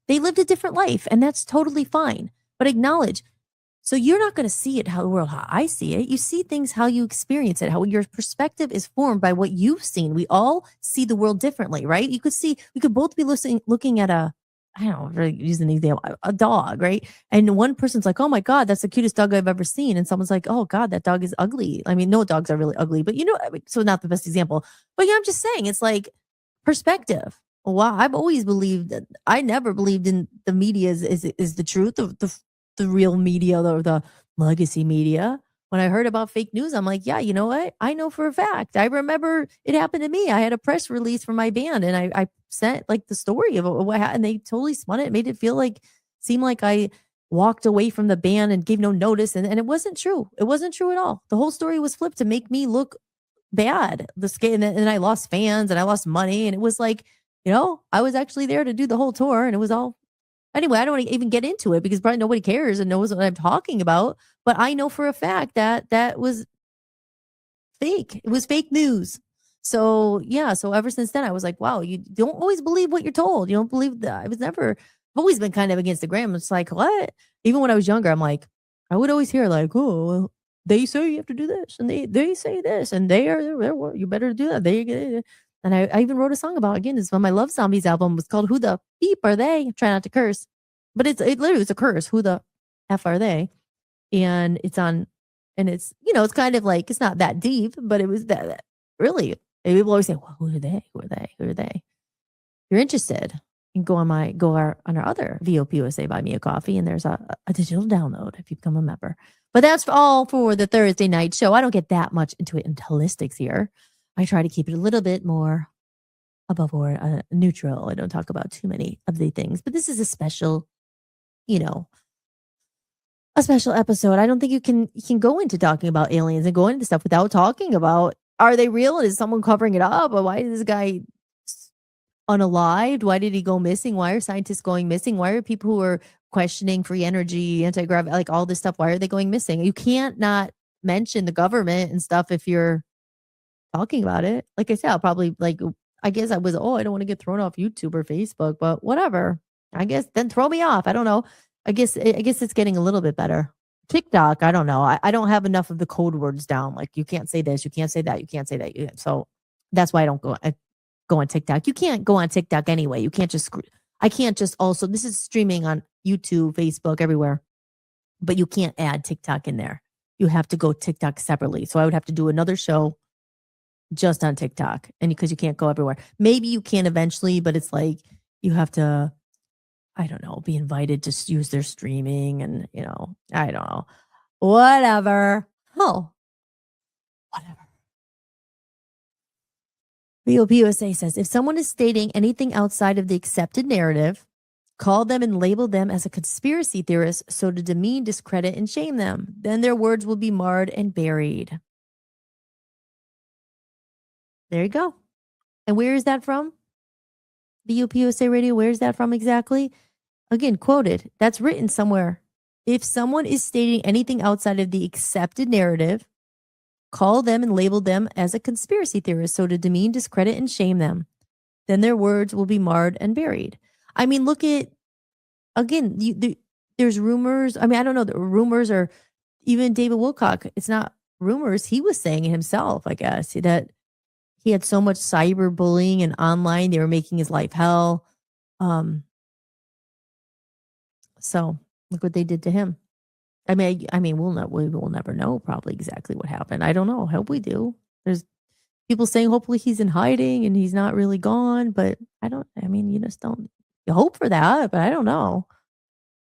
they lived a different life, and that's totally fine. But acknowledge. So you're not going to see it how I see it. You see things how you experience it, how your perspective is formed by what you've seen. We all see the world differently, right? We could both be looking at I don't know, using the example, a dog, right? And one person's like, oh my God, that's the cutest dog I've ever seen. And someone's like, oh God, that dog is ugly. I mean, no dogs are really ugly, but you know, so not the best example. But yeah, I'm just saying, it's like perspective. Wow, I've always believed that I never believed in the media is the truth, the real media or the legacy media. When I heard about fake news, I'm like, yeah, you know what? I know for a fact. I remember it happened to me. I had a press release from my band, and I sent like the story of what happened. And they totally spun it, made it seem like I walked away from the band and gave no notice. And it wasn't true. It wasn't true at all. The whole story was flipped to make me look bad. And I lost fans and I lost money. And it was like, you know, I was actually there to do the whole tour, and it was all. Anyway, I don't want to even get into it because probably nobody cares and knows what I'm talking about. But I know for a fact that was fake. It was fake news. So yeah. So ever since then, I was like, wow, you don't always believe what you're told. You don't believe that. I've always been kind of against the gram. It's like, what? Even when I was younger, I'm like, I would always hear like, oh, well, they say you have to do this, and they say this, and they're you better do that. And I even wrote a song about, again, it's on my Love Zombies album. It's called Who the Beep Are They? Try not to curse. But it literally was a curse. Who the F are they? And it's it's, you know, it's kind of like, it's not that deep, but it was that really, people always say, well, who are they? Who are they? Who are they? If you're interested, you can go on our other VOP USA Buy Me a Coffee, and there's a digital download if you become a member. But that's all for the Thursday night show. I don't get that much into it in holistics here. I try to keep it a little bit more above board, neutral. I don't talk about too many of the things, but this is a special, you know, a special episode. I don't think you can go into talking about aliens and go into stuff without talking about, are they real? Is someone covering it up? Or why is this guy unalived? Why did he go missing? Why are scientists going missing? Why are people who are questioning free energy, anti-gravity, like all this stuff, why are they going missing? You can't not mention the government and stuff if you're talking about it. Like I said, I'll probably I guess I don't want to get thrown off YouTube or Facebook, but whatever. I guess then throw me off. I don't know. I guess it's getting a little bit better. TikTok, I don't know. I don't have enough of the code words down. Like, you can't say this, you can't say that, you can't say that. So that's why I don't go on TikTok. You can't go on TikTok anyway. You can't just I can't just also, this is streaming on YouTube, Facebook, everywhere, but you can't add TikTok in there. You have to go TikTok separately. So I would have to do another show just on TikTok, and because you can't go everywhere. Maybe you can eventually, but it's like you have to, I don't know, be invited to use their streaming, and I don't know. Whatever. Oh, whatever. BOPUSA says, if someone is stating anything outside of the accepted narrative, call them and label them as a conspiracy theorist so to demean, discredit, and shame them. Then their words will be marred and buried. There you go. And where is that from? BOPUSA Radio, where is that from exactly? Again, quoted. That's written somewhere. If someone is stating anything outside of the accepted narrative, call them and label them as a conspiracy theorist so to demean, discredit, and shame them. Then their words will be marred and buried. I mean, look at, again, there's rumors. I mean, I don't know. The rumors are, even David Wilcock, it's not rumors. He was saying it himself, I guess, that he had so much cyberbullying and online. They were making his life hell. So look what they did to him. I mean, we will never know probably exactly what happened. I don't know. I hope we do. There's people saying hopefully he's in hiding and he's not really gone, but you just don't, you hope for that, but I don't know.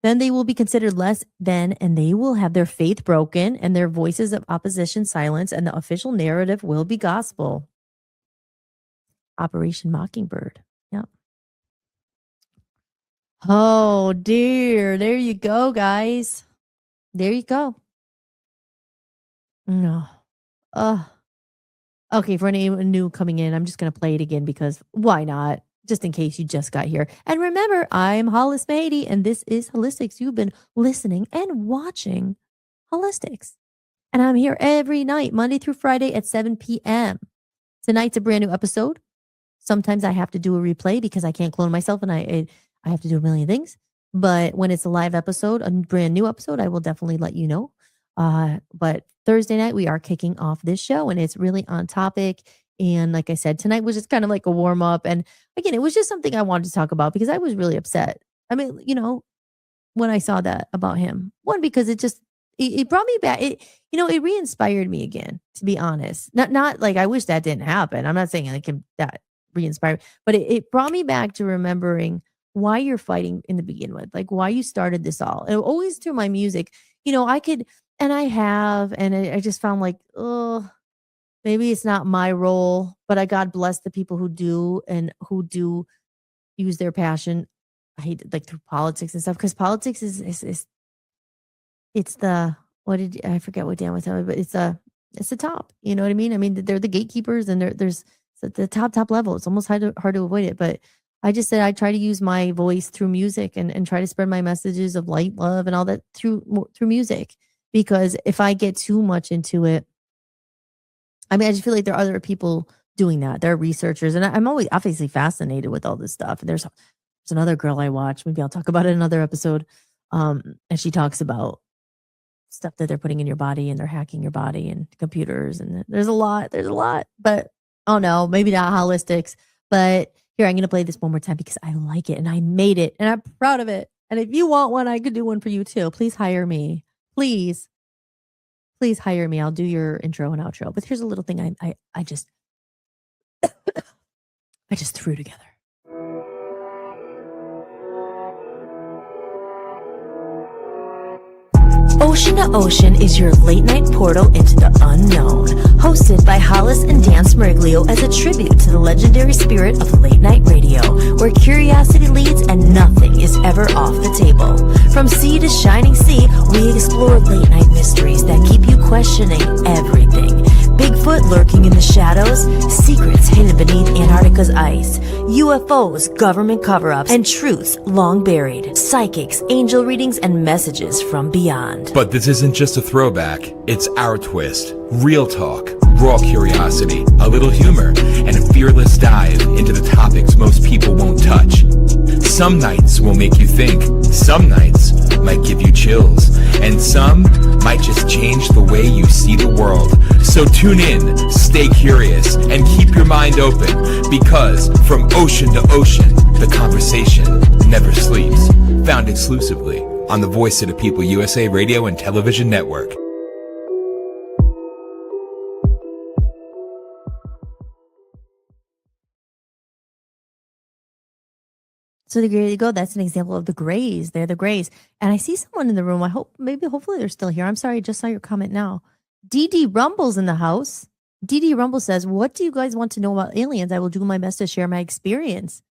Then they will be considered less than, and they will have their faith broken and their voices of opposition silenced, and the official narrative will be gospel. Operation Mockingbird. Yeah. Oh dear. There you go, guys. There you go. No. Okay, for anyone new coming in, I'm just going to play it again because why not? Just in case you just got here. And remember, I'm Hollis Mahady, and this is Holistics. You've been listening and watching Holistics. And I'm here every night, Monday through Friday at 7 p.m. Tonight's a brand new episode. Sometimes I have to do a replay because I can't clone myself and I have to do a million things. But when it's a live episode, a brand new episode, I will definitely let you know. But Thursday night, we are kicking off this show, and it's really on topic. And like I said, tonight was just kind of like a warm up. And again, it was just something I wanted to talk about because I was really upset. I mean, when I saw that about him, one, because it brought me back. It re-inspired me again, to be honest. Not like I wish that didn't happen. I'm not saying that re-inspired, but it brought me back to remembering why you're fighting in the begin with, like why you started this all. And always through my music, I could, and I have, and I just found like, maybe it's not my role, but God bless the people who do and who do use their passion. I hate it, like through politics and stuff, because politics is it's the, I forget what Dan was telling me, but it's the top. You know what I mean? I mean, they're the gatekeepers, and there's the top level. It's almost hard to avoid it, but I just said I try to use my voice through music and try to spread my messages of light, love, and all that through music. Because if I get too much into it, I mean, I just feel like there are other people doing that. There are researchers, and I'm always obviously fascinated with all this stuff. And there's another girl I watch. Maybe I'll talk about it in another episode. And she talks about stuff that they're putting in your body, and they're hacking your body and computers. And there's a lot. But oh no, maybe not holistics. But here, I'm going to play this one more time because I like it and I made it and I'm proud of it. And if you want one, I could do one for you too. Please hire me. Please hire me. I'll do your intro and outro. But here's a little thing I just I just threw together. Ocean to Ocean is your late night portal into the unknown. Hosted by Hollis and Dan Smeriglio as a tribute to the legendary spirit of late night radio, where curiosity leads and nothing is ever off the table. From sea to shining sea, we explore late night mysteries that keep you questioning everything. Bigfoot lurking in the shadows, secrets hidden beneath Antarctica's ice, UFOs, government cover-ups, and truths long buried, psychics, angel readings, and messages from beyond. But this isn't just a throwback, it's our twist. Real talk, raw curiosity, a little humor, and a fearless dive into the topics most people won't touch. Some nights will make you think, some nights might give you chills, and some might just change the way you see the world. So tune in, stay curious, and keep your mind open, because from ocean to ocean, The conversation never sleeps. Found exclusively on the Voice of the People USA Radio and Television Network. So there you go. That's an example of the Grays. They're the Grays. And I see someone in the room. Hopefully they're still here. I'm sorry, I just saw your comment now. DD Rumble's in the house. DD Rumble says, what do you guys want to know about aliens? I will do my best to share my experience.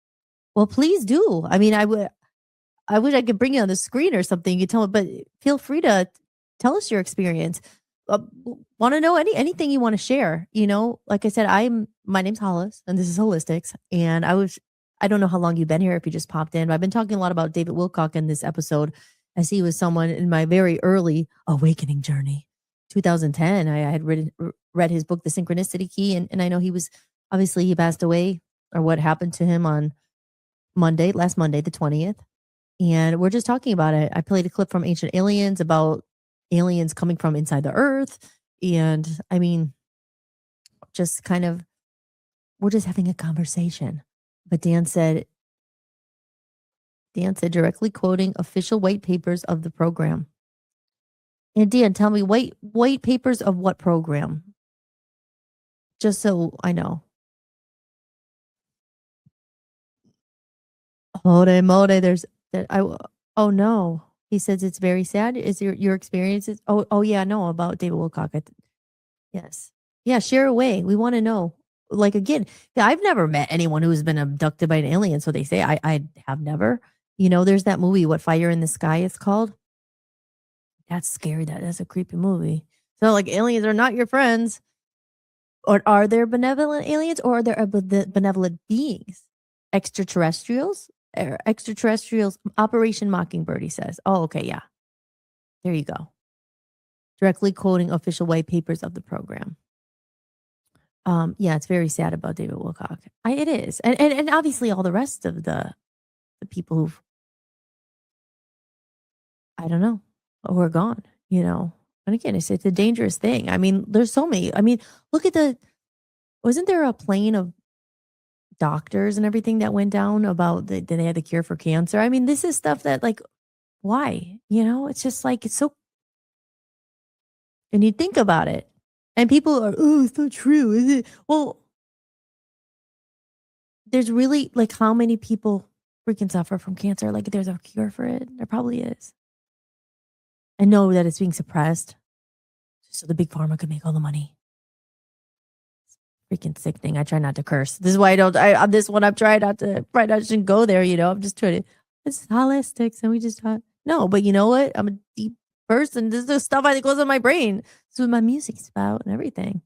Well, please do. I mean, I wish I could bring you on the screen or something. You tell me, but feel free to tell us your experience. Want to know anything you want to share? You know, like I said, my name's Hollis, and this is Holistics. And I don't know how long you've been here if you just popped in, but I've been talking a lot about David Wilcock in this episode, as he was someone in my very early awakening journey. 2010, I had read his book, The Synchronicity Key, and I know he passed away, or what happened to him on last Monday, the 20th. And we're just talking about it. I played a clip from Ancient Aliens about aliens coming from inside the earth. And I mean, we're just having a conversation. But Dan said directly quoting official white papers of the program. And Dan, tell me, white papers of what program? Just so I know. Holy moly, oh no. He says it's very sad. Is your experiences? Oh yeah, no, about David Wilcock. Yes. Yeah, share away. We want to know. Like, again, I've never met anyone who's been abducted by an alien. So they say I have never. You know, there's that movie, What Fire in the Sky it's called. That's scary. That's a creepy movie. So like, aliens are not your friends. Or are there benevolent aliens, or are there benevolent beings? Extraterrestrials? Operation Mockingbird, he says. Oh, okay, yeah. There you go. Directly quoting official white papers of the program. Yeah, it's very sad about David Wilcock. It is. And obviously all the rest of the people who've, I don't know, who are gone, you know. And again, it's a dangerous thing. I mean, there's so many. I mean, look at wasn't there a plane of doctors and everything that went down about that they had the cure for cancer? I mean, this is stuff that, like, why? You know, it's just like, it's so, and you think about it. And people are, oh, it's not true, is it? Well, there's really, like, how many people freaking suffer from cancer? Like, there's a cure for it. There probably is. I know that it's being suppressed so the big pharma could make all the money. It's freaking sickening. I try not to curse. This is why on this one, I'm trying not to, I shouldn't go there, you know. I'm just trying to, it's holistics, and we just talk. No, but you know what? I'm a deep person. This is the stuff I think goes on my brain. This is what my music's about and everything.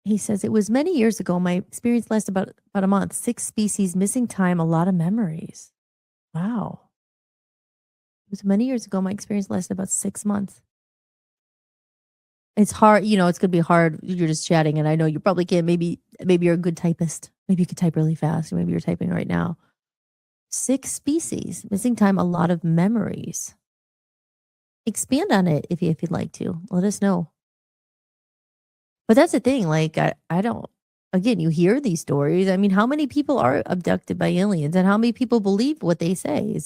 He says, it was many years ago. My experience lasted about a month. 6 species, missing time, a lot of memories. Wow. It was many years ago. My experience lasted about 6 months. It's hard, you know, it's going to be hard. You're just chatting, and I know you probably can't. Maybe you're a good typist. Maybe you could type really fast. Or maybe you're typing right now. 6 species, missing time, a lot of memories. Expand on it if you'd like to. Let us know. But that's the thing, like, I don't, again, you hear these stories. I mean, how many people are abducted by aliens, and how many people believe what they say?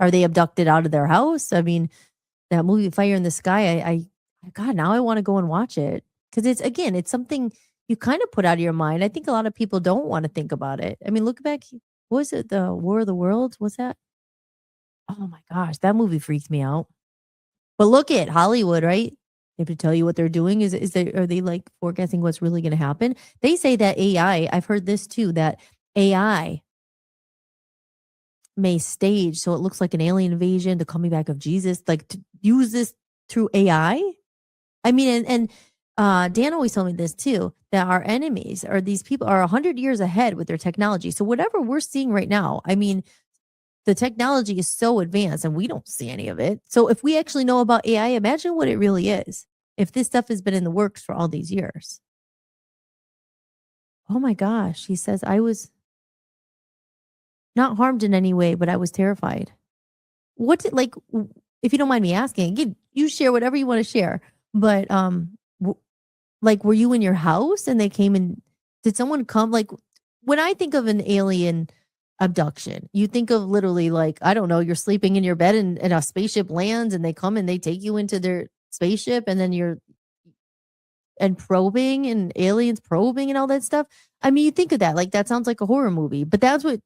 Are they abducted out of their house? I mean, that movie Fire in the Sky, God, now I want to go and watch it. Because it's something you kind of put out of your mind. I think a lot of people don't want to think about it. I mean, look back, what was it, the War of the Worlds? What's that? Oh my gosh, that movie freaked me out. But look at Hollywood, right? They have to tell you what they're doing. Are they like forecasting what's really going to happen? They say that AI, I've heard this too, that AI may stage so it looks like an alien invasion, the coming back of Jesus, like to use this through AI. I mean, and Dan always told me this too, that our enemies or these people are 100 years ahead with their technology. So whatever we're seeing right now, I mean, the technology is so advanced and we don't see any of it. So if we actually know about AI, imagine what it really is. If this stuff has been in the works for all these years. Oh my gosh. He says, I was not harmed in any way, but I was terrified. Like, if you don't mind me asking, you share whatever you want to share. But Like, were you in your house and they came and did someone come? Like, when I think of an alien abduction, you think of literally like, I don't know, you're sleeping in your bed and a spaceship lands and they come and they take you into their spaceship and then and probing and aliens probing and all that stuff. I mean, you think of that, like that sounds like a horror movie, but that's what,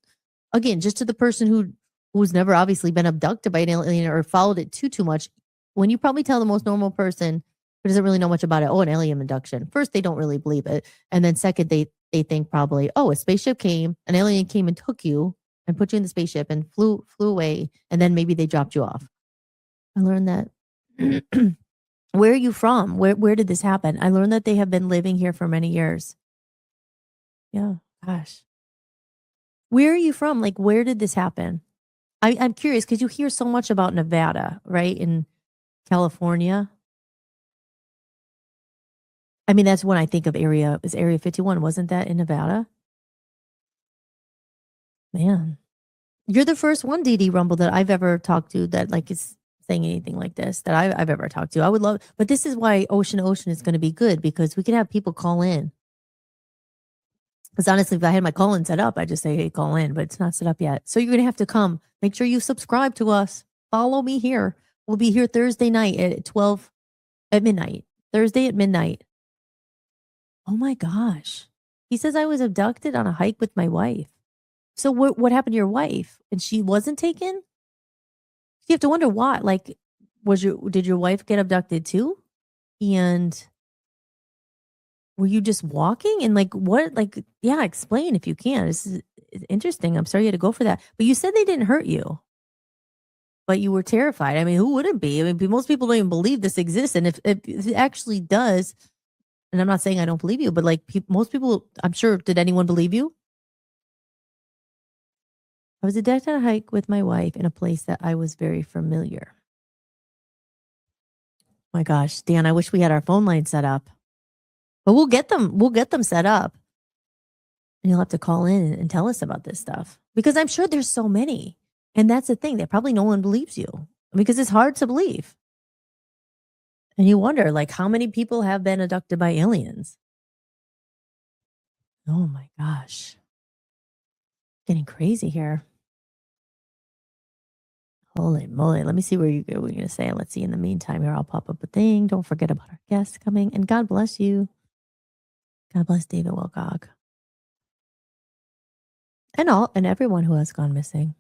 again, just to the person who's never obviously been abducted by an alien or followed it too much, when you probably tell the most normal person who doesn't really know much about it, oh, an alien abduction. First, they don't really believe it. And then second, they think probably, oh, a spaceship came, an alien came and took you and put you in the spaceship and flew away. And then maybe they dropped you off. I learned that. Where are you from? Where did this happen? I learned that they have been living here for many years. Yeah, gosh. Where are you from? Like, where did this happen? I'm curious because you hear so much about Nevada, right? In California. I mean, that's when I think of Area 51. Wasn't that in Nevada? Man. You're the first one, DD Rumble, that I've ever talked to that like is saying anything like this that I've ever talked to. I would love, but this is why Ocean is going to be good because we can have people call in. Because honestly, if I had my call in set up, I'd just say, hey, call in, but it's not set up yet. So you're going to have to come. Make sure you subscribe to us. Follow me here. We'll be here Thursday night at midnight. Thursday at midnight. Oh my gosh. He says I was abducted on a hike with my wife. So what happened to your wife? And she wasn't taken? You have to wonder why. Like, did your wife get abducted too? And were you just walking? And like, what, like, yeah, explain if you can. This is interesting. I'm sorry you had to go for that. But you said they didn't hurt you. But you were terrified. I mean, who wouldn't be? I mean, most people don't even believe this exists. And if it actually does, and I'm not saying I don't believe you, but like most people, I'm sure, did anyone believe you? I was abducted on a hike with my wife in a place that I was very familiar. My gosh, Dan, I wish we had our phone line set up. But we'll get them set up. And you'll have to call in and tell us about this stuff. Because I'm sure there's so many. And that's the thing, that probably no one believes you. Because it's hard to believe. And you wonder, like, how many people have been abducted by aliens? Oh my gosh. Getting crazy here. Holy moly. Let me see what you're going to say. Let's see. In the meantime, here, I'll pop up a thing. Don't forget about our guests coming. And God bless you. God bless David Wilcock. And everyone who has gone missing.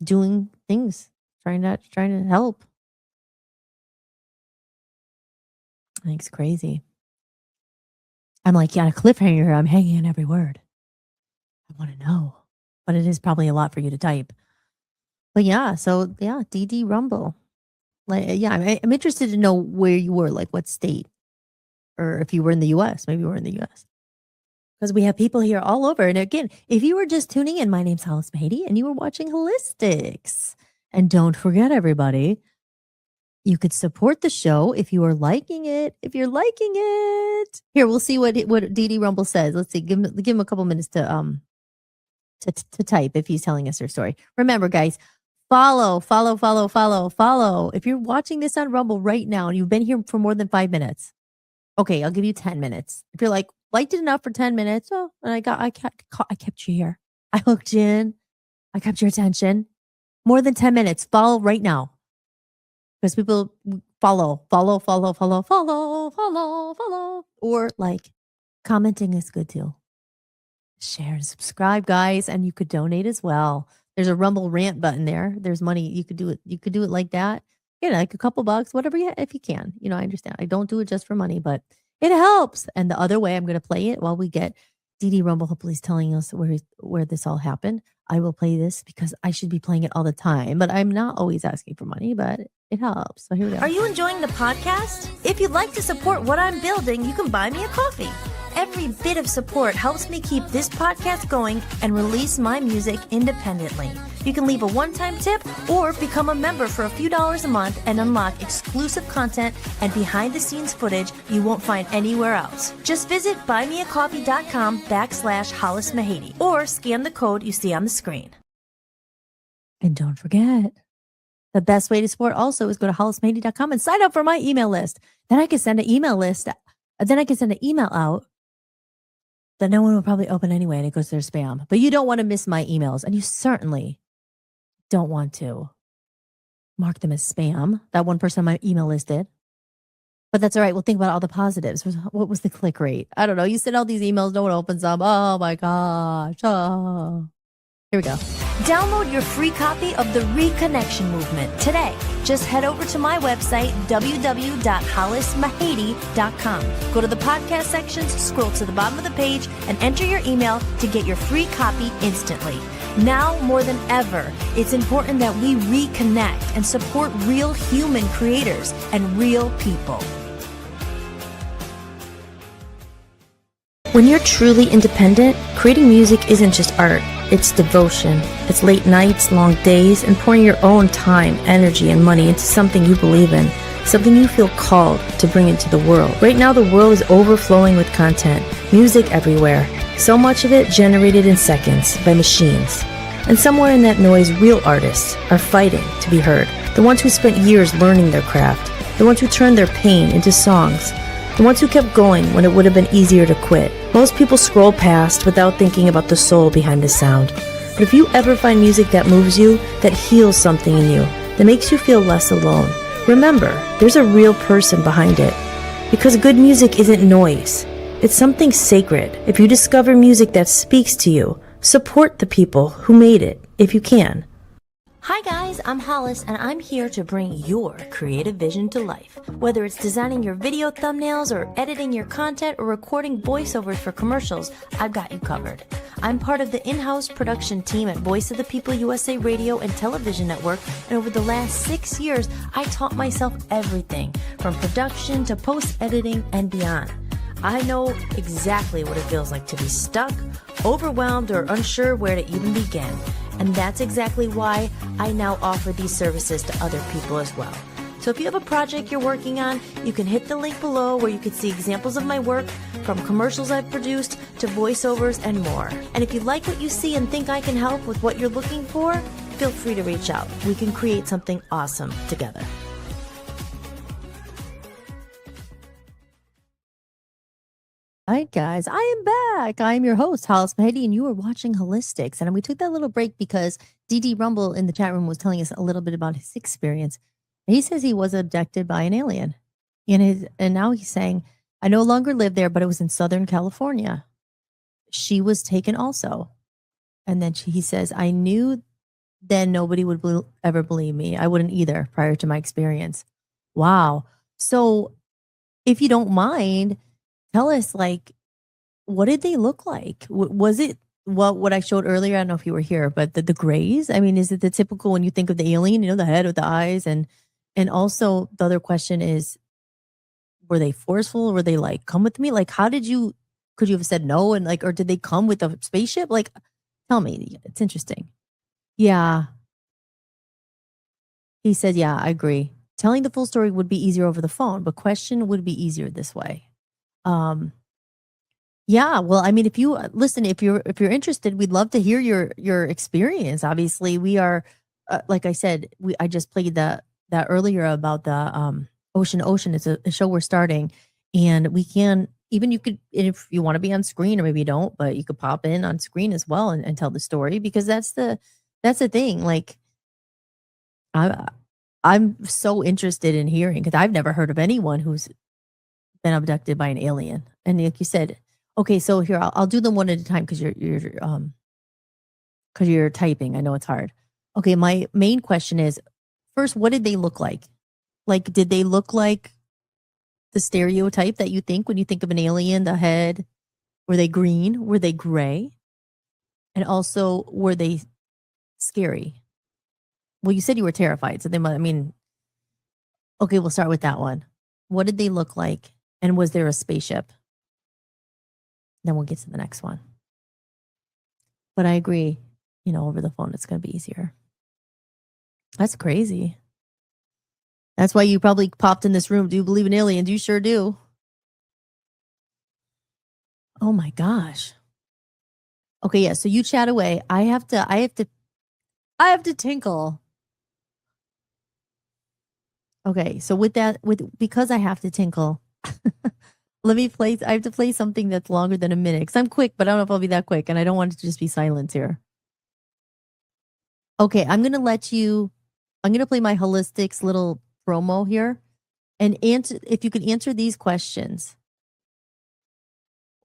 Doing things. Trying to help. I think it's crazy. I'm like, yeah, a cliffhanger. I'm hanging on every word. I want to know. But it is probably a lot for you to type. But yeah, so yeah, DD Rumble. Like, yeah, I'm interested to know where you were, like what state. Or if you were in the US. Maybe you were in the US. Because we have people here all over. And again, if you were just tuning in, my name's Hollis Mahady, and you were watching Holistics. And don't forget, everybody, you could support the show if you are liking it. If you're liking it. Here, we'll see what DD Rumble says. Let's see. Give him a couple minutes to type if he's telling us her story. Remember, guys, follow. If you're watching this on Rumble right now and you've been here for more than 5 minutes, okay, I'll give you 10 minutes. If you're like, liked it enough for 10 minutes, oh, and I kept you here. I hooked you in. I kept your attention. More than 10 minutes. Follow right now. Because people follow. Or like, commenting is good too. Share and subscribe, guys, and you could donate as well. There's a Rumble rant button there. There's money. You could do it. You could do it like that. Yeah, like a couple bucks, whatever if you can. You know, I understand. I don't do it just for money, but it helps. And the other way, I'm going to play it while we get DD Rumble. Hopefully, he's telling us where this all happened. I will play this because I should be playing it all the time, but I'm not always asking for money, but it helps. So here we go. Are you enjoying the podcast? If you'd like to support what I'm building, you can buy me a coffee. Every bit of support helps me keep this podcast going and release my music independently. You can leave a one-time tip or become a member for a few dollars a month and unlock exclusive content and behind-the-scenes footage you won't find anywhere else. Just visit buymeacoffee.com/Hollis Mahady or scan the code you see on the screen. And don't forget, the best way to support also is go to hollismahady.com and sign up for my email list. Then I can send an email list And then I can send an email out that no one will probably open anyway, and it goes to their spam. But you don't want to miss my emails, and you certainly don't want to mark them as spam. That one person on my email list did. But that's all right. We'll think about all the positives. What was the click rate? I don't know. You send all these emails, no one opens them. Oh my gosh. Oh. Here we go. Download your free copy of The Reconnection Movement today. Just head over to my website, www.hollismahady.com. Go to the podcast sections, scroll to the bottom of the page, and enter your email to get your free copy instantly. Now more than ever, it's important that we reconnect and support real human creators and real people. When you're truly independent, creating music isn't just art. It's devotion. It's late nights, long days, and pouring your own time, energy, and money into something you believe in, something you feel called to bring into the world. Right now, the world is overflowing with content, music everywhere, so much of it generated in seconds by machines. And somewhere in that noise, real artists are fighting to be heard. The ones who spent years learning their craft, the ones who turned their pain into songs, the ones who kept going when it would have been easier to quit. Most people scroll past without thinking about the soul behind the sound. But if you ever find music that moves you, that heals something in you, that makes you feel less alone, remember, there's a real person behind it. Because good music isn't noise. It's something sacred. If you discover music that speaks to you, support the people who made it, if you can. Hi guys, I'm Hollis, and I'm here to bring your creative vision to life. Whether it's designing your video thumbnails or editing your content or recording voiceovers for commercials, I've got you covered. I'm part of the in-house production team at Voice of the People USA Radio and Television Network, and over the last 6 years, I taught myself everything from production to post-editing and beyond. I know exactly what it feels like to be stuck, overwhelmed, or unsure where to even begin. And that's exactly why I now offer these services to other people as well. So if you have a project you're working on, you can hit the link below where you can see examples of my work, from commercials I've produced to voiceovers and more. And if you like what you see and think I can help with what you're looking for, feel free to reach out. We can create something awesome together. All right, guys, I am back. I am your host, Hollis Mahady, and you are watching Holistics. And we took that little break because DD Rumble in the chat room was telling us a little bit about his experience. He says he was abducted by an alien. And now he's saying, I no longer live there, but it was in Southern California. She was taken also. And then he says, I knew then nobody would ever believe me. I wouldn't either prior to my experience. Wow. So if you don't mind, tell us, like, what did they look like? Was it what I showed earlier? I don't know if you were here, but the grays? I mean, is it the typical when you think of the alien, the head with the eyes? And also the other question is, were they forceful? Were they like, come with me? Like, could you have said no? And like, or did they come with a spaceship? Like, tell me. It's interesting. Yeah. He said, yeah, I agree. Telling the full story would be easier over the phone, but question would be easier this way. Yeah, well, I mean, if you listen, if you're interested, we'd love to hear your experience. Obviously, we are, like I said, I just played that earlier about the Ocean. It's a show we're starting, and we can you could, if you want to be on screen, or maybe you don't, but you could pop in on screen as well and tell the story, because that's the thing. Like, I'm so interested in hearing, because I've never heard of anyone who's been abducted by an alien. And like you said, okay, so here I'll do them one at a time, because you're typing. I know it's hard. Okay, my main question is, first, what did they look like? Like, did they look like the stereotype that you think when you think of an alien? The head, were they green? Were they gray? And also, were they scary? Well, you said you were terrified, so they might. I mean, okay, we'll start with that one. What did they look like? And was there a spaceship? Then we'll get to the next one. But I agree, over the phone, it's going to be easier. That's crazy. That's why you probably popped in this room. Do you believe in aliens? You sure do. Oh my gosh. Okay, yeah. So you chat away. I have to tinkle. Okay, so because I have to tinkle, Let me play. I have to play something that's longer than a minute because I'm quick, but I don't know if I'll be that quick, and I don't want it to just be silence here. Okay, I'm gonna play my Holistics little promo here, and answer if you can answer these questions.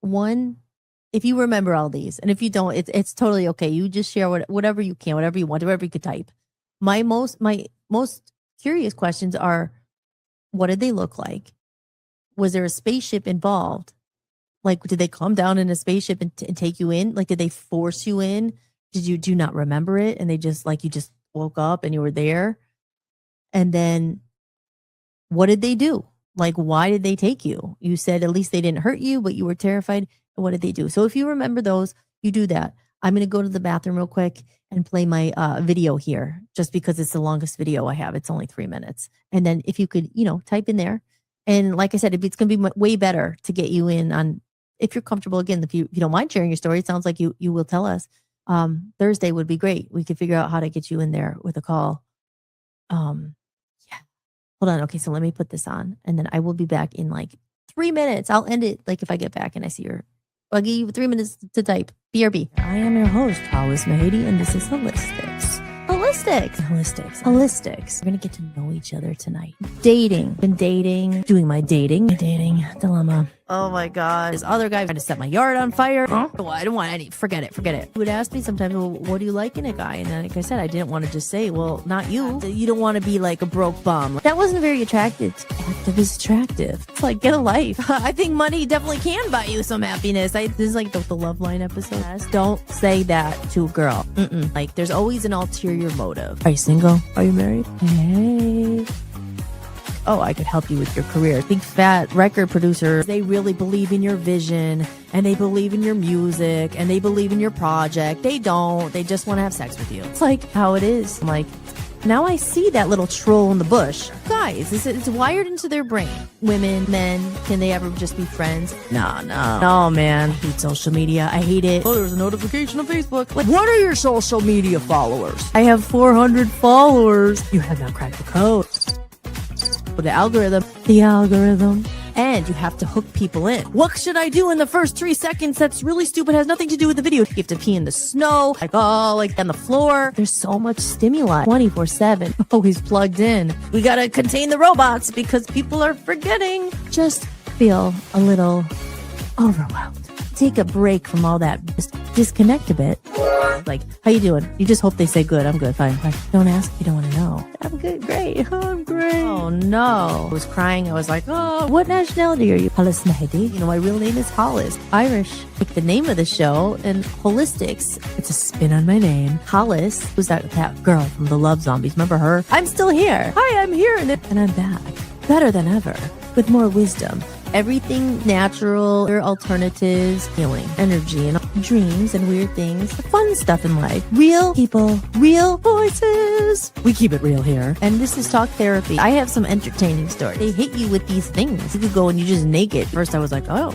One, if you remember all these, and if you don't, it's totally okay. You just share whatever you can, whatever you want, whatever you could type. My most curious questions are: what did they look like? Was there a spaceship involved? Like, did they come down in a spaceship and take you in? Like, did they force you in? Do you not remember it? And they just, like, you just woke up and you were there? And then what did they do? Like, why did they take you? You said at least they didn't hurt you, but you were terrified. And what did they do? So if you remember those, you do that. I'm going to go to the bathroom real quick and play my video here, just because it's the longest video I have. It's only 3 minutes. And then if you could, type in there. And like I said, it's going to be way better to get you in on, if you're comfortable, again, if you don't mind sharing your story, it sounds like you will tell us. Thursday would be great. We could figure out how to get you in there with a call. Yeah. Hold on. Okay, so let me put this on, and then I will be back in like 3 minutes. I'll end it like if I get back and I see your buggy. 3 minutes to type. BRB. I am your host, Hollis Mahady, and this is Holistics. Holistics. We're gonna get to know each other tonight. Dating. Been dating. Doing my dating dilemma. Oh my God. This other guy trying to set my yard on fire. Huh? Oh, I don't want any. Forget it. He would ask me sometimes, well, what do you like in a guy? And then, like I said, I didn't want to just say, well, not you. You don't want to be like a broke bum. That wasn't very attractive. Active is attractive. It's like, get a life. I think money definitely can buy you some happiness. This is like the Love Line episode. Don't say that to a girl. Like, there's always an ulterior motive. Are you single? Are you married? Hey. Oh, I could help you with your career. Big fat record producers, they really believe in your vision, and they believe in your music, and they believe in your project. They don't. They just want to have sex with you. It's like how it is. I'm like, now I see that little troll in the bush. Guys, it's wired into their brain. Women, men, can they ever just be friends? No, man. I hate social media. I hate it. Oh, there's a notification on Facebook. Like, what are your social media followers? I have 400 followers. You have not cracked the code. The algorithm. And you have to hook people in. What should I do in the first 3 seconds that's really stupid, has nothing to do with the video? You have to pee in the snow, like on the floor. There's so much stimuli 24/7. Always plugged in. We gotta contain the robots because people are forgetting. Just feel a little overwhelmed. Take a break from all that. Just disconnect a bit. Like, how you doing? You just hope they say good. I'm good. Fine. Don't ask. You don't want to know. I'm good. Great. I'm great. Oh, no. I was crying. I was like, oh, what nationality are you? Hollis Mahady. My real name is Hollis. Irish. Like the name of the show. And Holistics. It's a spin on my name. Hollis was that girl from the Love Zombies. Remember her? I'm still here. Hi, I'm here. And I'm back. Better than ever. With more wisdom. Everything natural, alternatives, healing, energy, and dreams and weird things. The fun stuff in life. Real people, real voices. We keep it real here. And this is talk therapy. I have some entertaining stories. They hit you with these things. You could go and you just naked. First I was like, oh.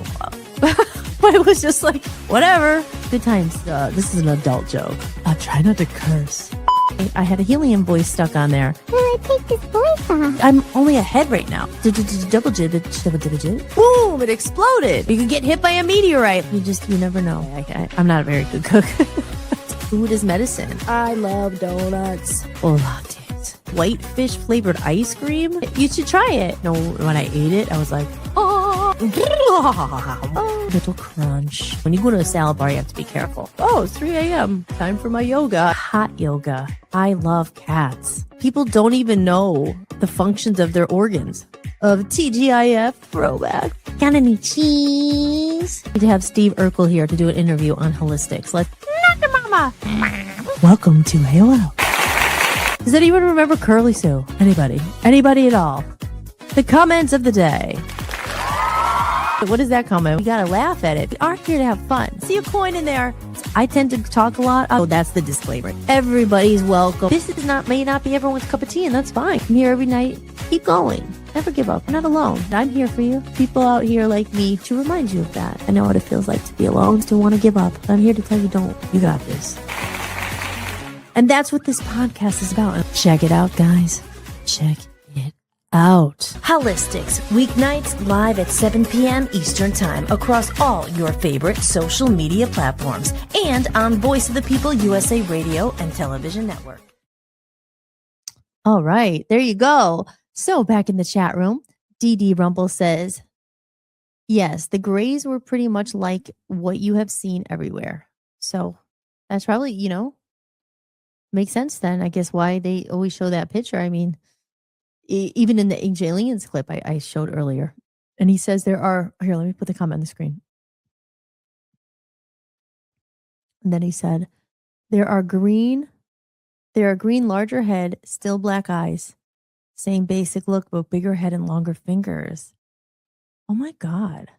But it was just like, whatever. Good times. This is an adult joke. Try not to curse. I had a helium voice stuck on there. Where I take this voice off? I'm only ahead right now. Double jib. Boom! It exploded. You could get hit by a meteorite. You never know. I'm not a very good cook. Food is medicine. I love donuts. Or lattes. White fish flavored ice cream. You should try it. When I ate it, I was like, oh, little crunch. When you go to a salad bar, you have to be careful. Oh, it's 3 a.m. Time for my yoga. Hot yoga. I love cats. People don't even know the functions of their organs. Of TGIF throwback. Got any cheese? We need to have Steve Urkel here to do an interview on Holistics. Like, mama. Welcome to AOL. Does anyone remember Curly Sue? Anybody? Anybody at all? The comments of the day. What is that comment? We gotta laugh at it. We are here to have fun. See a coin in there. I tend to talk a lot. Oh, that's the disclaimer. Everybody's welcome. This may not be everyone's cup of tea, and that's fine. I'm here every night. Keep going. Never give up. You're not alone. I'm here for you. People out here like me to remind you of that. I know what it feels like to be alone, to want to give up. But I'm here to tell you don't. You got this. And that's what this podcast is about. Check it out, guys. Check it out. out. Holistics, weeknights live at 7 p.m. Eastern Time across all your favorite social media platforms and on Voice of the People USA Radio and Television Network. All right, there you go. So back in the chat room, DD Rumble says, yes, the grays were pretty much like what you have seen everywhere. So that's probably, makes sense then, I guess, why they always show that picture. I mean, even in the Ancient Aliens clip I showed earlier. And he says here, let me put the comment on the screen. And then he said, there are green, larger head, still black eyes. Same basic look, but bigger head and longer fingers. Oh my God.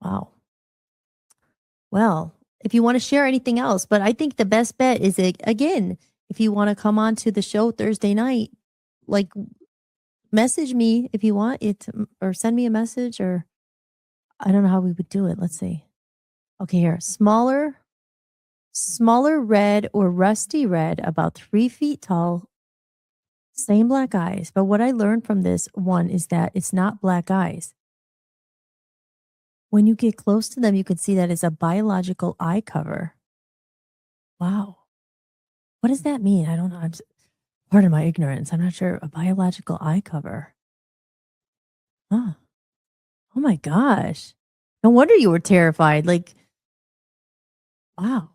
Wow. Well, if you want to share anything else, but I think the best bet is, again, if you want to come on to the show Thursday night, like, message me if you want it, or send me a message, or I don't know how we would do it. Let's see. Okay, here. Smaller red or rusty red, about 3 feet tall, same black eyes. But what I learned from this one is that it's not black eyes. When you get close to them, you can see that it's a biological eye cover. Wow. What does that mean? I don't know. Pardon my ignorance. I'm not sure. A biological eye cover. Huh. Oh my gosh. No wonder you were terrified. Like, wow.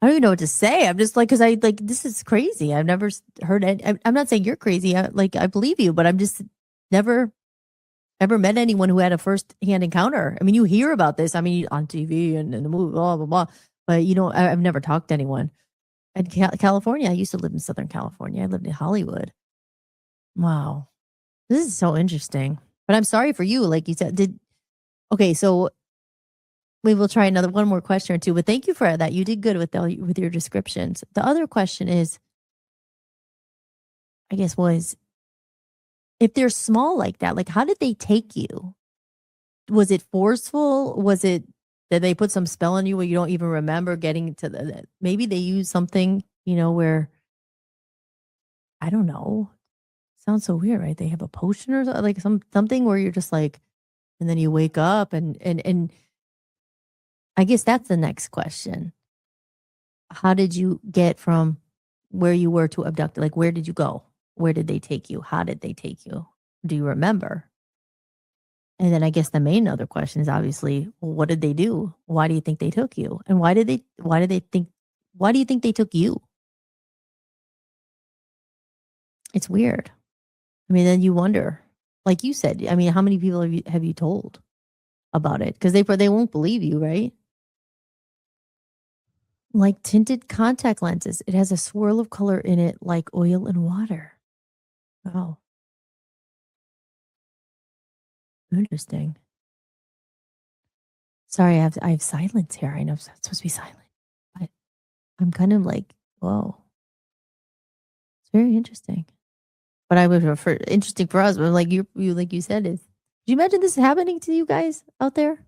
I don't even know what to say. I'm just like, because this is crazy. I've never heard it. I'm not saying you're crazy. I believe you, but I'm just never ever met anyone who had a first-hand encounter. I mean, you hear about this. I mean, on TV and in the movie, blah, blah, blah. But, I've never talked to anyone. In California, I used to live in Southern California. I lived in Hollywood. Wow. This is so interesting. But I'm sorry for you. Like you said, okay, so we will try one more question or two. But thank you for that. You did good with your descriptions. The other question is, I guess, was, if they're small like that, like, how did they take you? Was it forceful? Was it that they put some spell on you where you don't even remember getting to maybe they use something, where, I don't know. Sounds so weird, right? They have a potion or like something where you're just like, and then you wake up and I guess that's the next question. How did you get from where you were to abducted? Like, where did you go? Where did they take you? How did they take you? Do you remember? And then I guess the main other question is obviously, well, what did they do? Why do you think they took you? And why do you think they took you? It's weird. I mean, then you wonder, like you said, I mean, how many people have you told about it? Because they won't believe you, right? Like tinted contact lenses. It has a swirl of color in it like oil and water. Oh. Interesting. Sorry, I have silence here. I know it's supposed to be silent, but I'm kind of like, whoa. It's very interesting. But I would refer interesting for us, but like you like you said, did you imagine this happening to you guys out there?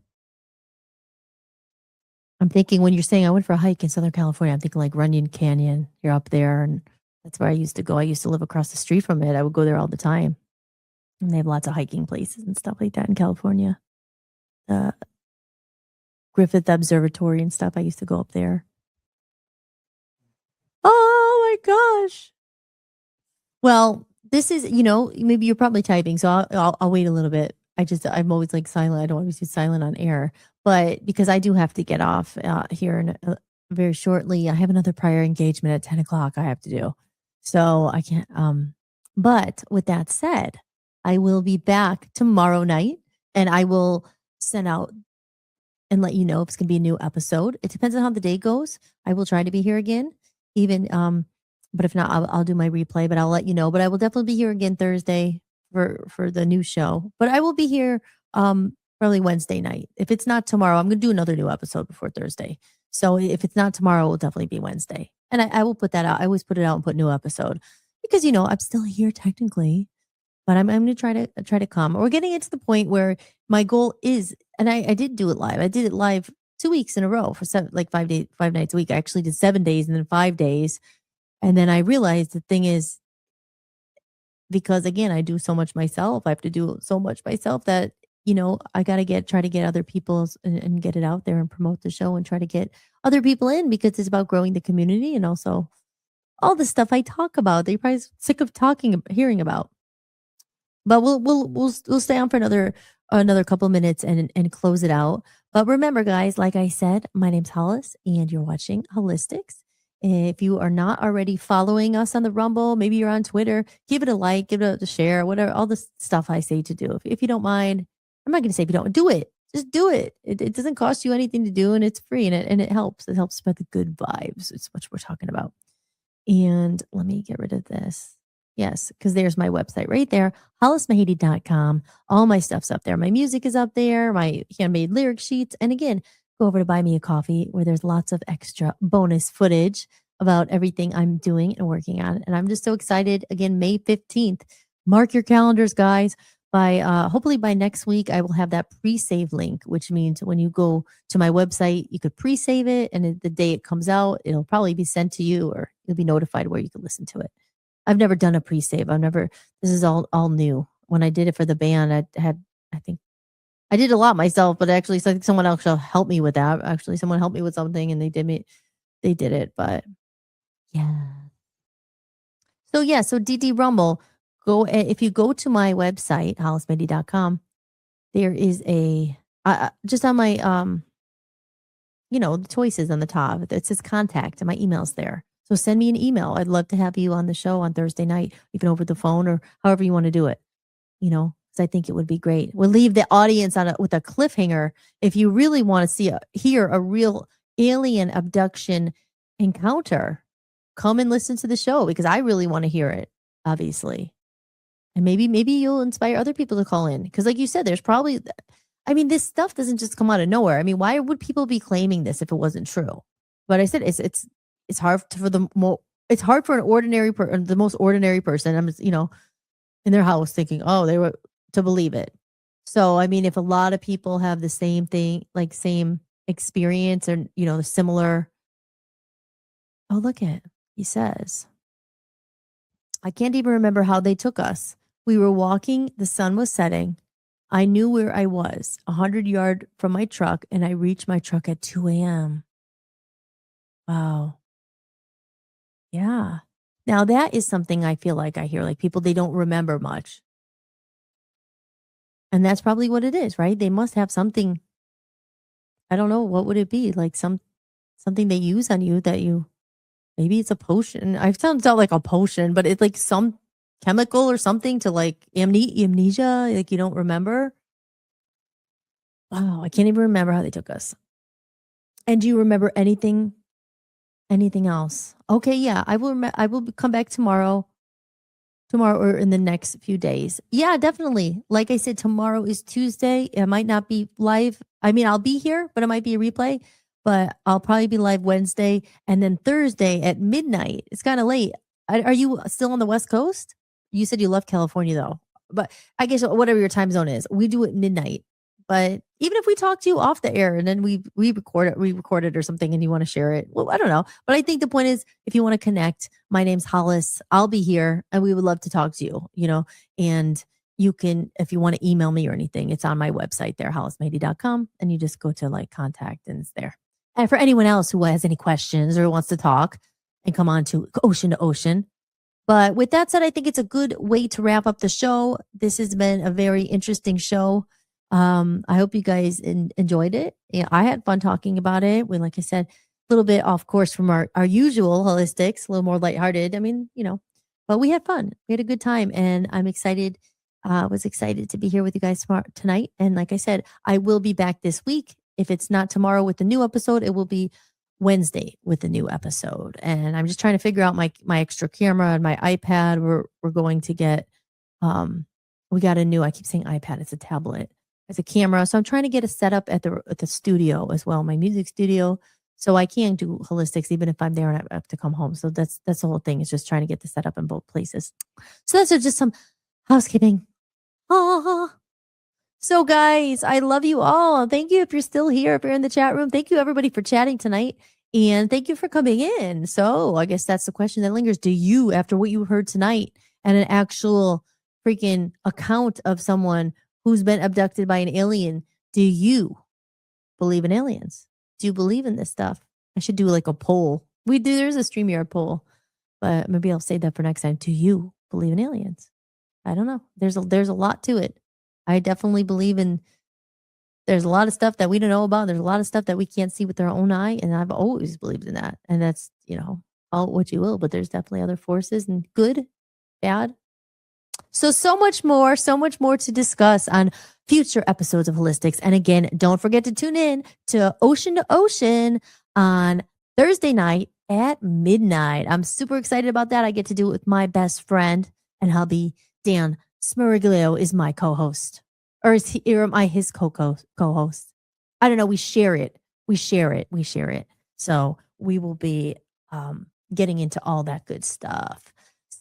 I'm thinking when you're saying I went for a hike in Southern California, I'm thinking like Runyon Canyon. You're up there, and that's where I used to go. I used to live across the street from it. I would go there all the time. And they have lots of hiking places and stuff like that in California. Griffith Observatory and stuff. I used to go up there. Oh my gosh. Well, this is, maybe you're probably typing, so I'll wait a little bit. I'm always like silent. I don't want to be silent on air, but because I do have to get off here in very shortly. I have another prior engagement at 10 o'clock I have to do. So I can't, but with that said, I will be back tomorrow night, and I will send out and let you know if it's going to be a new episode. It depends on how the day goes. I will try to be here again, but if not, I'll do my replay, but I'll let you know. But I will definitely be here again Thursday for the new show. But I will be here probably Wednesday night. If it's not tomorrow, I'm going to do another new episode before Thursday. So if it's not tomorrow, it will definitely be Wednesday. And I will put that out. I always put it out and put new episode because, I'm still here technically. But I'm going to try to come. We're getting it to the point where my goal is, and I did do it live. I did it live 2 weeks in a row for 5 nights a week. I actually did 7 days and then 5 days. And then I realized the thing is, because again, I do so much myself. I have to do so much myself that, I got to try to get other people's and get it out there and promote the show and try to get other people in, because it's about growing the community and also all the stuff I talk about that you're probably sick of hearing about. But we'll stay on for another couple minutes and close it out. But remember, guys, like I said, my name's Hollis, and you're watching Holistics. If you are not already following us on the Rumble, maybe you're on Twitter, give it a like, give it a share, whatever, all the stuff I say to do. If you don't mind, I'm not going to say if you don't do it, just do it. It doesn't cost you anything to do, and it's free, and it helps. It helps spread the good vibes. It's what we're talking about. And let me get rid of this. Yes, because there's my website right there, hollismahady.com. All my stuff's up there. My music is up there, my handmade lyric sheets. And again, go over to Buy Me a Coffee, where there's lots of extra bonus footage about everything I'm doing and working on. And I'm just so excited. Again, May 15th. Mark your calendars, guys. Hopefully by next week, I will have that pre-save link, which means when you go to my website, you could pre-save it. And the day it comes out, it'll probably be sent to you, or you'll be notified where you can listen to it. I've never done a pre-save. This is all new. When I did it for the band, I think I did a lot myself, but actually someone else helped me with that. Actually, someone helped me with something and they did it, but yeah. So DD Rumble, if you go to my website, hollismahady.com, there is just on my, the choices on the top, it says contact, and my email's there. So send me an email. I'd love to have you on the show on Thursday night, even over the phone or however you want to do it, because I think it would be great. We'll leave the audience with a cliffhanger. If you really want to hear a real alien abduction encounter, come and listen to the show, because I really want to hear it, obviously. And maybe you'll inspire other people to call in. Because like you said, there's probably, this stuff doesn't just come out of nowhere. Why would people be claiming this if it wasn't true? But I said, it's hard for it's hard for the most ordinary person, in their house thinking, oh, they were to believe it. So, if a lot of people have the same thing, like same experience, or, similar. Oh, look he says, I can't even remember how they took us. We were walking, the sun was setting. I knew where I was, 100 yards from my truck, and I reached my truck at 2 a.m. Wow. Yeah. Now that is something I feel like I hear, like people, they don't remember much. And that's probably what it is, right? They must have something. I don't know. What would it be? Like something they use on you that maybe it's a potion. It sounds like a potion, but it's like some chemical or something to like amnesia. Like you don't remember. Wow. I can't even remember how they took us. And do you remember anything else? Okay, yeah, I will come back tomorrow or in the next few days. Yeah, definitely. Like I said, tomorrow is Tuesday. It might not be live. I'll be here, but it might be a replay. But I'll probably be live Wednesday, and then Thursday at midnight. It's kind of late. Are you still on the West Coast? You said you left California though, but I guess whatever your time zone is, we do it midnight. But even if we talk to you off the air and then we record it or something, and you want to share it, well, I don't know. But I think the point is, if you want to connect, my name's Hollis. I'll be here, and we would love to talk to you, and you can, if you want to email me or anything, it's on my website there, hollismahady.com, and you just go to like contact, and it's there. And for anyone else who has any questions or wants to talk, and come on to Ocean to Ocean. But with that said, I think it's a good way to wrap up the show. This has been a very interesting show. I hope you guys enjoyed it. Yeah, I had fun talking about it. Like I said, a little bit off course from our usual holistics, a little more lighthearted. But we had fun. We had a good time, and I'm excited. Was excited to be here with you guys tonight. And like I said, I will be back this week. If it's not tomorrow with the new episode, it will be Wednesday with the new episode. And I'm just trying to figure out my extra camera and my iPad. We're going to get, we got a new, I keep saying iPad, it's a tablet. It's a camera. So I'm trying to get a setup at the studio as well, my music studio. So I can do holistics even if I'm there and I have to come home. So that's the whole thing. It's just trying to get the setup in both places. So that's just some housekeeping. So guys, I love you all. Thank you if you're still here, if you're in the chat room. Thank you everybody for chatting tonight. And thank you for coming in. So I guess that's the question that lingers. Do you, after what you heard tonight and an actual freaking account of someone who's been abducted by an alien, do you believe in aliens? Do you believe in this stuff? I should do like a poll. There's a StreamYard poll, but maybe I'll save that for next time. Do you believe in aliens? I don't know. There's a lot to it. I definitely believe in. There's a lot of stuff that we don't know about. There's a lot of stuff that we can't see with our own eye, and I've always believed in that. And that's, call it what you will, but there's definitely other forces, and good, bad. So much more to discuss on future episodes of Holistics. And again, don't forget to tune in to Ocean to Ocean on Thursday night at midnight. I'm super excited about that. I get to do it with my best friend, and hubby, Dan Smiriglio, is my co-host. Or am I his co-host? I don't know. We share it. So we will be getting into all that good stuff.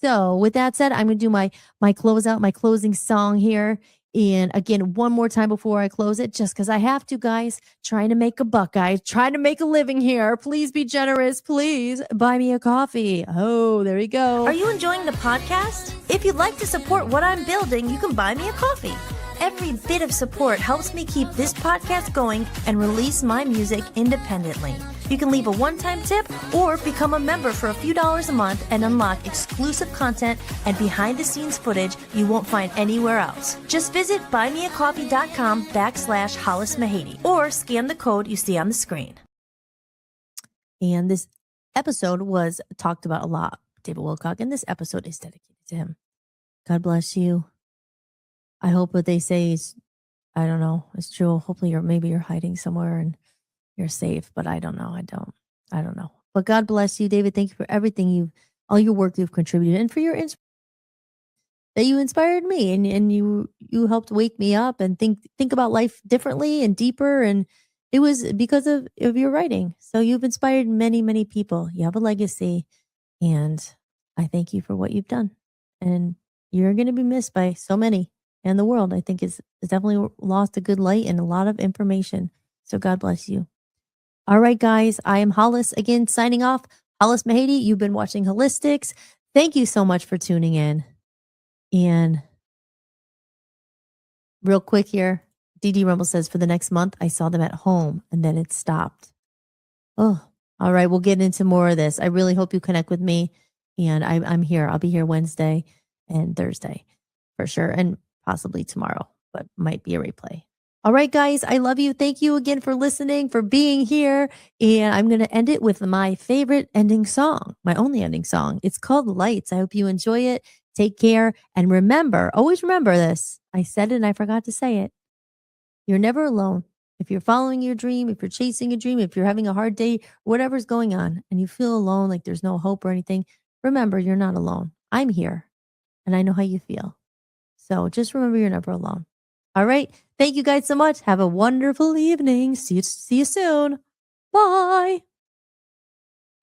So with that said, I'm going to do my closeout, my closing song here. And again, one more time before I close it, just because I have to, guys. Trying to make a buck, guys. Trying to make a living here. Please be generous. Please buy me a coffee. Oh, there we go. Are you enjoying the podcast? If you'd like to support what I'm building, you can buy me a coffee. Every bit of support helps me keep this podcast going and release my music independently. You can leave a one-time tip or become a member for a few dollars a month and unlock exclusive content and behind-the-scenes footage you won't find anywhere else. Just visit buymeacoffee.com/Hollis Mahady or scan the code you see on the screen. And this episode was talked about a lot, David Wilcock, and this episode is dedicated to him. God bless you. I hope what they say is, I don't know, it's true. Hopefully you're hiding somewhere and you're safe, but I don't know. I don't know. But God bless you, David. Thank you for everything all your work you've contributed, and for your that you inspired me, and you helped wake me up and think about life differently and deeper. And it was because of your writing. So you've inspired many, many people. You have a legacy, and I thank you for what you've done. And you're going to be missed by so many. And the world, I think, is definitely lost a good light and a lot of information. So God bless you. All right, guys, I am Hollis again, signing off. Hollis Mahady, you've been watching Holistics. Thank you so much for tuning in. And real quick here, DD Rumble says, for the next month, I saw them at home and then it stopped. Oh, all right, we'll get into more of this. I really hope you connect with me. And I'm here. I'll be here Wednesday and Thursday for sure. And possibly tomorrow, but might be a replay. All right, guys, I love you. Thank you again for listening, for being here. And I'm going to end it with my favorite ending song, my only ending song. It's called Lights. I hope you enjoy it. Take care. And remember, always remember this. I said it and I forgot to say it. You're never alone. If you're following your dream, if you're chasing a dream, if you're having a hard day, whatever's going on, and you feel alone, like there's no hope or anything, remember, you're not alone. I'm here and I know how you feel. So just remember, you're never alone. All right. Thank you guys so much. Have a wonderful evening. See you soon. Bye.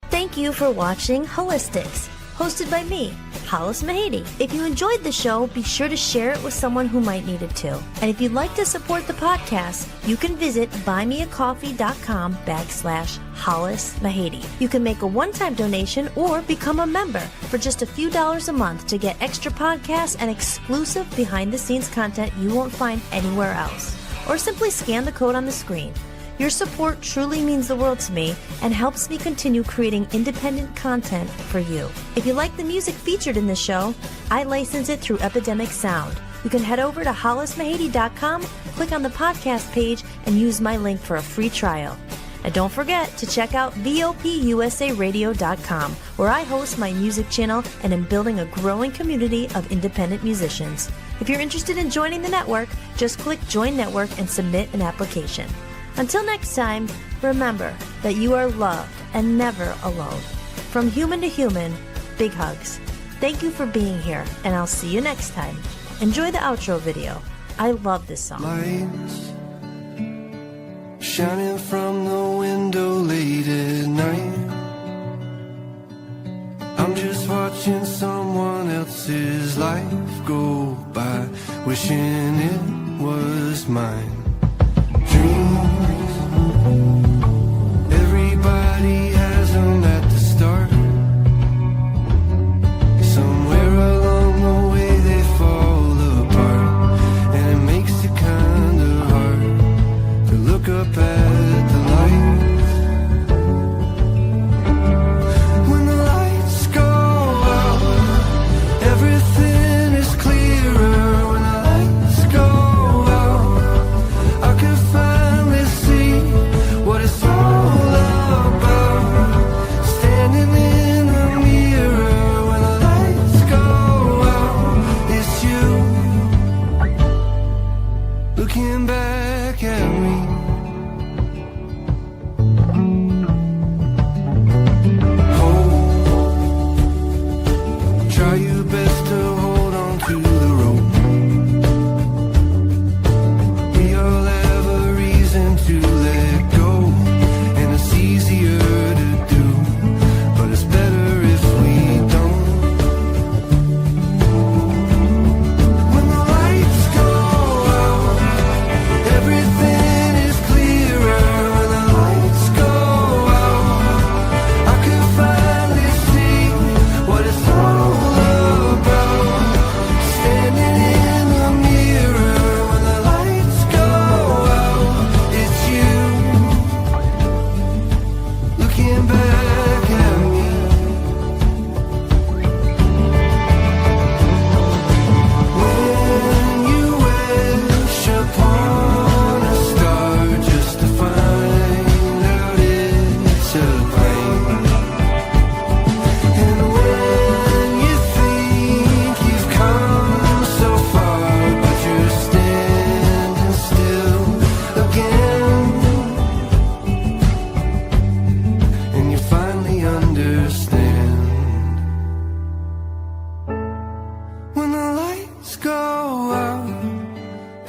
Thank you for watching Holistics, hosted by me, Hollis Mahady. If you enjoyed the show, be sure to share it with someone who might need it too. And if you'd like to support the podcast, you can visit buymeacoffee.com/Hollis Mahady. You can make a one-time donation or become a member for just a few dollars a month to get extra podcasts and exclusive behind-the-scenes content you won't find anywhere else. Or simply scan the code on the screen. Your support truly means the world to me and helps me continue creating independent content for you. If you like the music featured in this show, I license it through Epidemic Sound. You can head over to hollismahady.com, click on the podcast page, and use my link for a free trial. And don't forget to check out VOPUSARadio.com, where I host my music channel and am building a growing community of independent musicians. If you're interested in joining the network, just click Join Network and submit an application. Until next time, remember that you are loved and never alone. From human to human, big hugs. Thank you for being here, and I'll see you next time. Enjoy the outro video. I love this song. Lights shining from the window late at night. I'm just watching someone else's life go by, wishing it was mine. Dreams, everybody has them at the start. Somewhere along the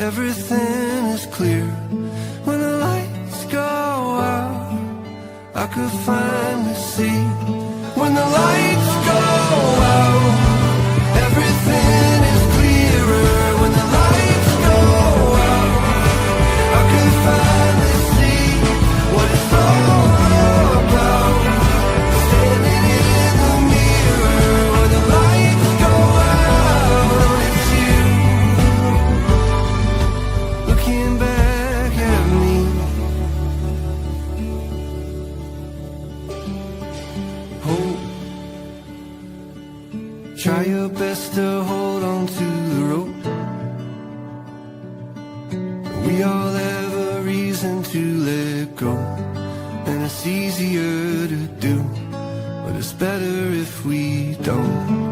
everything is clear. When the lights go out, I could finally see. When the lights go out, everything is clearer. When the lights go out, I can finally see what it's all about. Standing in the mirror, when the lights go out, it's you looking back at me. Hope, try your best to hold on to the rope. We all have a reason to let go, and it's easier to do, but it's better if we don't.